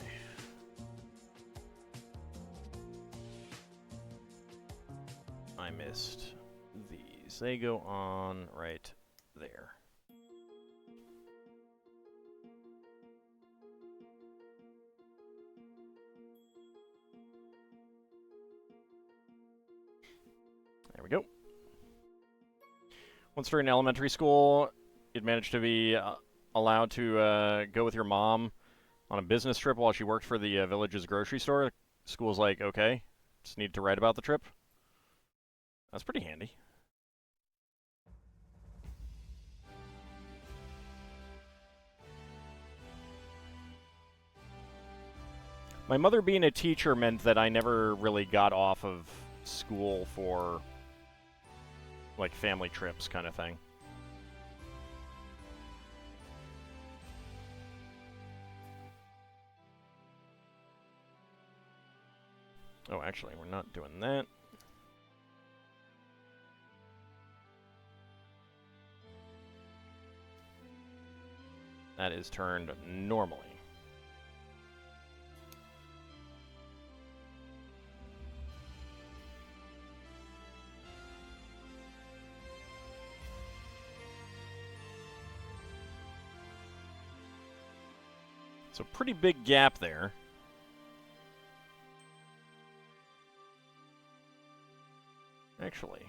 I missed these. They go on right there. There we go. Once during elementary school, you'd managed to be allowed to go with your mom on a business trip while she worked for the village's grocery store. School's like, okay, just need to write about the trip. That's pretty handy. My mother being a teacher meant that I never really got off of school for, like, family trips kind of thing. Oh, actually, we're not doing that. That is turned normally. So pretty big gap there. Actually.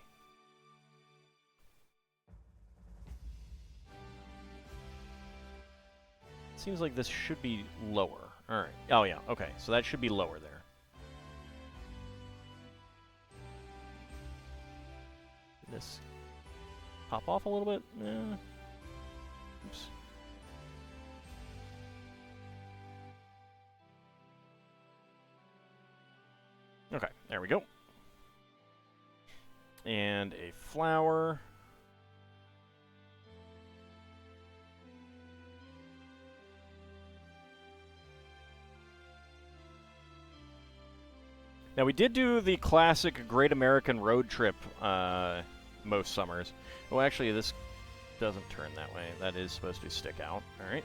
Seems like this should be lower. Alright. Oh, yeah. Okay. So that should be lower there. Did this pop off a little bit? Yeah. Oops. Okay. There we go. And a flower. Now, we did do the classic Great American Road Trip most summers. Well, actually, this doesn't turn that way. That is supposed to stick out. All right.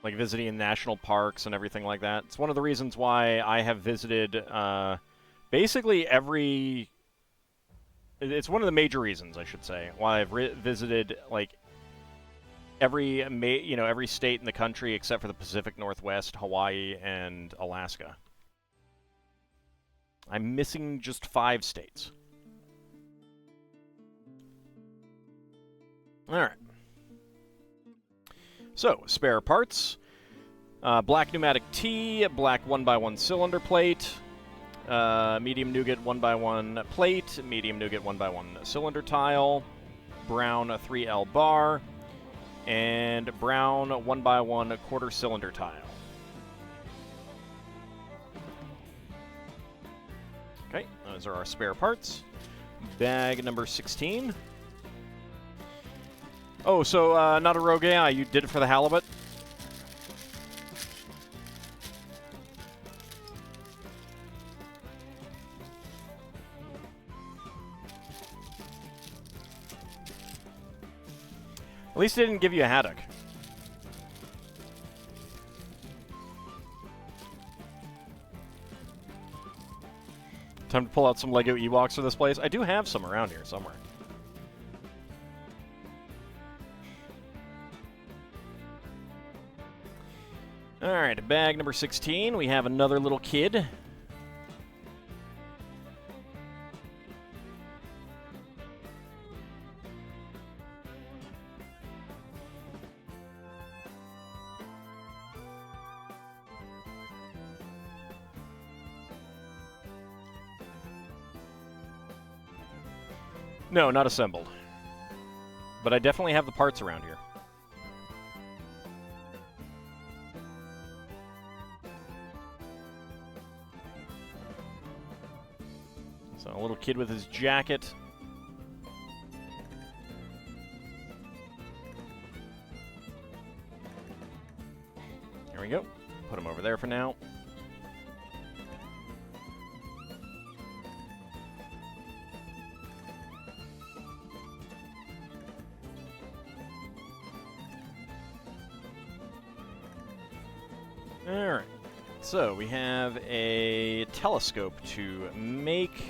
Like visiting national parks and everything like that. It's one of the reasons why I have visited basically every... It's one of the major reasons, I should say, why I've visited, like, every state in the country except for the Pacific Northwest, Hawaii, and Alaska. I'm missing just 5 states. All right. So, spare parts. Black pneumatic T, black 1x1 cylinder plate, medium nougat 1x1 plate, medium nougat 1x1 cylinder tile, brown 3L bar, and brown 1x1 quarter cylinder tile. Okay, those are our spare parts. Bag number 16. Oh, so not a rogue AI, you did it for the halibut? At least they didn't give you a haddock. Time to pull out some Lego Ewoks for this place. I do have some around here somewhere. Alright, bag number 16. We have another little kid. No, not assembled. But I definitely have the parts around here. So a little kid with his jacket. There we go. Put him over there for now. Alright, so we have a telescope to make.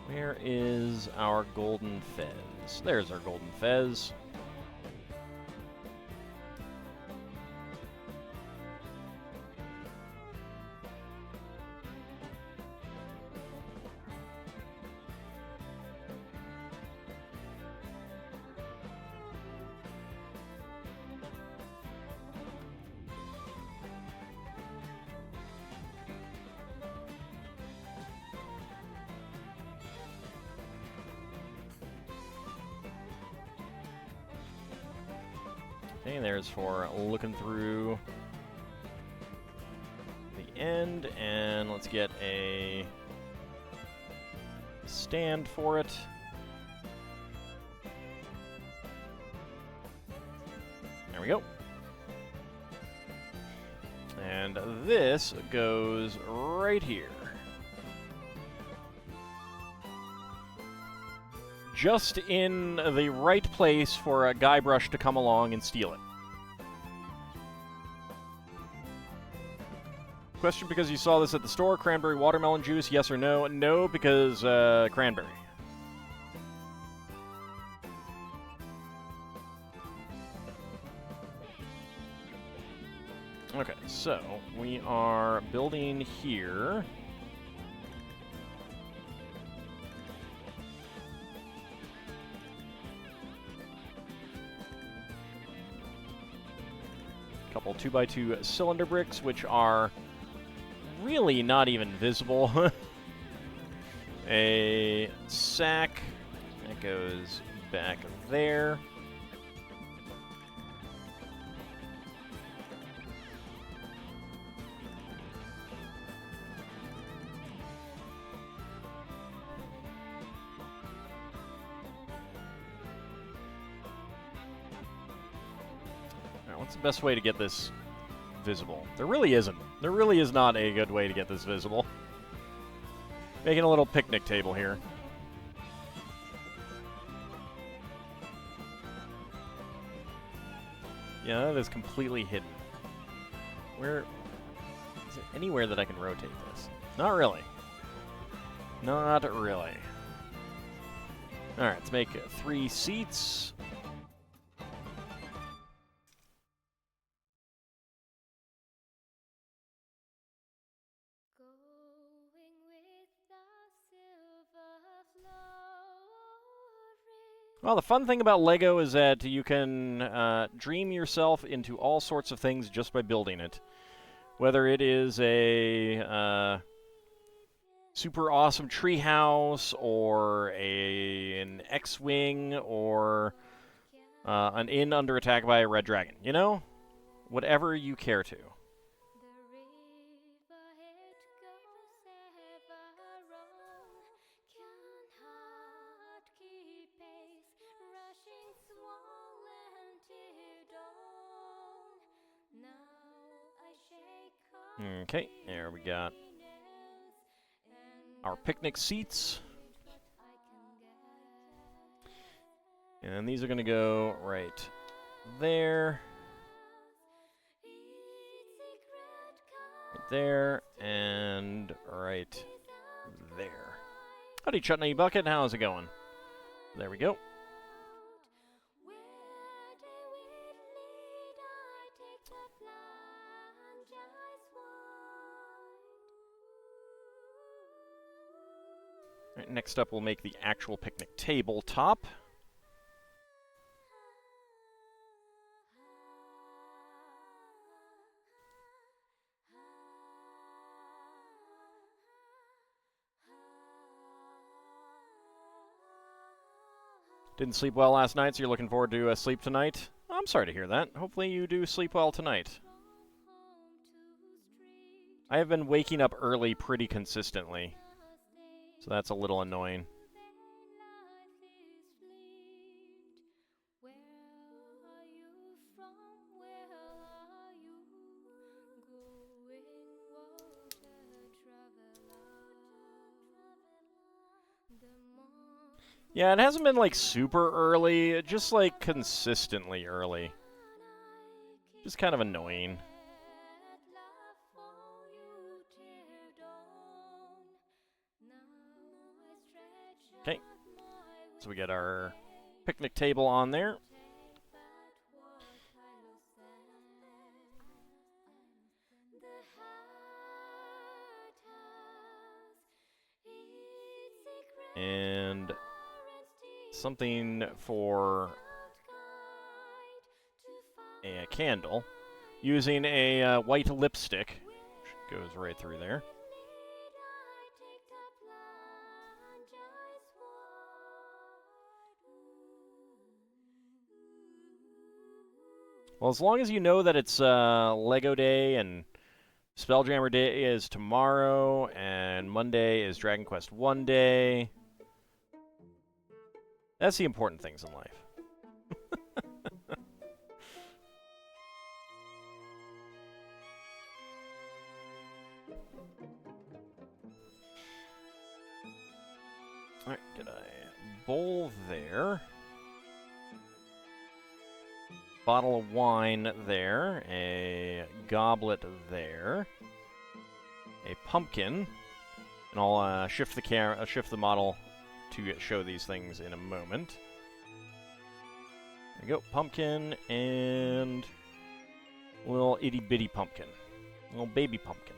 Where is our golden fez? There's our golden fez. Okay, there's for looking through the end, and let's get a stand for it. There we go. And this goes right here. Just in the right place for a Guybrush to come along and steal it. Question because you saw this at the store. Cranberry watermelon juice, yes or no? No, because cranberry. Okay, so we are building here. Couple 2x2 cylinder bricks, which are really not even visible. A sack that goes back there. What's the best way to get this visible? There really isn't. There really is not a good way to get this visible. Making a little picnic table here. Yeah, that is completely hidden. Where... is there anywhere that I can rotate this? Not really. Not really. Alright, let's make 3 seats. Well, the fun thing about LEGO is that you can dream yourself into all sorts of things just by building it. Whether it is a super awesome treehouse, or an X-Wing, or an inn under attack by a red dragon. You know? Whatever you care to. Okay, there we got our picnic seats. And these are going to go right there. Right there, and right there. Howdy, Chutney Bucket, how's it going? There we go. Right, next up, we'll make the actual picnic tabletop. Didn't sleep well last night, so you're looking forward to sleep tonight? I'm sorry to hear that. Hopefully you do sleep well tonight. I have been waking up early pretty consistently, so that's a little annoying. Yeah, it hasn't been, like, super early, just, like, consistently early. Just kind of annoying. Okay. So we get our picnic table on there. And something for a candle using a white lipstick, which goes right through there. Well, as long as you know that it's Lego Day and Spelljammer Day is tomorrow and Monday is Dragon Quest 1 Day. That's the important things in life. Alright, get a bowl there. Bottle of wine there. A goblet there. A pumpkin. And I'll shift the model to show these things in a moment. There you go, pumpkin and a little itty bitty pumpkin. A little baby pumpkin.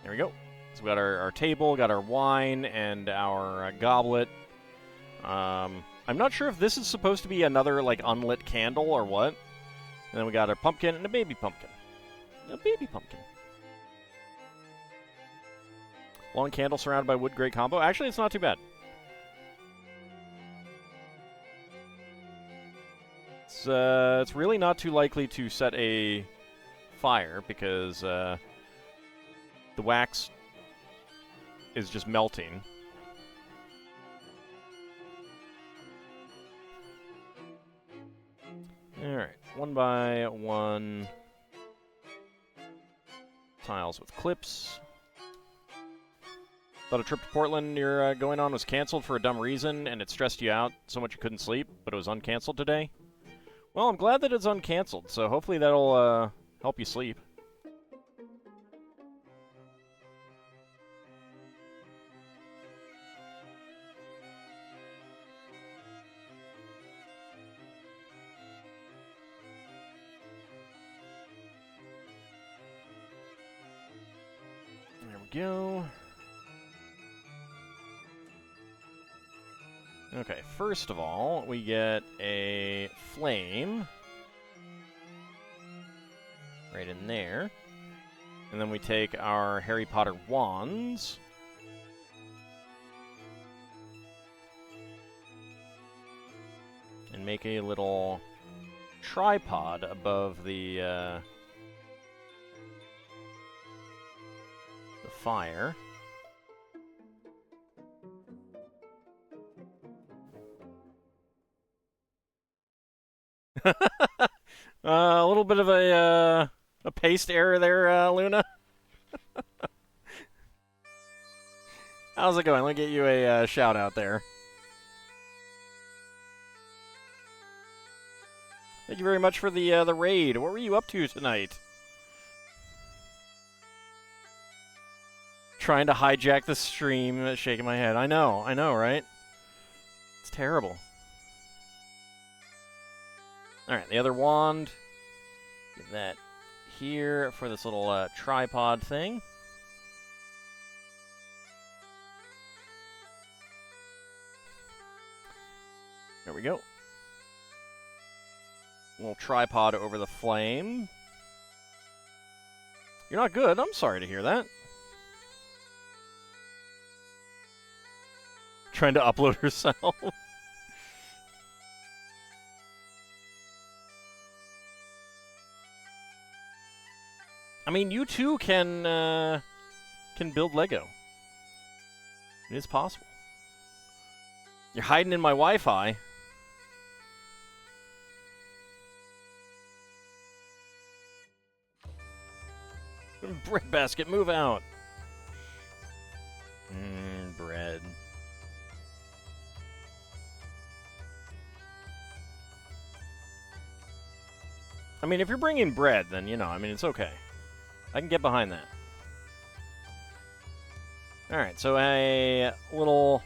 There we go. So we got our table, got our wine, and our goblet. I'm not sure if this is supposed to be another, like, unlit candle or what. And then we got our pumpkin and a baby pumpkin. A baby pumpkin. Long candle surrounded by wood, great combo. Actually, it's not too bad. It's really not too likely to set a fire because the wax is just melting. Alright, one by one tiles with clips. Thought a trip to Portland you're going on was canceled for a dumb reason, and it stressed you out so much you couldn't sleep, but it was uncanceled today. Well, I'm glad that it's uncanceled, so hopefully that'll help you sleep. There we go. Okay, first of all, we get a flame right in there. And then we take our Harry Potter wands. And make a little tripod above the fire. A little bit of a paste error there, Luna. How's it going? Let me get you a shout out there. Thank you very much for the raid. What were you up to tonight? Trying to hijack the stream, shaking my head. I know, right? It's terrible. Alright, the other wand. Get that here for this little tripod thing. There we go. Little tripod over the flame. You're not good. I'm sorry to hear that. Trying to upload herself. I mean, you too can build Lego. It is possible. You're hiding in my Wi-Fi. Bread basket, move out. Bread. I mean, if you're bringing bread, then, you know, I mean, it's okay. I can get behind that. Alright, so a little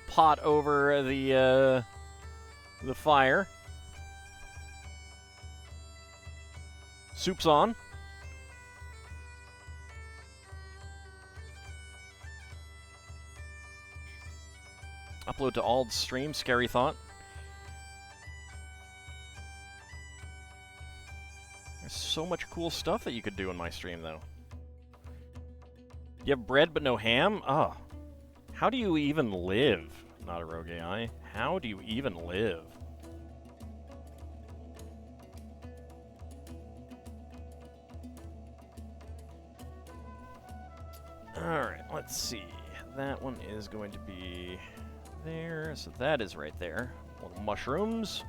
pot over the fire. Soup's on. Upload to Ald's stream, scary thought. There's so much cool stuff that you could do in my stream, though. You have bread but no ham? Oh. How do you even live? not a rogue AI. How do you even live? Alright, let's see. That one is going to be there, so that is right there. Little mushrooms.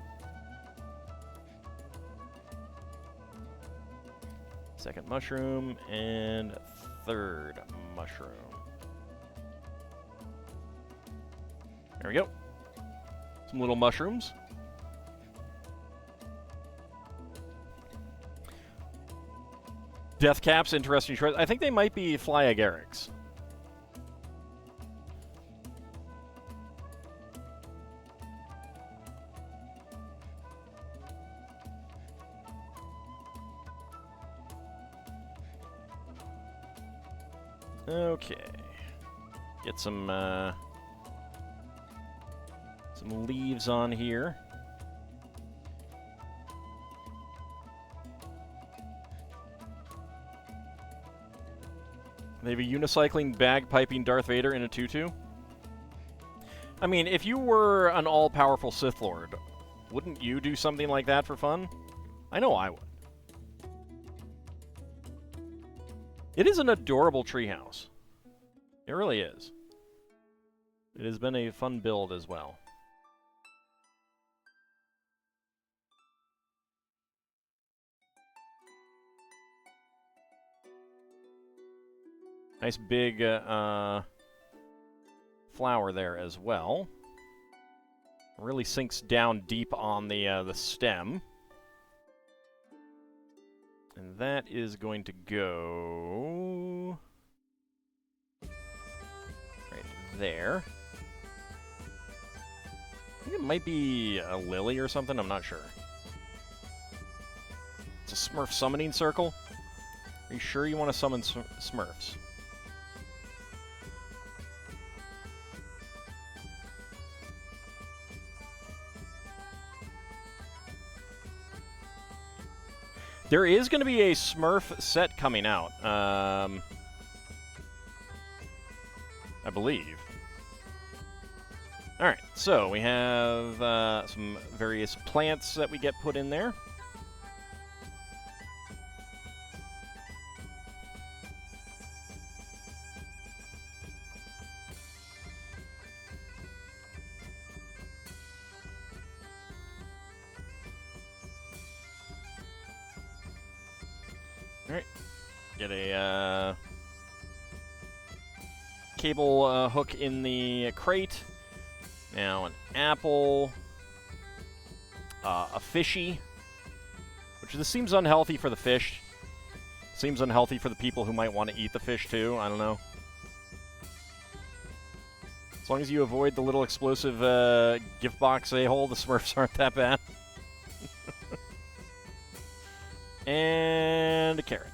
Second mushroom, and third mushroom. There we go. Some little mushrooms. Death caps, interesting choice. I think they might be fly agarics. Okay. Get some leaves on here. They have a unicycling, bagpiping Darth Vader in a tutu. I mean, if you were an all-powerful Sith Lord, wouldn't you do something like that for fun? I know I would. It is an adorable treehouse. It really is. It has been a fun build as well. Nice big flower there as well. Really sinks down deep on the stem. And that is going to go right there. I think it might be a lily or something, I'm not sure. It's a Smurf summoning circle. Are you sure you want to summon Smurfs? There is going to be a Smurf set coming out, I believe. Alright, so we have some various plants that we get put in there. Alright, get a cable hook in the crate. Now an apple, a fishy, which this seems unhealthy for the fish. Seems unhealthy for the people who might want to eat the fish too, I don't know. As long as you avoid the little explosive gift box a-hole, the Smurfs aren't that bad. And a carrot.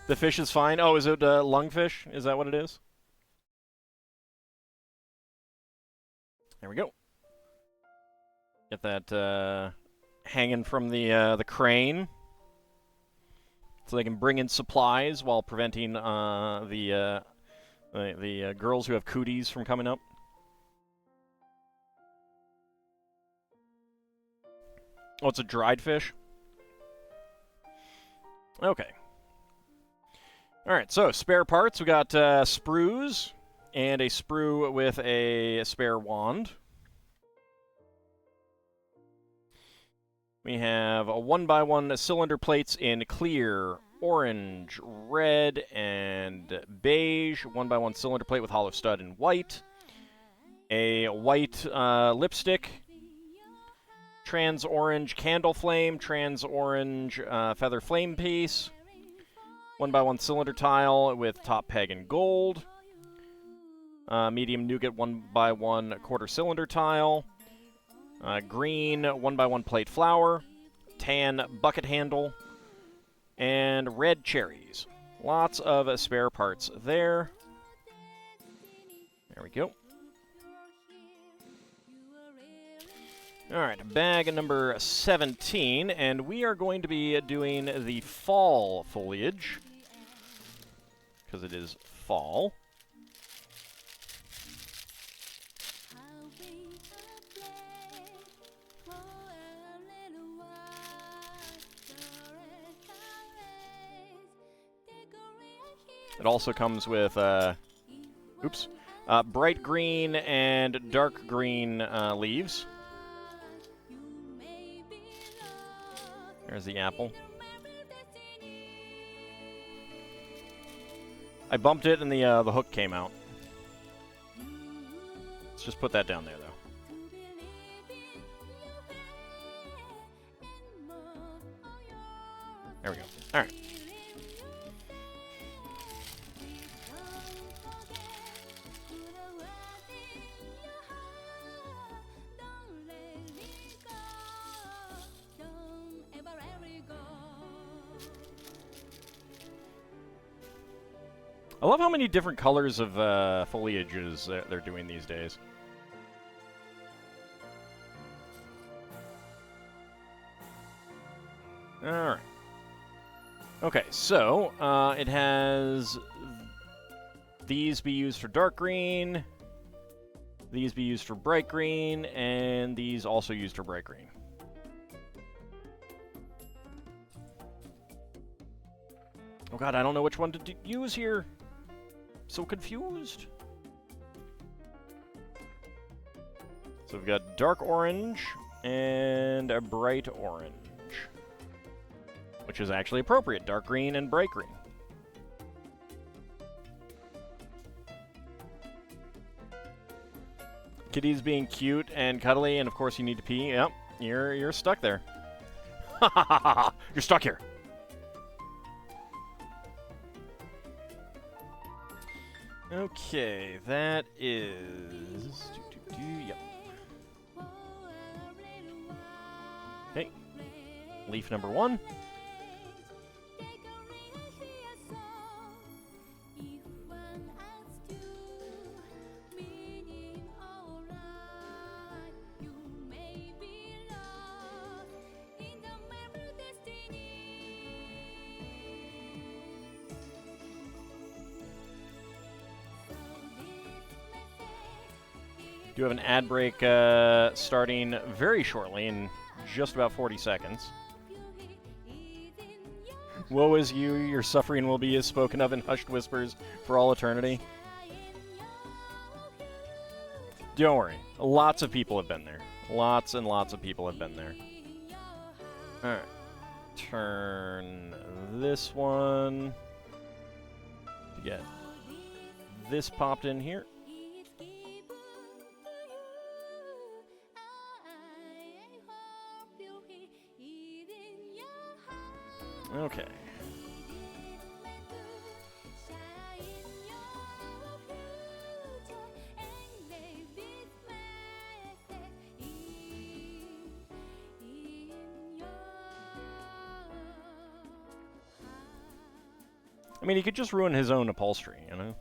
The fish is fine. Oh, is it lungfish? Is that what it is? There we go. Get that hanging from the crane, so they can bring in supplies while preventing the girls who have cooties from coming up. Oh, it's a dried fish? Okay. Alright, so spare parts. We got sprues and a sprue with a spare wand. We have a 1x1 cylinder plates in clear, orange, red, and beige. 1x1 cylinder plate with hollow stud in white. A white lipstick. Trans orange candle flame. Trans orange feather flame piece. 1x1 cylinder tile with top peg in gold. Medium nougat 1x1 quarter cylinder tile. Green 1x1 plate flower. Tan bucket handle. And red cherries. Lots of spare parts there. There we go. Alright, bag number 17, and we are going to be doing the fall foliage, because it is fall. It also comes with, bright green and dark green leaves. There's the apple. I bumped it and the hook came out. Let's just put that down there, though. There we go. All right. I love how many different colors of foliages they're doing these days. Alright. Okay, so it has these be used for dark green, these be used for bright green, and these also used for bright green. Oh god, I don't know which one to use here. So confused. So we've got dark orange and a bright orange, which is actually appropriate. Dark green and bright green. Kitty's being cute and cuddly, and of course you need to pee. Yep, you're stuck there. Ha ha ha ha! You're stuck here. Okay, that is... Yep. Okay. Leaf number 1. Do have an ad break starting very shortly, in just about 40 seconds. Woe is you, your suffering will be as spoken of in hushed whispers for all eternity. Don't worry, lots of people have been there. Lots and lots of people have been there. Alright. Turn this one to get this popped in here. Okay. I mean, he could just ruin his own upholstery, you know?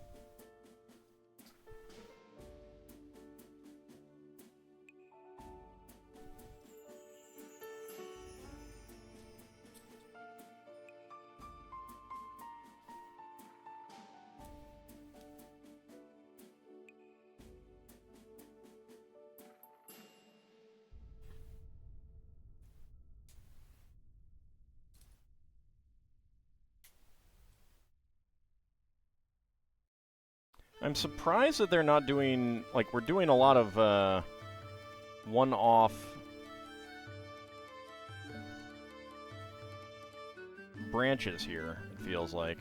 I'm surprised that they're not doing, like, we're doing a lot of one-off branches here, it feels like.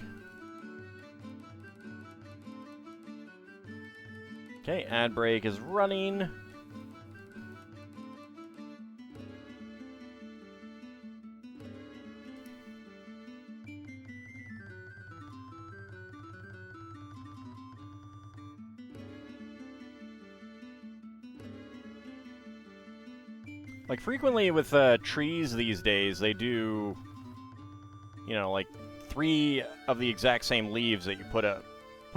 Okay, ad break is running. Like, frequently with trees these days, they do, you know, like 3 of the exact same leaves that you put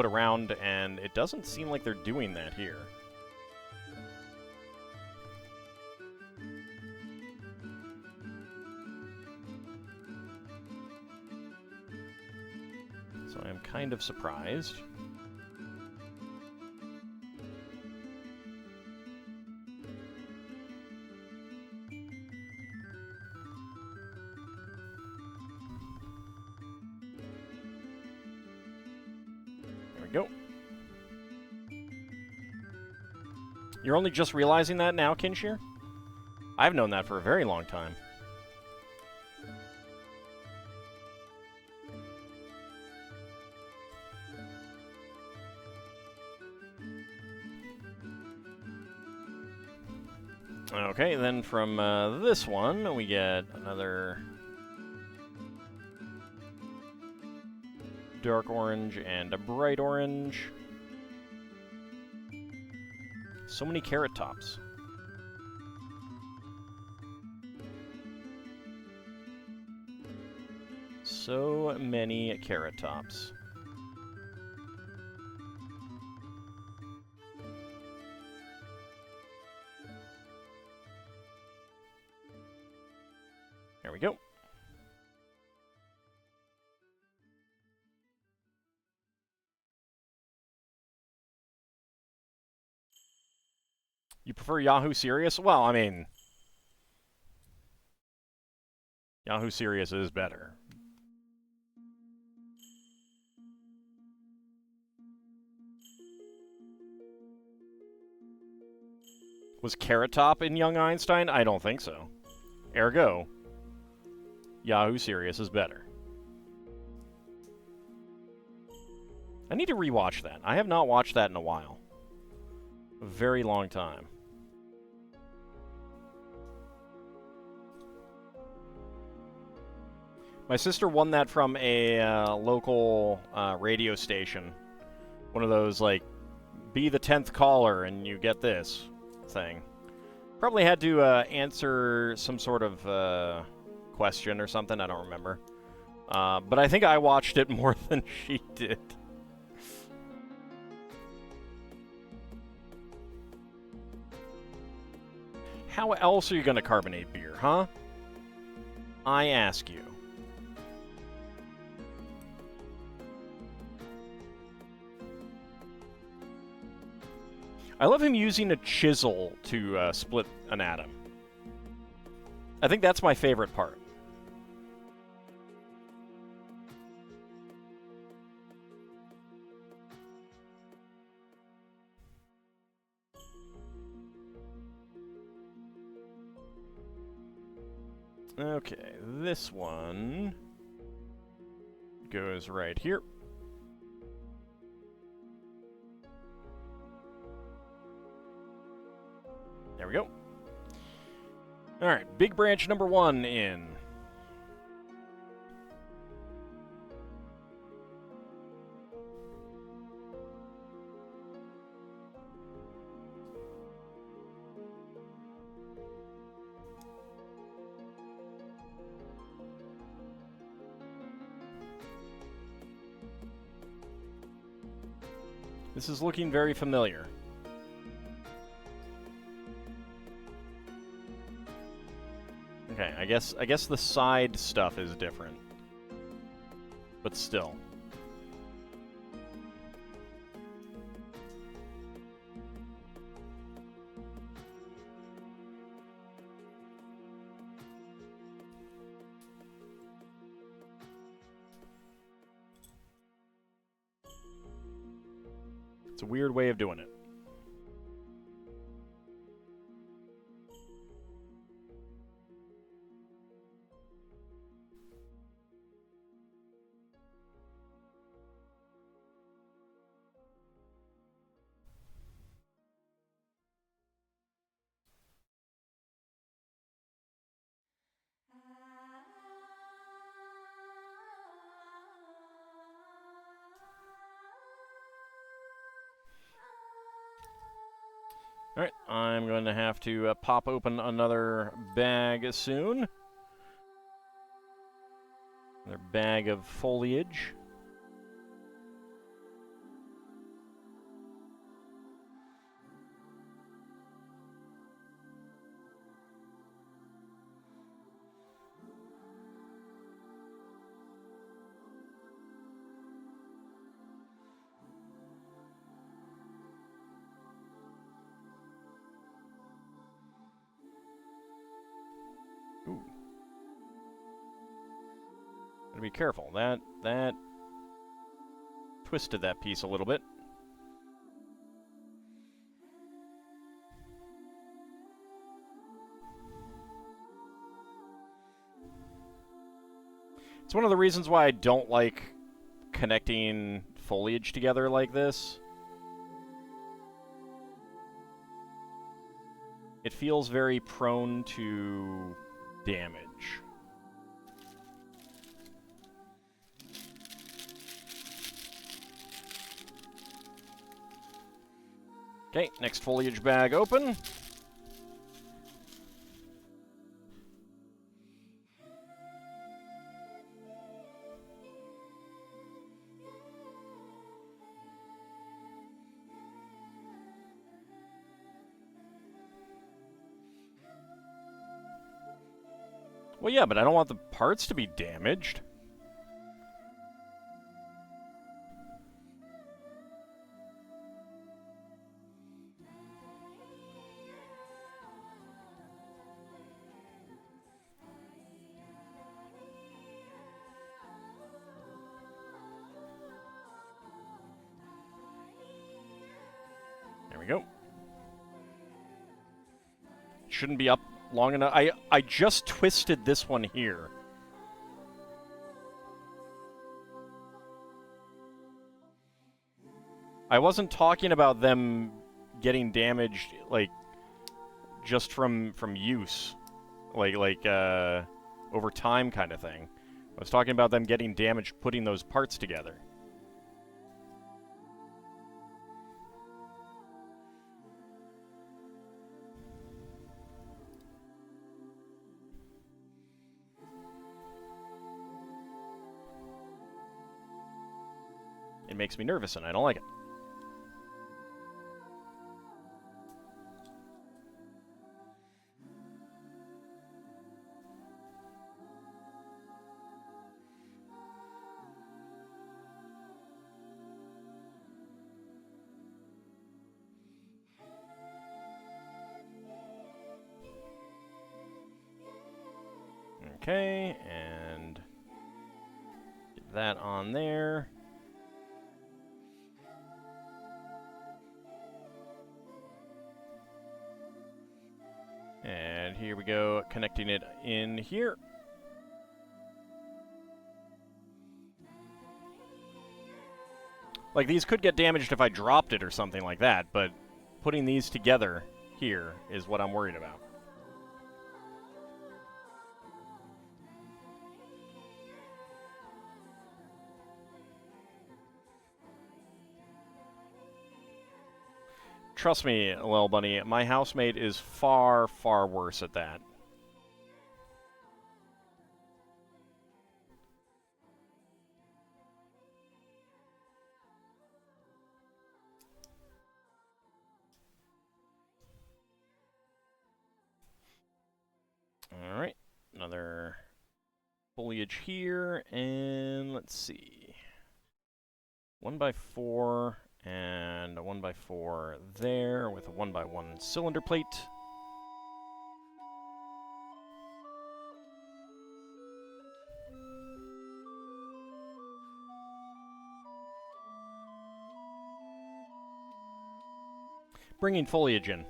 around, and it doesn't seem like they're doing that here. So I'm kind of surprised. we go. You're only just realizing that now, Kinshir? I've known that for a very long time. Okay, then from this one, we get another dark orange and a bright orange. So many carrot tops. So many carrot tops. There we go. You prefer Yahoo Serious? Well, I mean, Yahoo Serious is better. Was Carrot Top in Young Einstein? I don't think so. Ergo, Yahoo Serious is better. I need to rewatch that. I have not watched that in a while. A very long time. My sister won that from a local radio station. One of those, like, be the 10th caller and you get this thing. Probably had to answer some sort of question or something. I don't remember. But I think I watched it more than she did. How else are you going to carbonate beer, huh? I ask you. I love him using a chisel to split an atom. I think that's my favorite part. Okay, this one goes right here. There we go. Alright, big branch number 1 in. This is looking very familiar. Okay, I guess the side stuff is different. But still. It's a weird way of doing it. Alright, I'm going to have to pop open another bag soon. Another bag of foliage. Ooh. Gotta be careful. That twisted that piece a little bit. It's one of the reasons why I don't like connecting foliage together like this. It feels very prone to damage. Okay, next foliage bag open. Well, yeah, but I don't want the parts to be damaged. There we go. Shouldn't be up long enough. I just twisted this one here. I wasn't talking about them getting damaged, like, just from use. Like, over time kind of thing. I was talking about them getting damaged putting those parts together. It makes me nervous and I don't like it. Okay, and get that on there. And here we go, connecting it in here. Like, these could get damaged if I dropped it or something like that, but putting these together here is what I'm worried about. Trust me, Lil Bunny, my housemate is far, far worse at that. Alright, another foliage here, and let's see. 1x4 and a 1x4 there with a 1x1 cylinder plate. Bringing foliage in.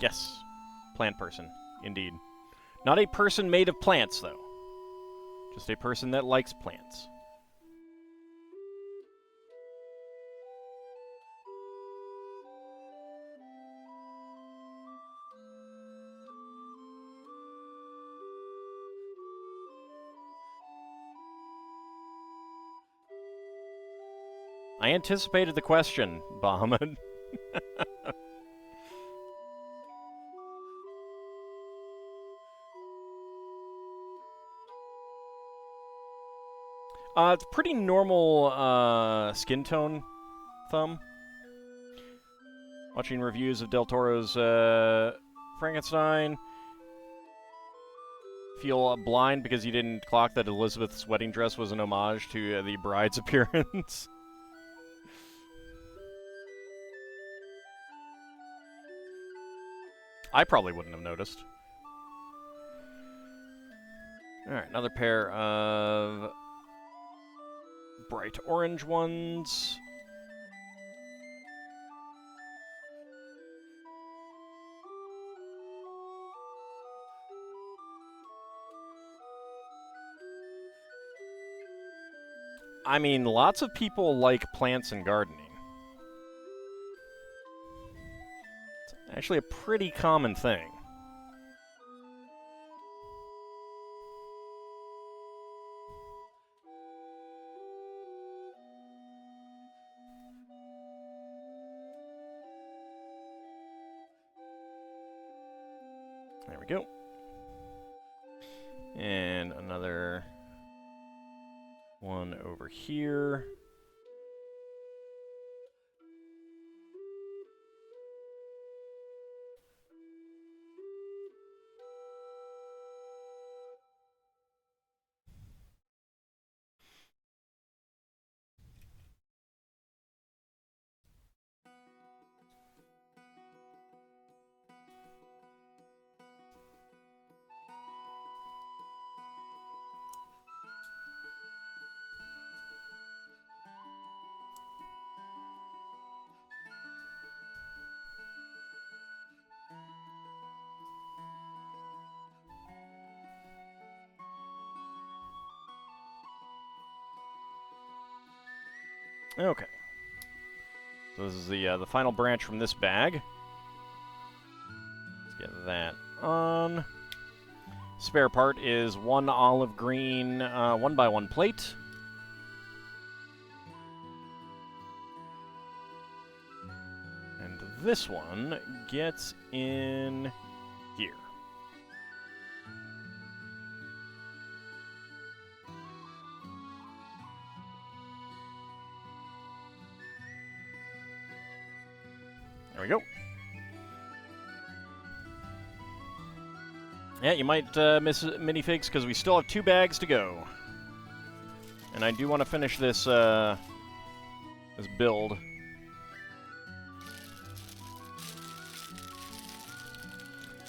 Yes, plant person, indeed. Not a person made of plants, though. Just a person that likes plants. I anticipated the question, Bahamut. It's pretty normal skin tone, Thumb. Watching reviews of Del Toro's Frankenstein. Feel blind because you didn't clock that Elizabeth's wedding dress was an homage to the bride's appearance. I probably wouldn't have noticed. Alright, another pair of bright orange ones. I mean, lots of people like plants and gardening. It's actually a pretty common thing. There we go. And another one over here. Okay. So this is the final branch from this bag. Let's get that on. Spare part is one olive green 1x1 plate. And this one gets in here. There we go. Yeah, you might miss minifigs because we still have 2 bags to go. And I do want to finish this this build.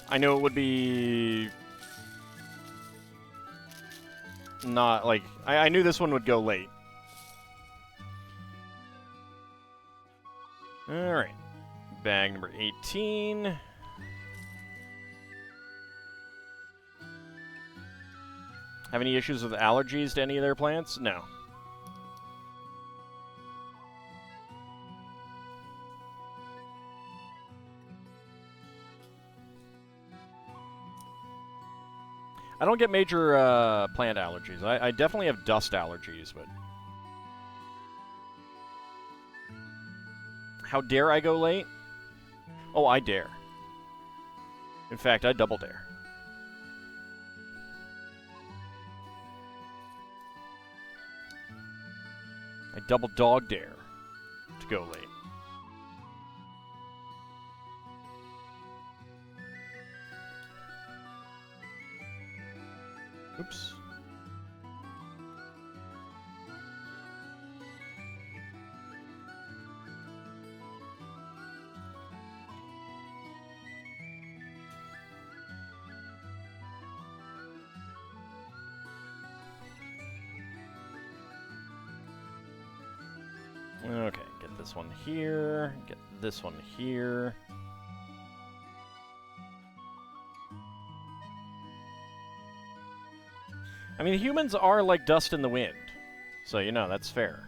I know it would be not like I knew this one would go late. All right. Bag number 18. Have any issues with allergies to any of their plants? No. I don't get major plant allergies. I definitely have dust allergies, but... How dare I go late? Oh, I dare. In fact, I double dare. I double dog dare to go late. Oops. Okay, get this one here, get this one here. I mean, humans are like dust in the wind, so you know, that's fair.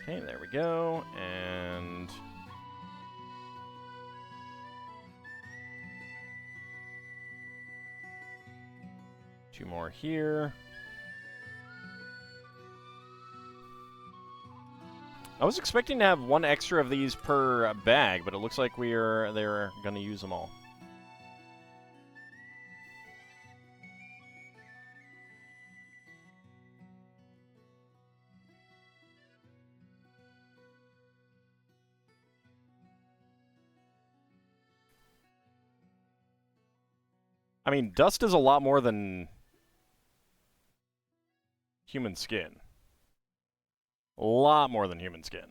Okay, there we go, and... Two more here. I was expecting to have one extra of these per bag, but it looks like they're going to use them all. I mean, dust is a lot more than human skin. A lot more than human skin.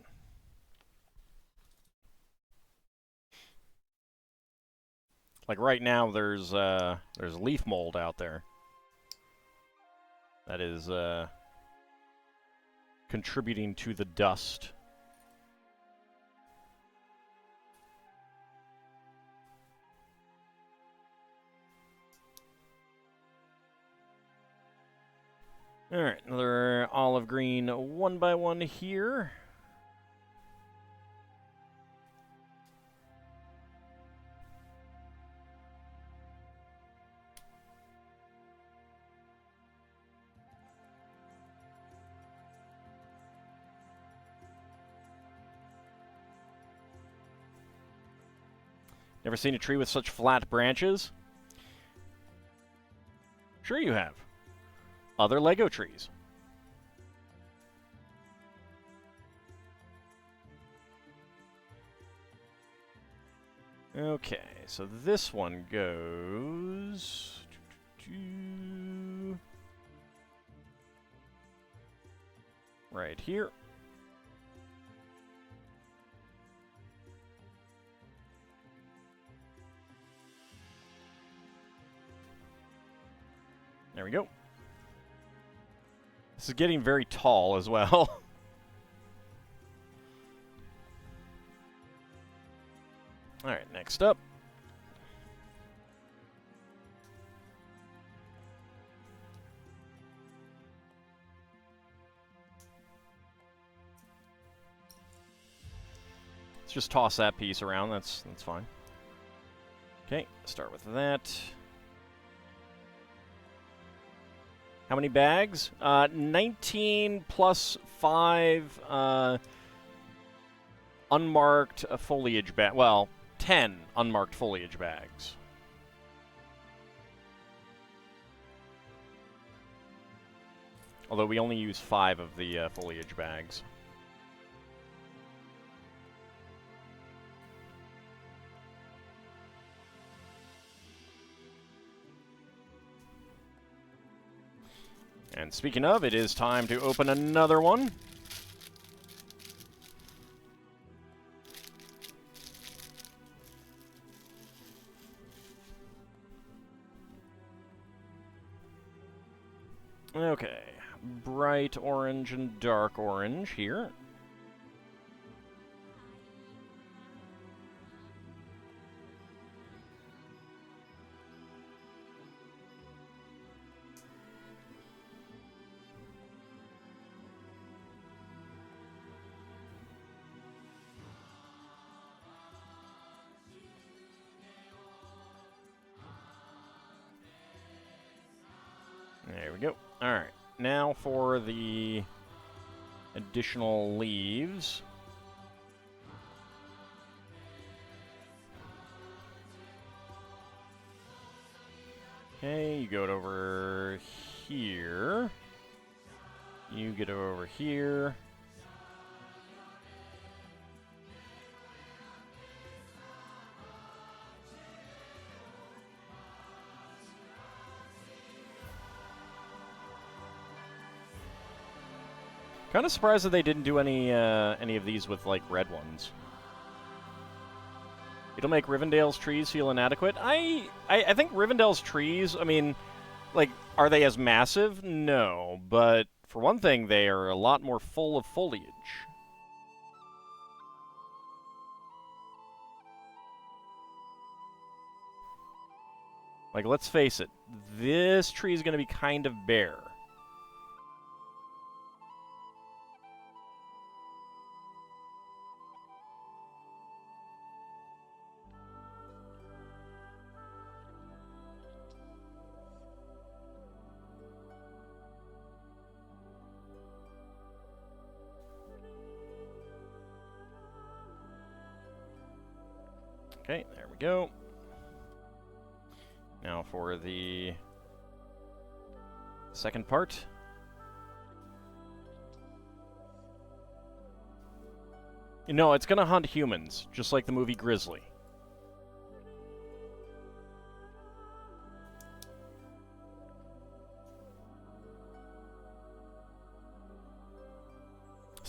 Like right now, there's leaf mold out there. That is contributing to the dust. Alright, another olive green 1x1 here. Never seen a tree with such flat branches? Sure you have. Other Lego trees. Okay, so this one goes right here. There we go. This is getting very tall as well. Alright, next up. Let's just toss that piece around, that's fine. Okay, start with that. How many bags? 19 plus 5 unmarked foliage bags. Well, 10 unmarked foliage bags. Although we only use 5 of the foliage bags. And speaking of, it is time to open another one. Okay, bright orange and dark orange here. There we go. Alright, now for the additional leaves. Okay, you go over here. You get over here. Kind of surprised that they didn't do any of these with, like, red ones. It'll make Rivendell's trees feel inadequate. I think Rivendell's trees, I mean, like, are they as massive? No, but for one thing, they are a lot more full of foliage. Like, let's face it, this tree is going to be kind of bare. Okay, there we go. Now for the second part. No, it's gonna hunt humans, just like the movie Grizzly.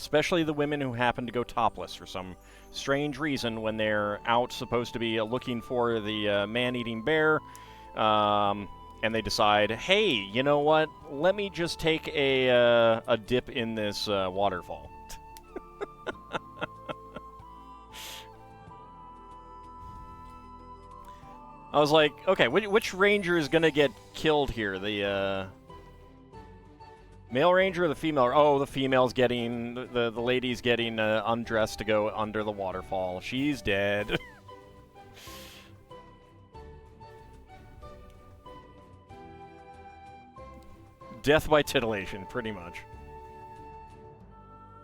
especially the women who happen to go topless for some strange reason when they're out supposed to be looking for the man-eating bear, and they decide, hey, you know what? Let me just take a dip in this waterfall. I was like, okay, which ranger is gonna get killed here? The male ranger or the female? Oh, the female's getting, the lady's getting undressed to go under the waterfall. She's dead. Death by titillation, pretty much.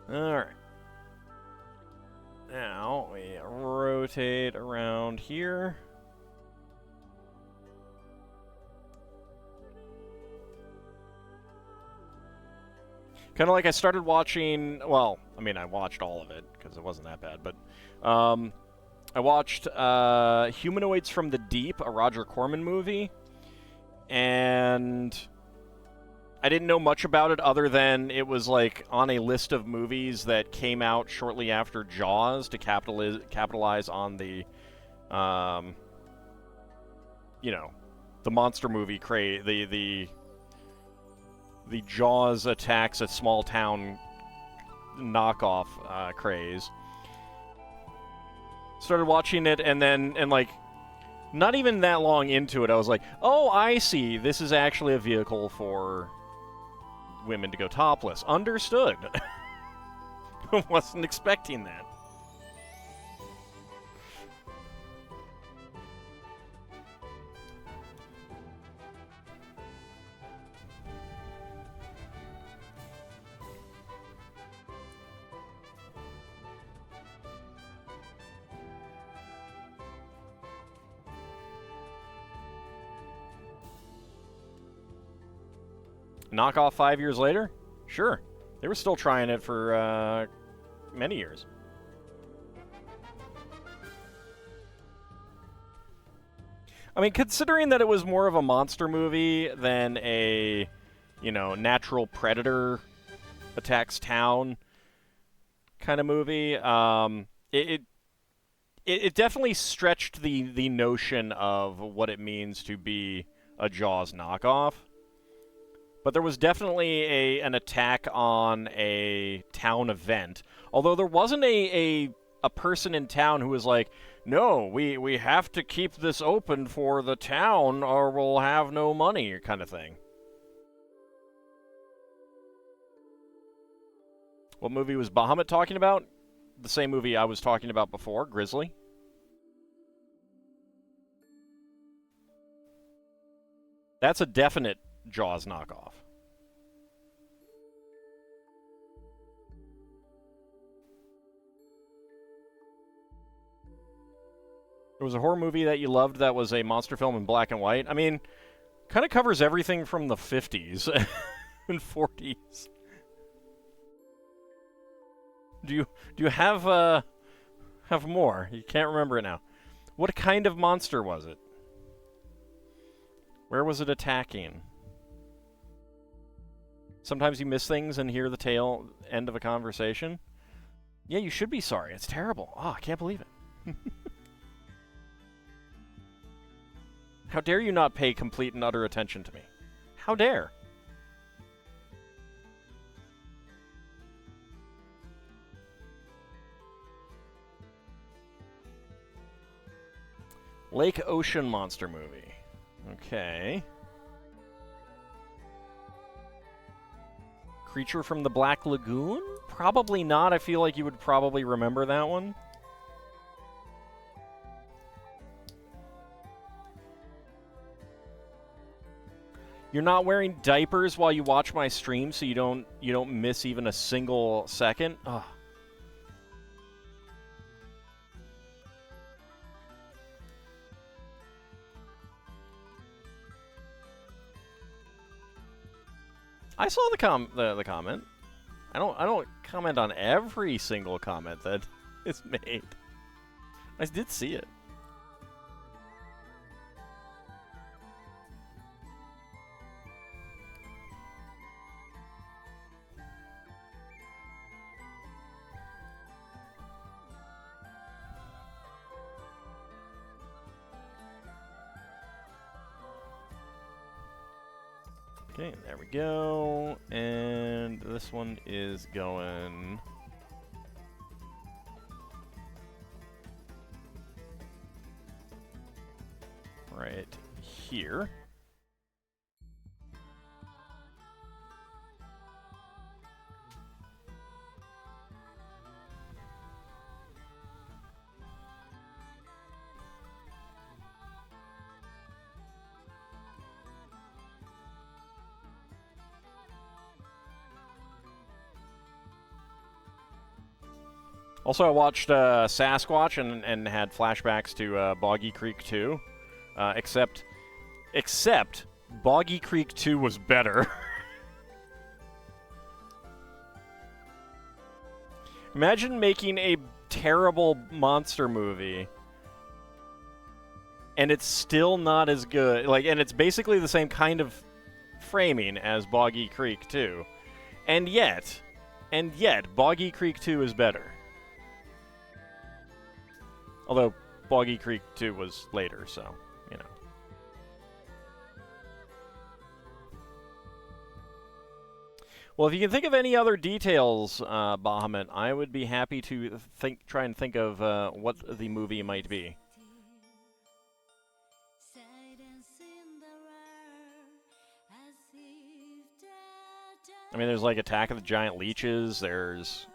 Alright. Now, we rotate around here. Kind of like I started watching, well, I mean, I watched all of it, because it wasn't that bad, but I watched Humanoids from the Deep, a Roger Corman movie, and I didn't know much about it other than it was, like, on a list of movies that came out shortly after Jaws to capitalize on the, you know, the monster movie craze, the Jaws attacks a small town knockoff craze. Started watching it, and like, not even that long into it, I was like, oh, I see. This is actually a vehicle for women to go topless. Understood. Wasn't expecting that. Knockoff 5 years later? Sure. They were still trying it for many years. I mean, considering that it was more of a monster movie than a, you know, natural predator attacks town kind of movie, it definitely stretched the notion of what it means to be a Jaws knockoff. But there was definitely an attack on a town event. Although there wasn't a person in town who was like, no, we have to keep this open for the town or we'll have no money, kind of thing. What movie was Bahamut talking about? The same movie I was talking about before, Grizzly. That's a definite Jaws knockoff. There was a horror movie that you loved that was a monster film in black and white. I mean, kind of covers everything from the 50s and 40s. Do you have more? You can't remember it now. What kind of monster was it? Where was it attacking? Sometimes you miss things and hear the tail end of a conversation. Yeah, you should be sorry. It's terrible. Oh, I can't believe it. How dare you not pay complete and utter attention to me? How dare? Lake Ocean monster movie. Okay. Creature from the Black Lagoon? Probably not. I feel like you would probably remember that one. You're not wearing diapers while you watch my stream, so you don't miss even a single second. Ugh. I saw the comment. I don't comment on every single comment that is made. I did see it. Okay, there we go. And this one is going... right here. Also, I watched Sasquatch and had flashbacks to Boggy Creek 2, except Boggy Creek 2 was better. Imagine making a terrible monster movie, and it's still not as good. Like, and it's basically the same kind of framing as Boggy Creek 2, and yet, Boggy Creek 2 is better. Although Boggy Creek 2 was later, so, you know. Well, if you can think of any other details, Bahamut, I would be happy to try and think of what the movie might be. I mean, there's like Attack of the Giant Leeches, there's...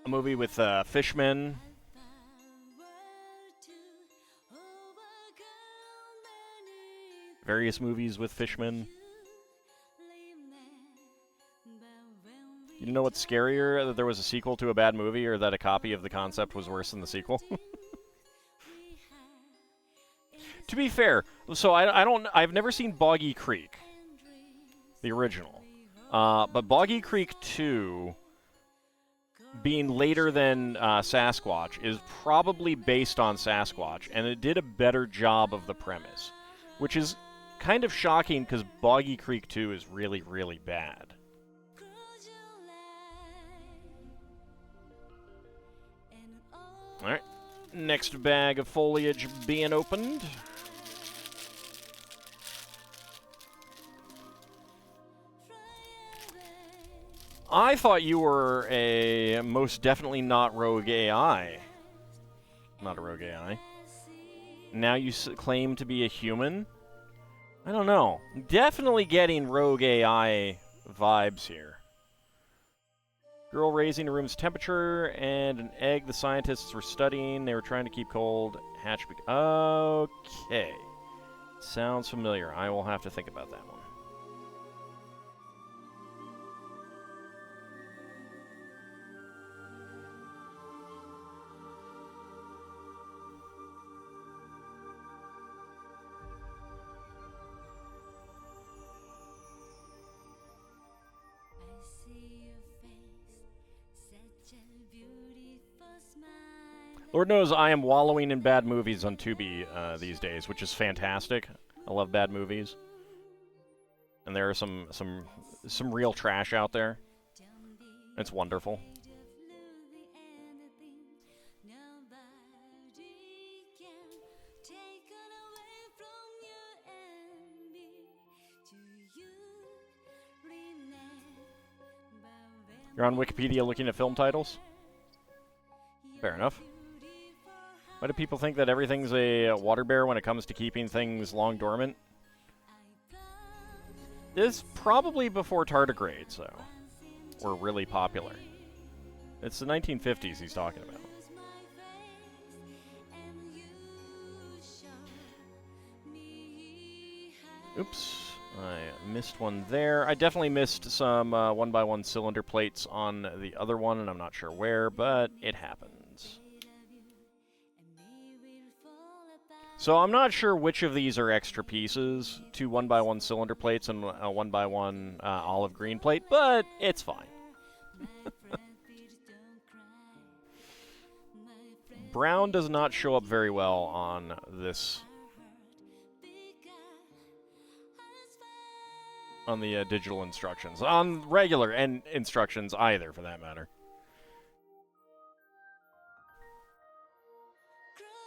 a movie with fishmen. Various movies with fishmen. You know what's scarier? That there was a sequel to a bad movie, or that a copy of the concept was worse than the sequel? To be fair, so I've never seen Boggy Creek, the original. But Boggy Creek 2, being later than Sasquatch, is probably based on Sasquatch, and it did a better job of the premise, which is kind of shocking because Boggy Creek 2 is really, really bad. Alright, next bag of foliage being opened. I thought you were a most definitely not rogue AI. Not a rogue AI. Now you claim to be a human? I don't know. Definitely getting rogue AI vibes here. Girl raising a room's temperature and an egg the scientists were studying. They were trying to keep cold. Hatch. Okay. Sounds familiar. I will have to think about that one. Lord knows I am wallowing in bad movies on Tubi these days, which is fantastic. I love bad movies. And there are some real trash out there. It's wonderful. You're on Wikipedia looking at film titles? Fair enough. Why do people think that everything's a water bear when it comes to keeping things long dormant? This is probably before tardigrades, though, were really popular. It's the 1950s he's talking about. Oops, I missed one there. I definitely missed some 1x1 cylinder plates on the other one, and I'm not sure where, but it happens. So I'm not sure which of these are extra pieces, 2 1x1 cylinder plates and a 1x1 olive green plate, but it's fine. Brown does not show up very well on this, on the digital instructions, on regular and instructions either, for that matter.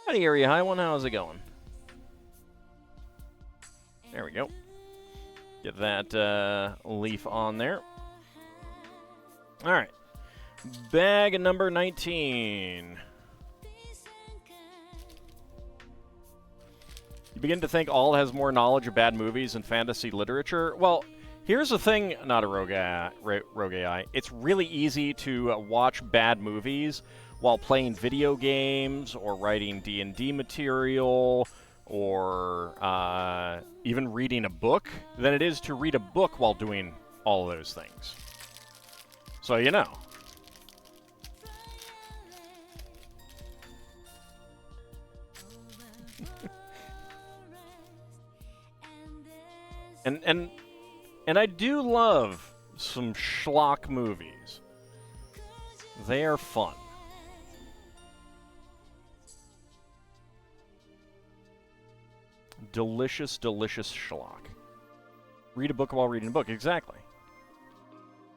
Howdy, Area High One. How's it going? There we go. Get that leaf on there. All right. Bag number 19. You begin to think all has more knowledge of bad movies and fantasy literature. Well, here's the thing, not a rogue AI. It's really easy to watch bad movies while playing video games or writing D&D material or even reading a book than it is to read a book while doing all of those things. So you know. And I do love some schlock movies. They are fun. Delicious, delicious schlock. Read a book while reading a book. Exactly.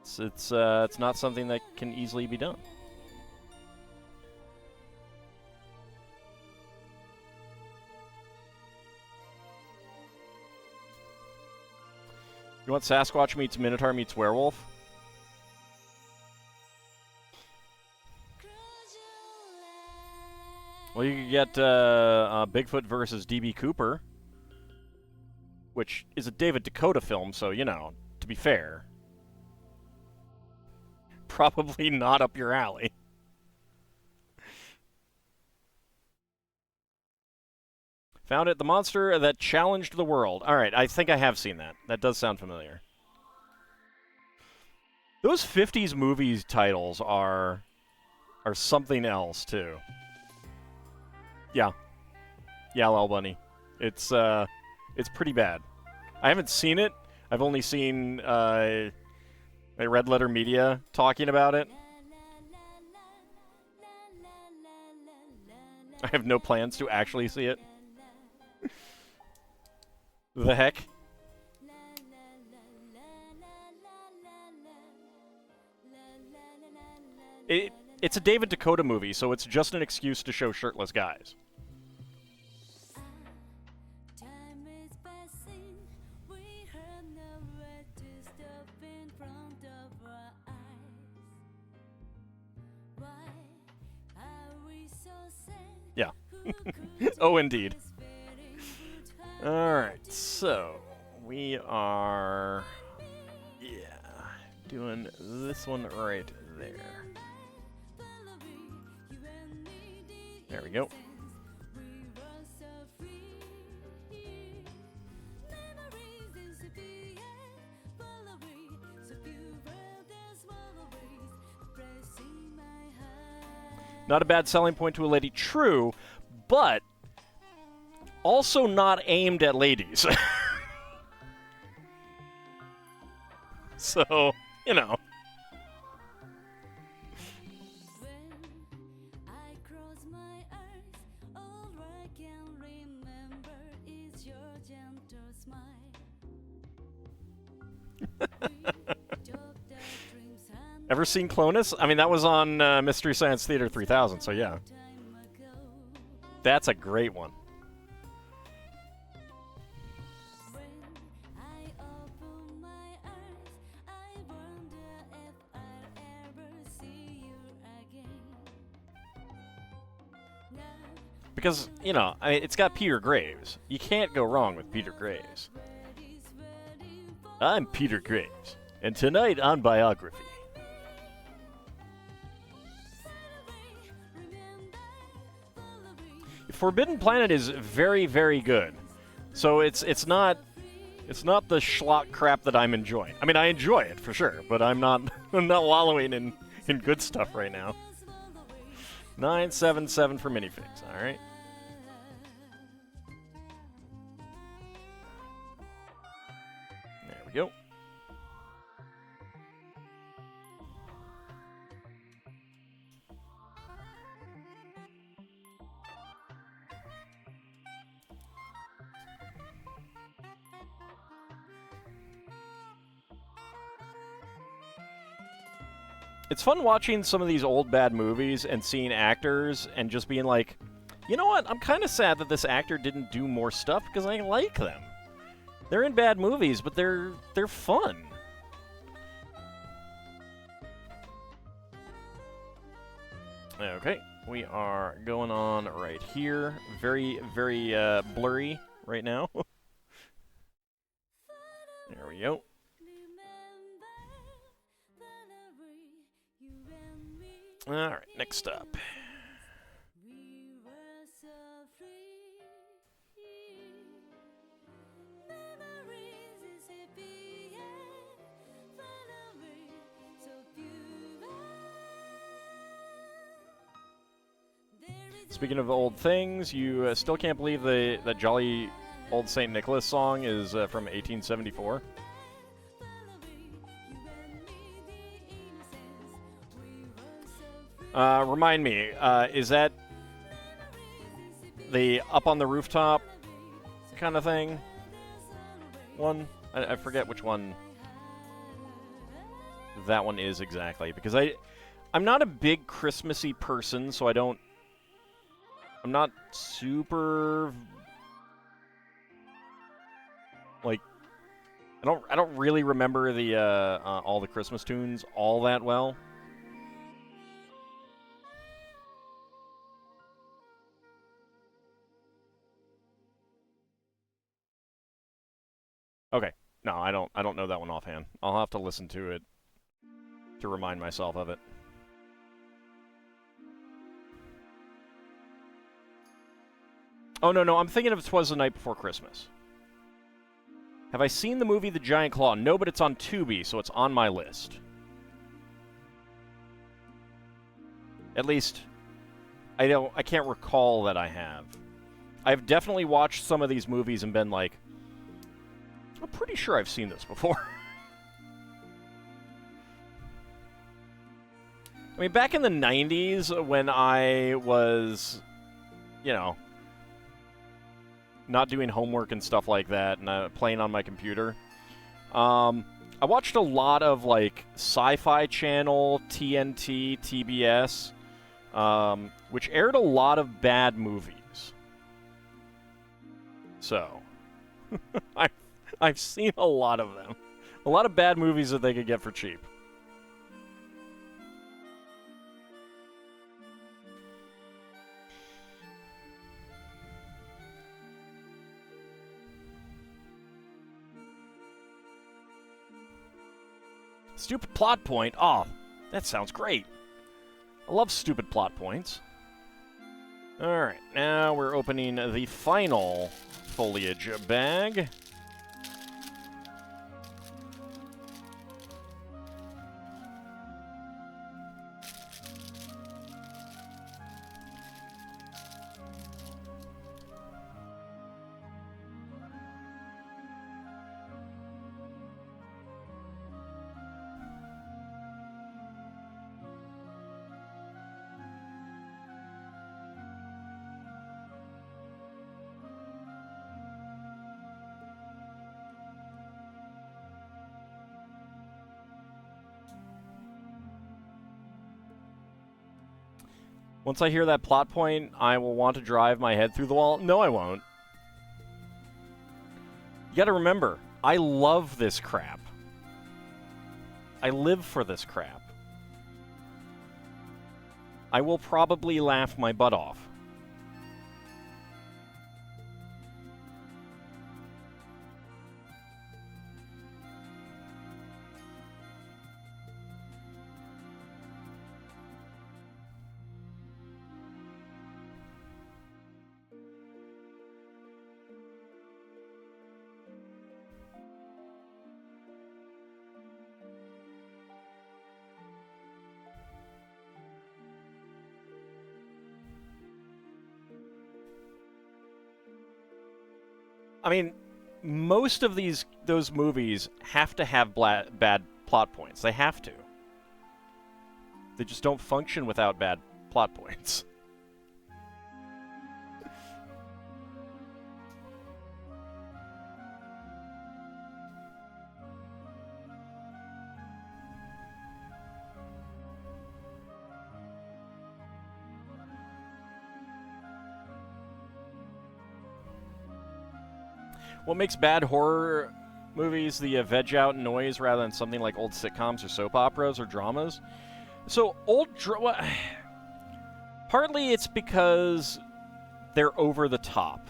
It's not something that can easily be done. You want Sasquatch meets Minotaur meets Werewolf? Well, you could get Bigfoot versus D.B. Cooper, which is a David Dakota film, so, you know, to be fair, probably not up your alley. Found it, the monster that challenged the world. All right, I think I have seen that. That does sound familiar. Those 50s movies titles are something else, too. Yeah. Yeah, Lal Bunny. It's pretty bad. I haven't seen it. I've only seen Red Letter Media talking about it. I have no plans to actually see it. The heck? It's a David Dakota movie, so it's just an excuse to show shirtless guys. Yeah. Oh, indeed. Alright, so we are, doing this one right there. There we go. Not a bad selling point to a lady, true, but also not aimed at ladies. So, you know. Ever seen Clonus? I mean, that was on Mystery Science Theater 3000, so yeah. That's a great one. Because, you know, it's got Peter Graves. You can't go wrong with Peter Graves. I'm Peter Graves, and tonight on Biography. Forbidden Planet is very, very good. So it's not the schlock crap that I'm enjoying. I mean, I enjoy it for sure, but I'm not wallowing in good stuff right now. 977 for minifigs. All right. There we go. It's fun watching some of these old bad movies and seeing actors and just being like, You know what? I'm kind of sad that this actor didn't do more stuff because I like them. They're in bad movies, but they're fun. Okay, we are going on right here. Very, very blurry right now. There we go. All right, next up. Speaking of old things, you still can't believe that Jolly Old St. Nicholas song is from 1874. Remind me, is that the Up on the Rooftop kind of thing? One? I forget which one that one is exactly, because I'm not a big Christmassy person, so I'm not super, like, I don't really remember the all the Christmas tunes all that well. Okay. No, I don't know that one offhand. I'll have to listen to it to remind myself of it. Oh, no, I'm thinking of 'Twas the Night Before Christmas. Have I seen the movie The Giant Claw? No, but it's on Tubi, so it's on my list. At least, I can't recall that I have. I've definitely watched some of these movies and been like, I'm pretty sure I've seen this before. I mean, back in the 90s, when I was, you know, not doing homework and stuff like that, and playing on my computer, I watched a lot of, like, Sci-Fi Channel, TNT, TBS, which aired a lot of bad movies. So, I've seen a lot of them. A lot of bad movies that they could get for cheap. Stupid plot point. Oh, that sounds great. I love stupid plot points. Alright, now we're opening the final foliage bag. Once I hear that plot point, I will want to drive my head through the wall. No, I won't. You gotta remember, I love this crap. I live for this crap. I will probably laugh my butt off. I mean, most of those movies have to have bad plot points. They have to. They just don't function without bad plot points. What makes bad horror movies the veg out noise rather than something like old sitcoms or soap operas or dramas? So partly it's because they're over the top.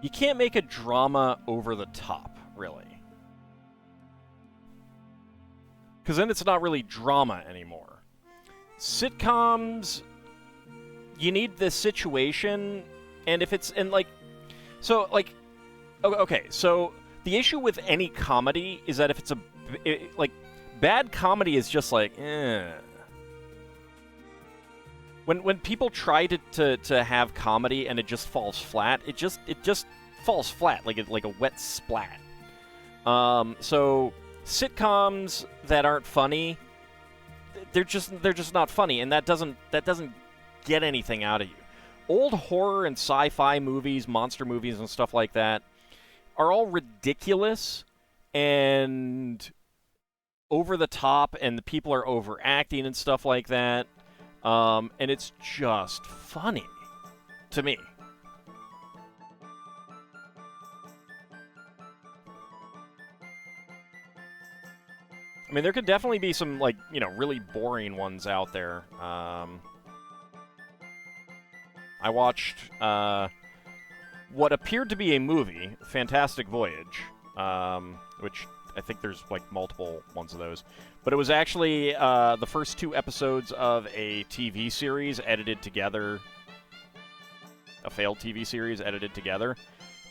You can't make a drama over the top, really. Because then it's not really drama anymore. Sitcoms, you need the situation, and if it's okay, so the issue with any comedy is that if it's bad comedy is just like, eh. When people try to have comedy and it just falls flat, it just falls flat like a wet splat. So sitcoms that aren't funny, they're just not funny, and that doesn't get anything out of you. Old horror and sci-fi movies, monster movies, and stuff like that are all ridiculous and over the top, and the people are overacting and stuff like that. And it's just funny to me. I mean, there could definitely be some, really boring ones out there. I watched what appeared to be a movie, Fantastic Voyage, which I think there's, multiple ones of those. But it was actually the first 2 episodes of a TV series edited together. A failed TV series edited together.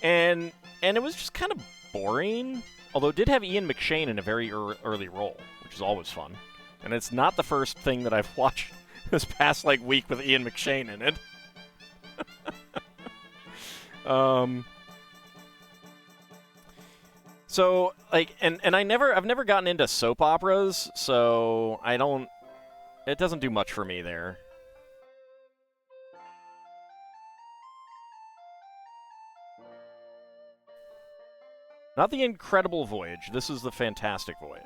And it was just kind of boring. Although it did have Ian McShane in a very early role, which is always fun. And it's not the first thing that I've watched this past, week with Ian McShane in it. So, and I've never gotten into soap operas, so it doesn't do much for me there. Not the Incredible Voyage, this is the Fantastic Voyage.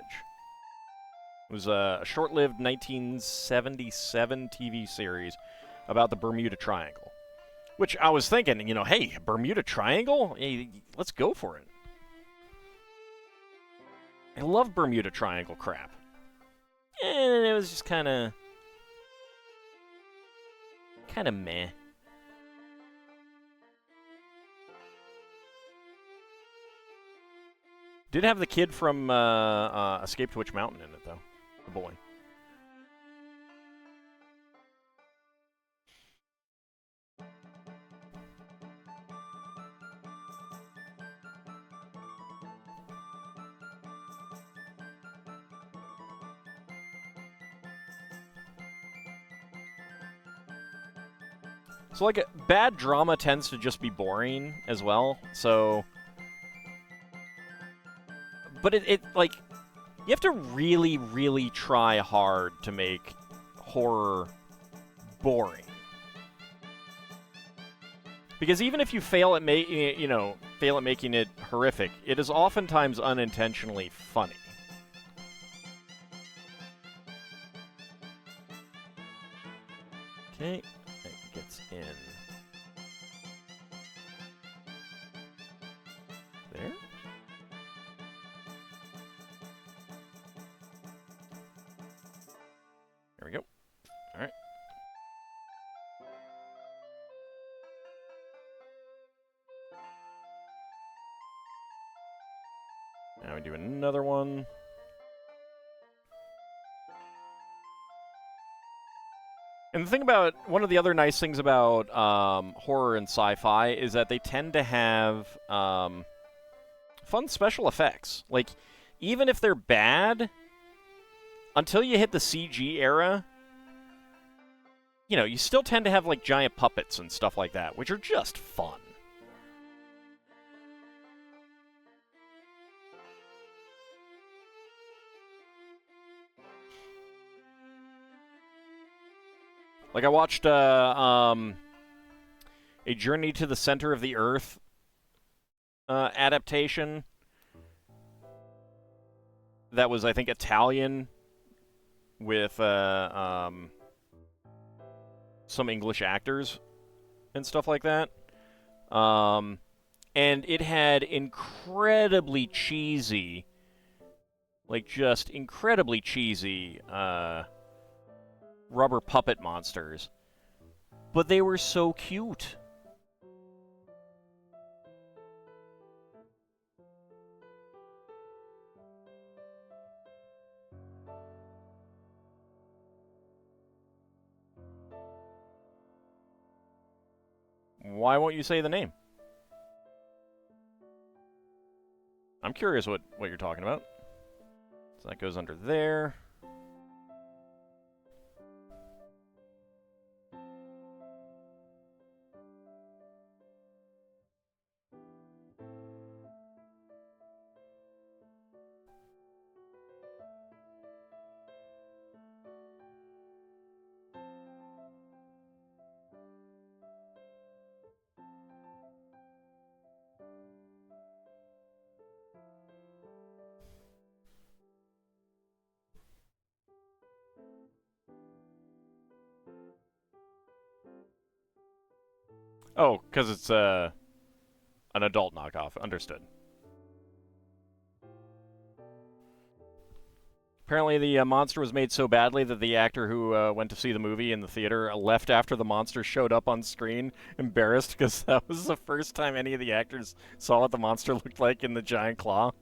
It was a short-lived 1977 TV series about the Bermuda Triangle. Which I was thinking, hey, Bermuda Triangle? Hey, let's go for it. I love Bermuda Triangle crap. And it was just kind of meh. Did have the kid from Escape to Witch Mountain in it, though. The boy. So, bad drama tends to just be boring as well, so... But you have to really, really try hard to make horror boring. Because even if you fail at making it horrific, it is oftentimes unintentionally funny. Okay. Gets in there. There we go. All right. Now we do another one. And the thing about, one of the other nice things about horror and sci-fi is that they tend to have fun special effects. Even if they're bad, until you hit the CG era, you still tend to have, giant puppets and stuff like that, which are just fun. I watched a Journey to the Center of the Earth adaptation that was, I think, Italian with some English actors and stuff like that. And And it had incredibly cheesy, like just incredibly cheesy rubber puppet monsters. But they were so cute. Why won't you say the name? I'm curious what you're talking about. So that goes under there. Oh, because it's an adult knockoff. Understood. Apparently, the monster was made so badly that the actor who went to see the movie in the theater left after the monster showed up on screen, embarrassed because that was the first time any of the actors saw what the monster looked like in the giant claw.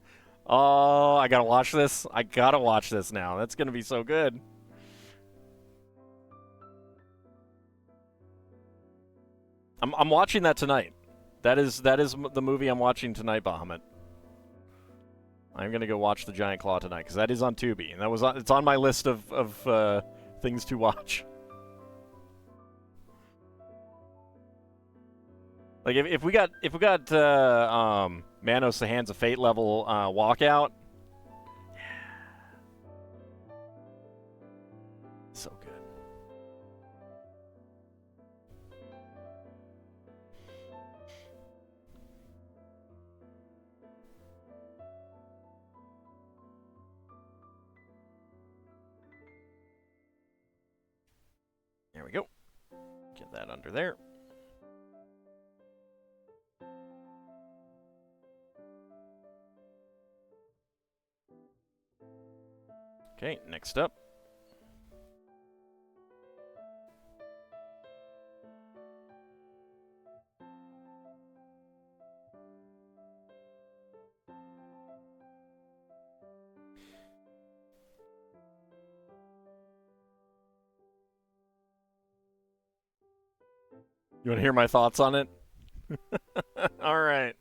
Oh, I gotta watch this. I gotta watch this now. That's gonna be so good. I'm watching that tonight. That is the movie I'm watching tonight, Bahamut. I'm gonna go watch the Giant Claw tonight because that is on Tubi, and it's on my list of things to watch. Like if we got Manos the Hands of Fate level walkout, so good. There we go. Get that under there. Okay, next up. You want to hear my thoughts on it? All right.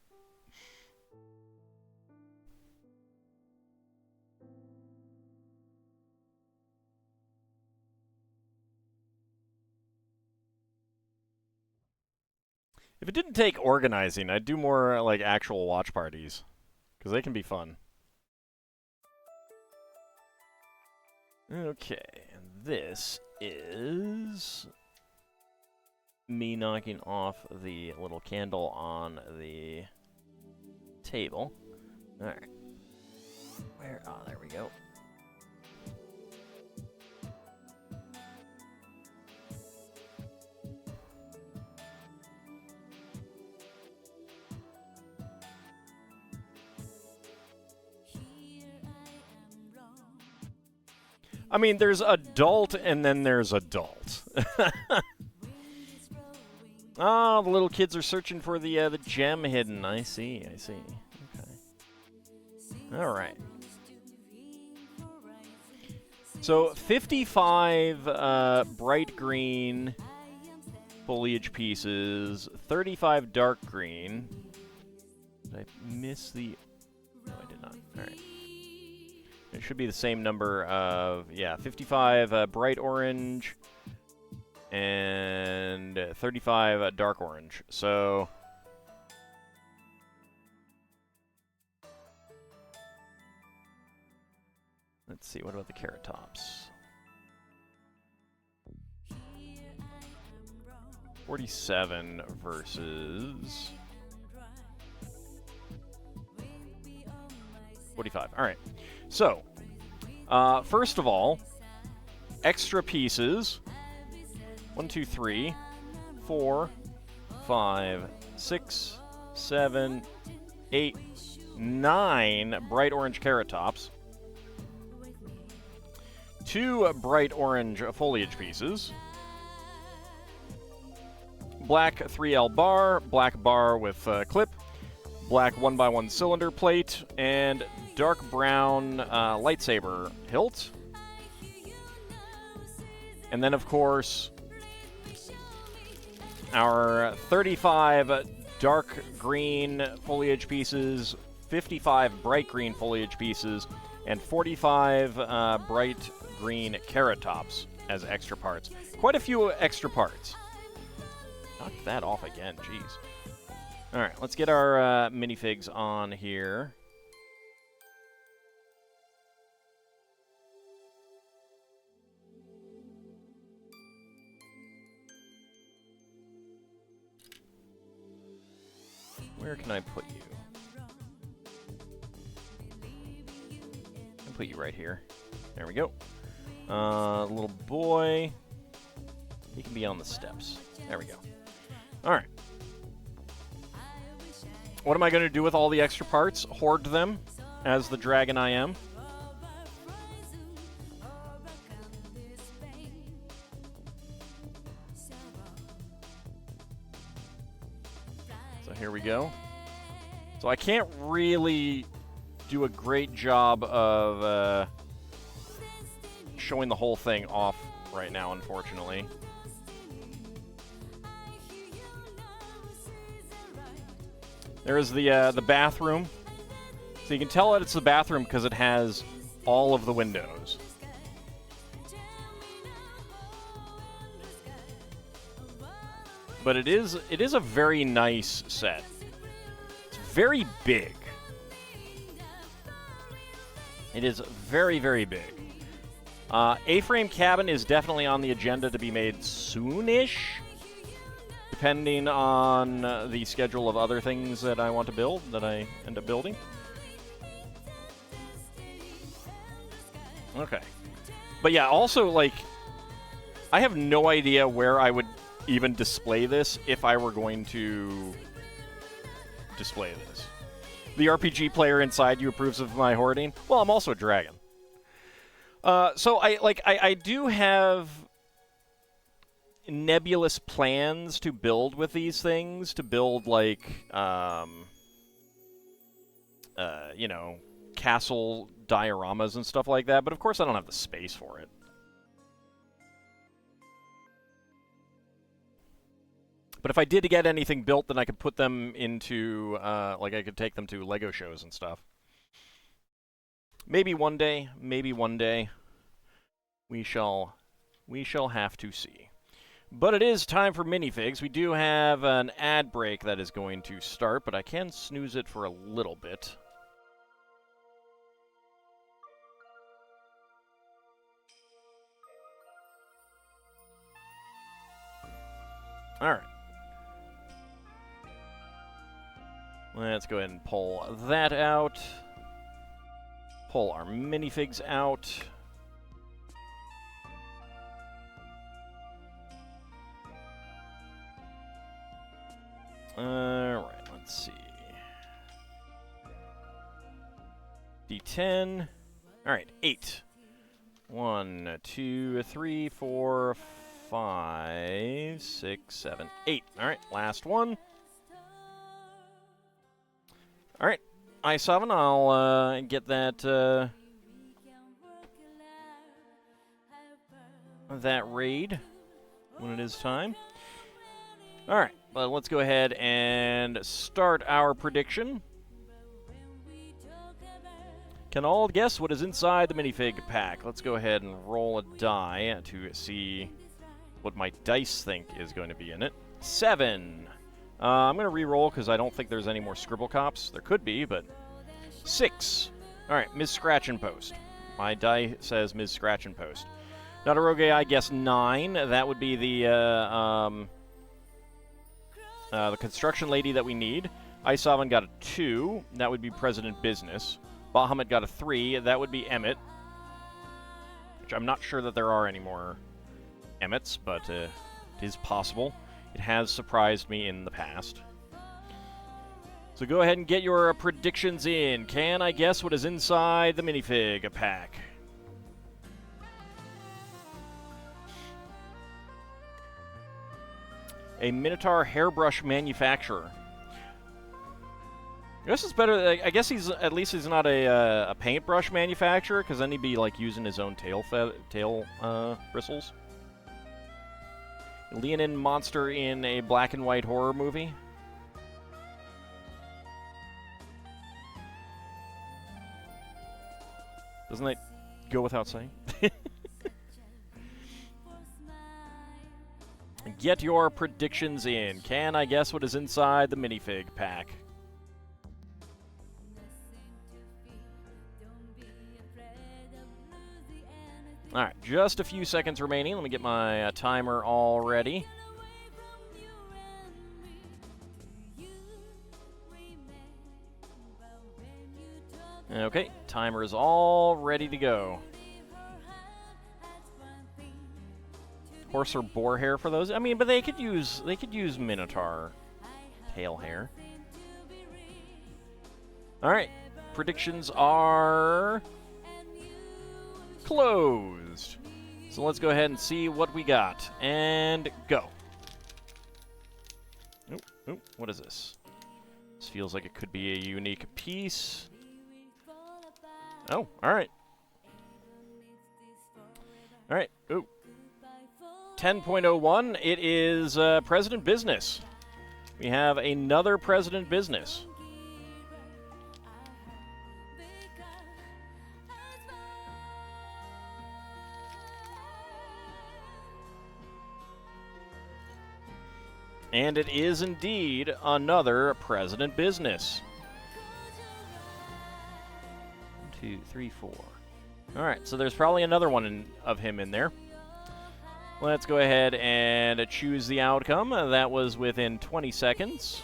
If it didn't take organizing, I'd do more like actual watch parties, because they can be fun. Okay, and this is me knocking off the little candle on the table. Alright. Where? Oh, there we go. I mean, there's adult and then there's adult. Oh, the little kids are searching for the gem hidden. I see. Okay. All right. So 55 bright green foliage pieces, 35 dark green. Did I miss the... No, I did not. All right. It should be the same number of, 55 bright orange and 35 dark orange. So let's see, what about the carrot tops? 47 versus 45. All right. So, first of all, extra pieces. 1, 2, 3, 4, 5, 6, 7, 8, 9 bright orange carrot tops. 2 bright orange foliage pieces. Black 3L bar, black bar with clip, black 1x1 cylinder plate, and dark brown lightsaber hilt. And then, of course, our 35 dark green foliage pieces, 55 bright green foliage pieces, and 45 bright green carrot tops as extra parts. Quite a few extra parts. Knock that off again, jeez. Alright, let's get our minifigs on here. Where can I put you? I'll put you right here. There we go. Little boy. He can be on the steps. There we go. Alright. What am I going to do with all the extra parts? Hoard them, as the dragon I am. So here we go. So I can't really do a great job of showing the whole thing off right now, unfortunately. There is the bathroom. So you can tell that it's the bathroom because it has all of the windows. But it is a very nice set. It's very big. It is very, very big. A-frame cabin is definitely on the agenda to be made soonish, depending on the schedule of other things that I want to build, that I end up building. Okay. But yeah, also, like, I have no idea where I would even display this if I were going to display this. The RPG player inside you approves of my hoarding. Well, I'm also a dragon. So I do have nebulous plans to build with these things, to build, like, you know, castle dioramas and stuff like that, but of course I don't have the space for it. But if I did get anything built, then I could put them into, like, I could take them to Lego shows and stuff. Maybe one day, maybe one day. We shall have to see. But it is time for minifigs. We do have an ad break that is going to start, but I can snooze it for a little bit. Alright. Let's go ahead and pull that out. Pull our minifigs out. Alright, let's see. D10. Alright, 8. 1, 2, 3, 4, 5, 6, 7, 8. Alright, last one. Alright, I7, I'll get that that raid when it is time. Alright, but let's go ahead and start our prediction. Can all guess what is inside the minifig pack? Let's go ahead and roll a die to see what my dice think is going to be in it. 7. I'm going to re-roll because I don't think there's any more Scribble Cops. There could be, but... 6. Alright, Ms. Scratch and Post. My die says Ms. Scratch and Post. Not a rogue, I guess 9. That would be the construction lady that we need. Isavan got a 2. That would be President Business. Bahamut got a 3. That would be Emmett. Which I'm not sure that there are any more Emmets, but it is possible. It has surprised me in the past. So go ahead and get your predictions in. Can I guess what is inside the minifig pack? A Minotaur hairbrush manufacturer. I guess it's better. I guess he's not a paintbrush manufacturer, because then he'd be like using his own tail bristles. Leonin monster in a black and white horror movie. Doesn't that go without saying? Get your predictions in. Can I guess what is inside the minifig pack? Alright, just a few seconds remaining. Let me get my timer all ready. Okay, timer is all ready to go. Horse or boar hair for those? I mean, but they could use Minotaur tail hair. Alright, predictions are closed. So let's go ahead and see what we got. And go. Oop, what is this? This feels like it could be a unique piece. Oh, alright. Alright, ooh. 10.01, it is President Business. We have another President Business. And it is indeed another President Business. 1, 2, 3, 4. Alright, so there's probably another one of him in there. Let's go ahead and choose the outcome. That was within 20 seconds.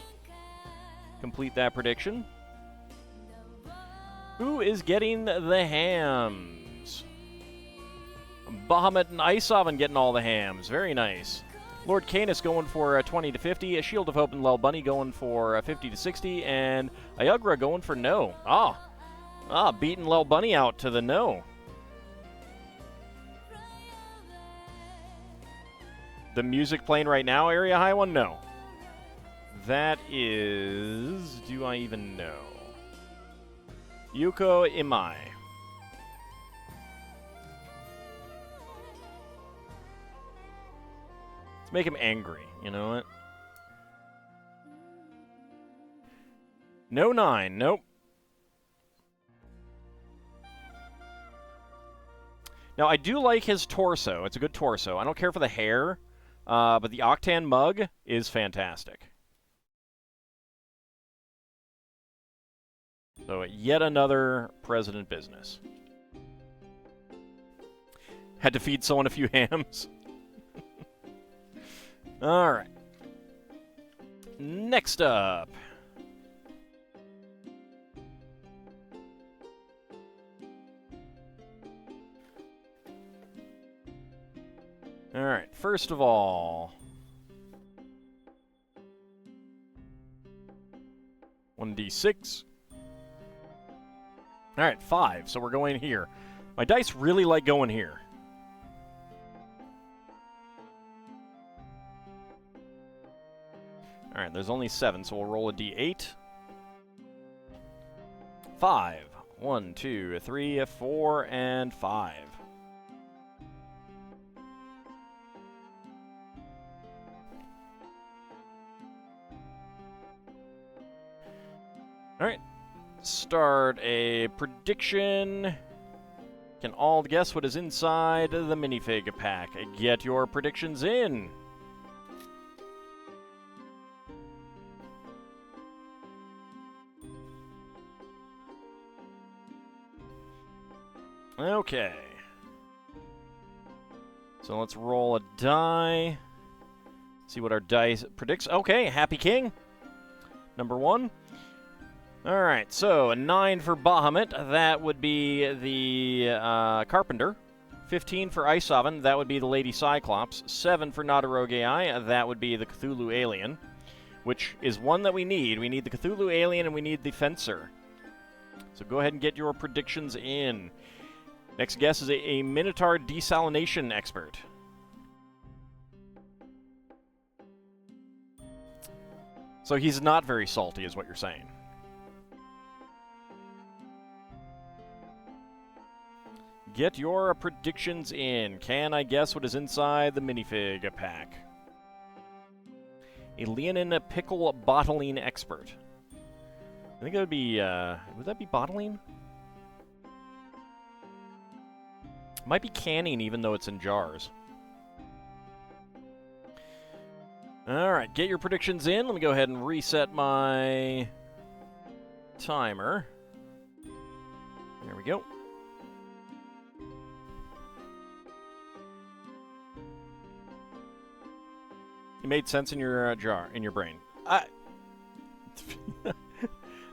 Complete that prediction. Who is getting the hams? Bahamut and Ice Oven getting all the hams. Very nice. Lord Canis going for 20 to 50. A Shield of Hope and Lel Bunny going for 50 to 60. And Ayagra going for no. Beating Lel Bunny out to the no. The music playing right now, Area High One? No. That is... do I even know? Yuko Imai. Let's make him angry, you know what? No 9, nope. Now, I do like his torso. It's a good torso. I don't care for the hair. But the Octan mug is fantastic. So yet another President Business. Had to feed someone a few hams. Alright. Next up. Alright, first of all, 1d6. Alright, 5, so we're going here. My dice really like going here. Alright, there's only 7, so we'll roll a d8. 5. 1, 2, 3, 4, and 5. Alright, start a prediction. Can all guess what is inside the minifig pack. Get your predictions in. Okay. So let's roll a die. See what our dice predicts. Okay, Happy King. Number 1. Alright, so a 9 for Bahamut, that would be the Carpenter. 15 for Ice Oven, that would be the Lady Cyclops. 7 for Nadaroge Eye, that would be the Cthulhu Alien. which is one that we need. We need the Cthulhu Alien and we need the Fencer. So go ahead and get your predictions in. Next guess is a Minotaur desalination expert. So he's not very salty, is what you're saying. Get your predictions in. Can I guess what is inside the minifig pack? A Leonin pickle bottling expert. I think that would be, would that be bottling? Might be canning, even though it's in jars. Alright, get your predictions in. Let me go ahead and reset my timer. There we go. It made sense in your in your brain.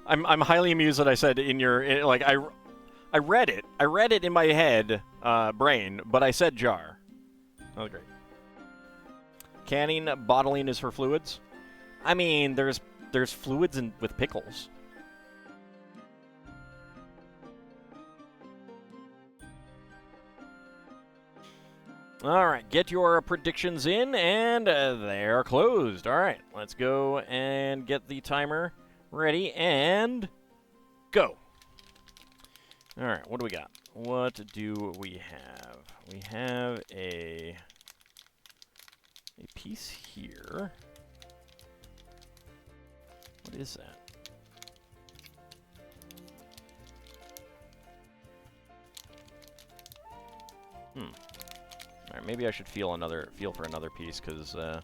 I'm highly amused that I said in your like I read it. I read it in my head, brain, but I said jar. That was great. Canning, bottling is for fluids. I mean, there's fluids with pickles. All right, get your predictions in, and they're closed. All right, let's go and get the timer ready, and go. All right, what do we got? What do we have? We have a piece here. What is that? All right, maybe I should feel for another piece, because it's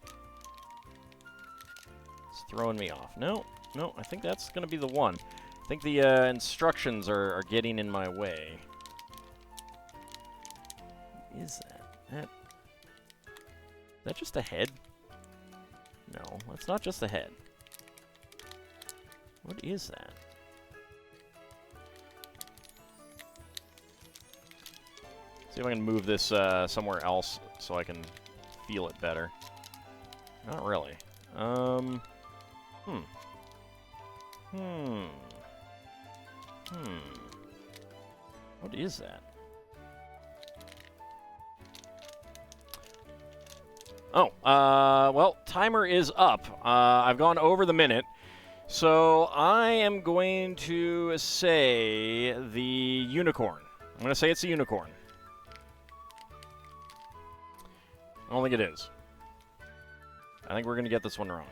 throwing me off. No, I think that's going to be the one. I think the instructions are getting in my way. What is that? Is that just a head? No, that's not just a head. What is that? See if I can move this somewhere else so I can feel it better. Not really. What is that? Oh, well, timer is up. I've gone over the minute. So I am going to say the unicorn. I'm going to say it's a unicorn. I don't think it is. I think we're going to get this one wrong.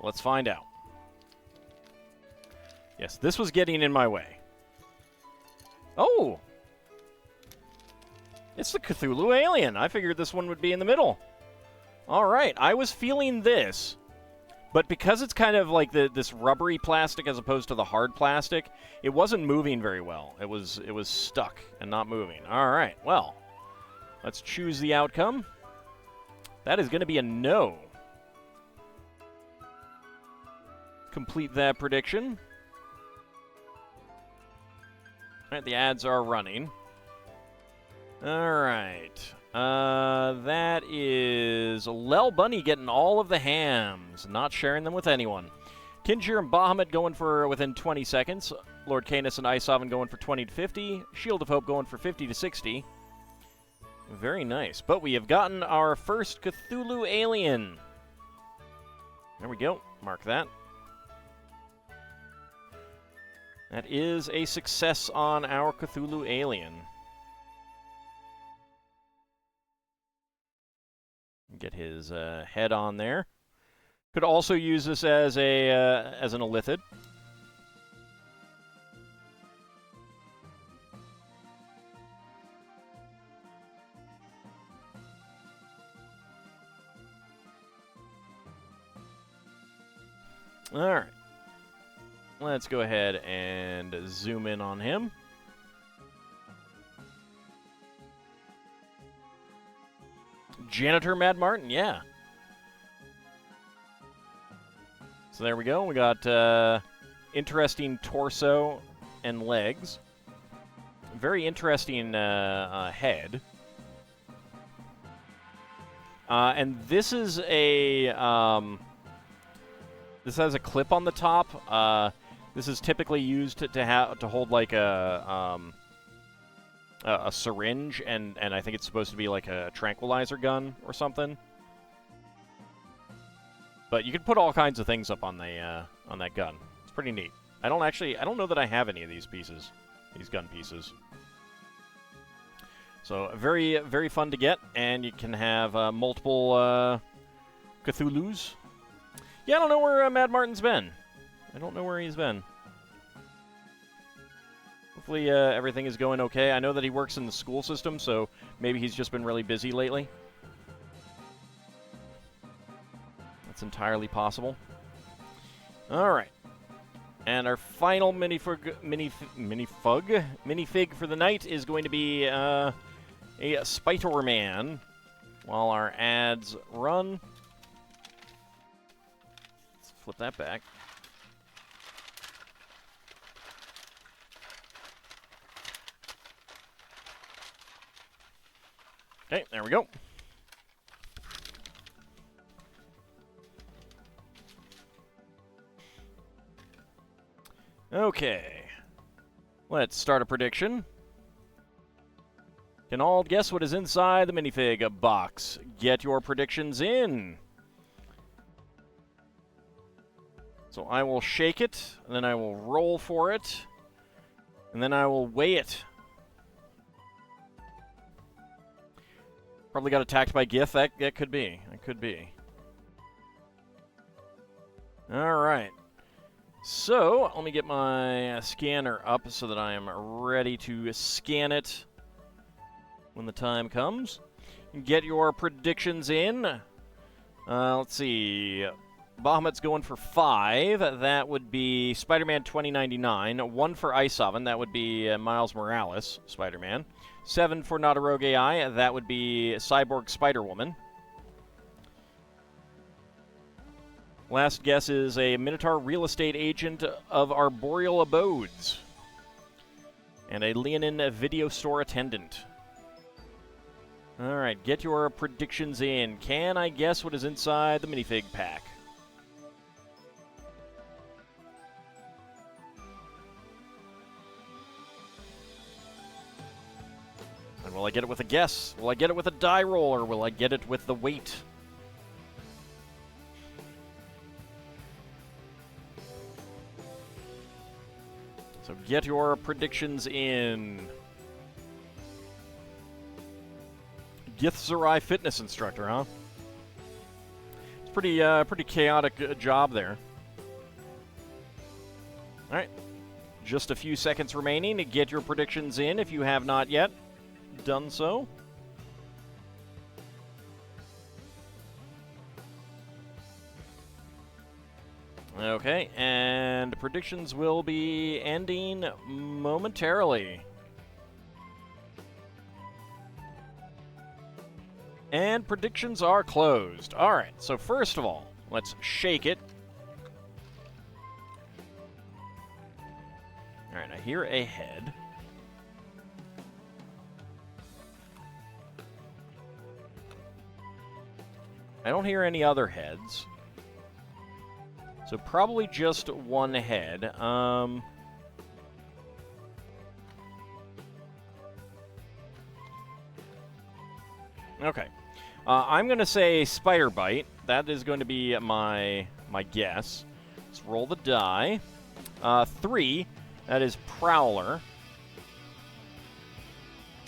Let's find out. Yes, this was getting in my way. Oh! It's the Cthulhu Alien. I figured this one would be in the middle. All right, I was feeling this. But because it's kind of like this rubbery plastic as opposed to the hard plastic, it wasn't moving very well. It was stuck and not moving. All right, well, let's choose the outcome. That is going to be a no. Complete that prediction. All right, the ads are running. All right. That is Lel Bunny getting all of the hams, not sharing them with anyone. Kinjir and Bahamut going for within 20 seconds. Lord Canis and Isovan going for 20 to 50. Shield of Hope going for 50 to 60. Very nice. But we have gotten our first Cthulhu Alien. There we go. Mark that. That is a success on our Cthulhu Alien. Get his head on there. Could also use this as a as an Illithid. All right. Let's go ahead and zoom in on him. Janitor Mad Martin, yeah. So there we go. We got interesting torso and legs. Very interesting head. And this is a this has a clip on the top. This is typically used to hold like a syringe, and I think it's supposed to be like a tranquilizer gun or something. But you can put all kinds of things up on the on that gun. It's pretty neat. I don't know that I have any of these pieces, these gun pieces. So very, very fun to get, and you can have multiple Cthulhus. Yeah, I don't know where Mad Martin's been. I don't know where he's been. Hopefully everything is going okay. I know that he works in the school system, so maybe he's just been really busy lately. That's entirely possible. All right. And our final minifig for the night is going to be a Spiderman. While our ads run. Let's flip that back. Okay, there we go. Okay. Let's start a prediction. Can all guess what is inside the minifig box? Get your predictions in. So I will shake it, and then I will roll for it, and then I will weigh it. Probably got attacked by Gith. That could be. That could be. All right. So let me get my scanner up so that I am ready to scan it when the time comes. Get your predictions in. Let's see. Bahamut's going for 5. That would be Spider-Man 2099. 1 for Ice Oven. That would be Miles Morales, Spider-Man. 7 for Nadaroge Eye. That would be Cyborg Spider-Woman. Last guess is a Minotaur real estate agent of Arboreal Abodes. And a Leonin video store attendant. Alright, get your predictions in. Can I guess what is inside the minifig pack? And will I get it with a guess? Will I get it with a die roll, or will I get it with the weight? So get your predictions in. Githzerai fitness instructor, huh? It's pretty chaotic job there. All right, just a few seconds remaining to get your predictions in if you have not yet done so. Okay, and predictions will be ending momentarily. And predictions are closed. All right, so first of all, let's shake it. All right, I hear a head. I don't hear any other heads. So probably just one head. Okay. I'm going to say Spider Bite. That is going to be my guess. Let's roll the die. 3. That is Prowler.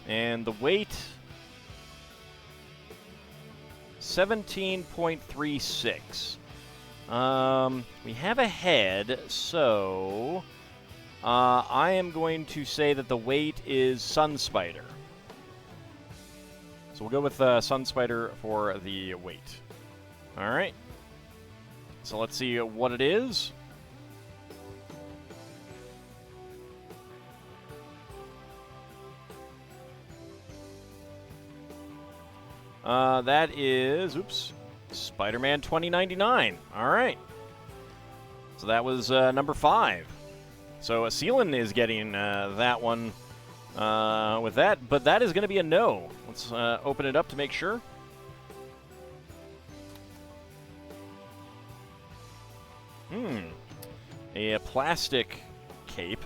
And the weight... 17.36. We have a head, so I am going to say that the weight is Sun Spider. So we'll go with Sun Spider for the weight. All right. So let's see what it is. That is, Spider-Man 2099. All right. So that was number 5. So Seelan is getting that one with that, but that is going to be a no. Let's open it up to make sure. A plastic cape.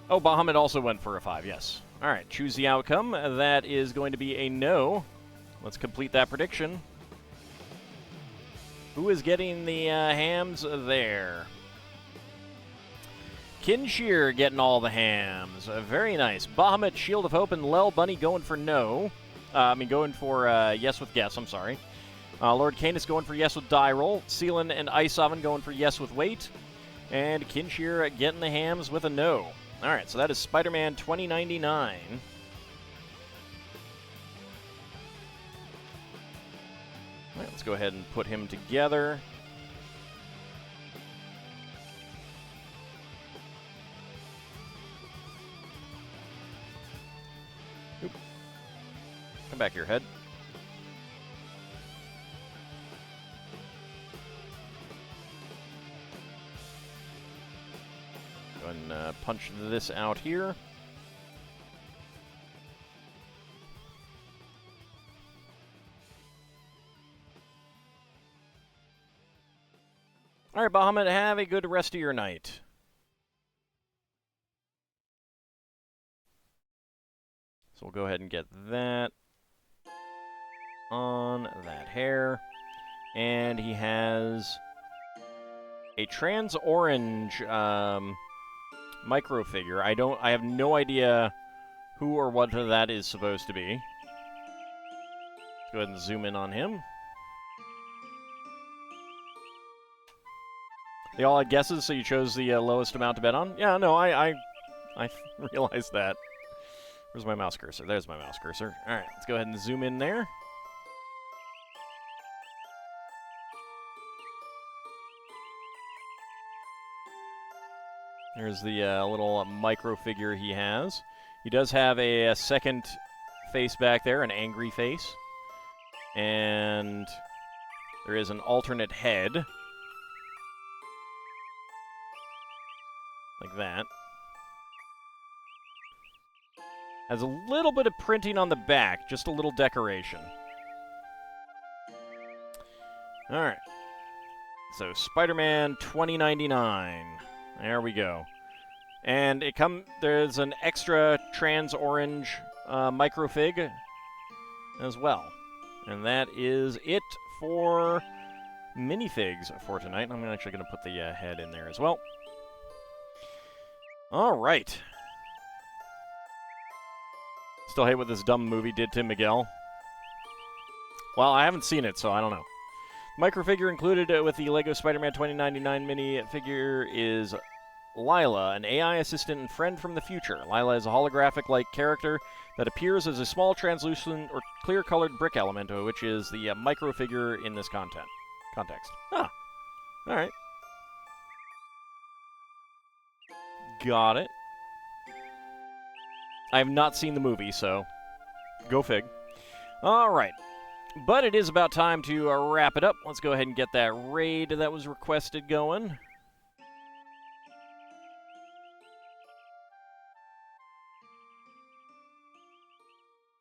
Oh, Bahamut also went for a 5, yes. All right, choose the outcome. That is going to be a no. Let's complete that prediction. Who is getting the hams there? Kinshir getting all the hams. Very nice. Bahamut, Shield of Hope, and Lel Bunny going for no. Going for yes with guess, I'm sorry. Lord Canis going for yes with die roll. Seelan and Ice Oven going for yes with wait. And Kinshir getting the hams with a no. All right, so that is Spider-Man 2099. All right, let's go ahead and put him together. Oop. Come back here, head. Go ahead and punch this out here. All right, Bahamut, have a good rest of your night. So we'll go ahead and get that on that hair. And he has a trans orange micro figure. I have no idea who or what that is supposed to be. Let's go ahead and zoom in on him. They all had guesses, so you chose the lowest amount to bet on? Yeah, no, I realized that. Where's my mouse cursor? There's my mouse cursor. All right, let's go ahead and zoom in there. There's the little micro figure he has. He does have a second face back there, an angry face. And there is an alternate head. Like that. Has a little bit of printing on the back, just a little decoration. Alright. So, Spider-Man 2099. There we go. And there's an extra trans orange microfig as well. And that is it for minifigs for tonight. I'm actually going to put the head in there as well. All right. Still hate what this dumb movie did to Miguel. Well, I haven't seen it, so I don't know. Microfigure included with the LEGO Spider-Man 2099 minifigure is Lila, an AI assistant and friend from the future. Lila is a holographic-like character that appears as a small, translucent, or clear-colored brick element, which is the microfigure in this context. Ah, all right. Got it. I have not seen the movie, so go fig. All right. But it is about time to wrap it up. Let's go ahead and get that raid that was requested going.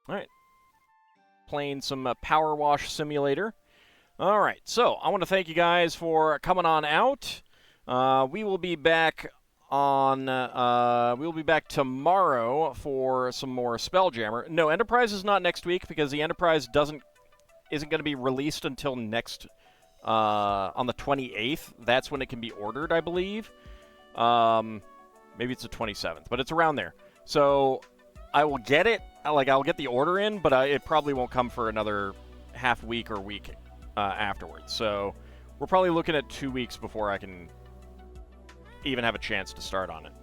All right. Playing some Power Wash Simulator. All right. So I want to thank you guys for coming on out. We will be back we'll be back tomorrow for some more Spelljammer. No, Enterprise is not next week because the Enterprise isn't going to be released until next on the 28th. That's when it can be ordered, I believe. Maybe it's the 27th, but it's around there. So I will get it. I'll get the order in, but it probably won't come for another half week or week afterwards. So we're probably looking at 2 weeks before I can even have a chance to start on it.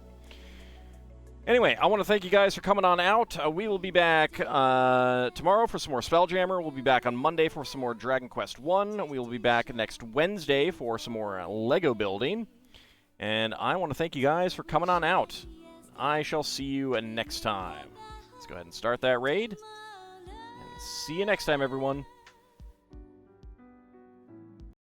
Anyway, I want to thank you guys for coming on out. We will be back tomorrow for some more Spelljammer. We'll be back on Monday for some more Dragon Quest 1. We will be back next Wednesday for some more Lego building. And I want to thank you guys for coming on out. I shall see you next time. Let's go ahead and start that raid. And see you next time, everyone.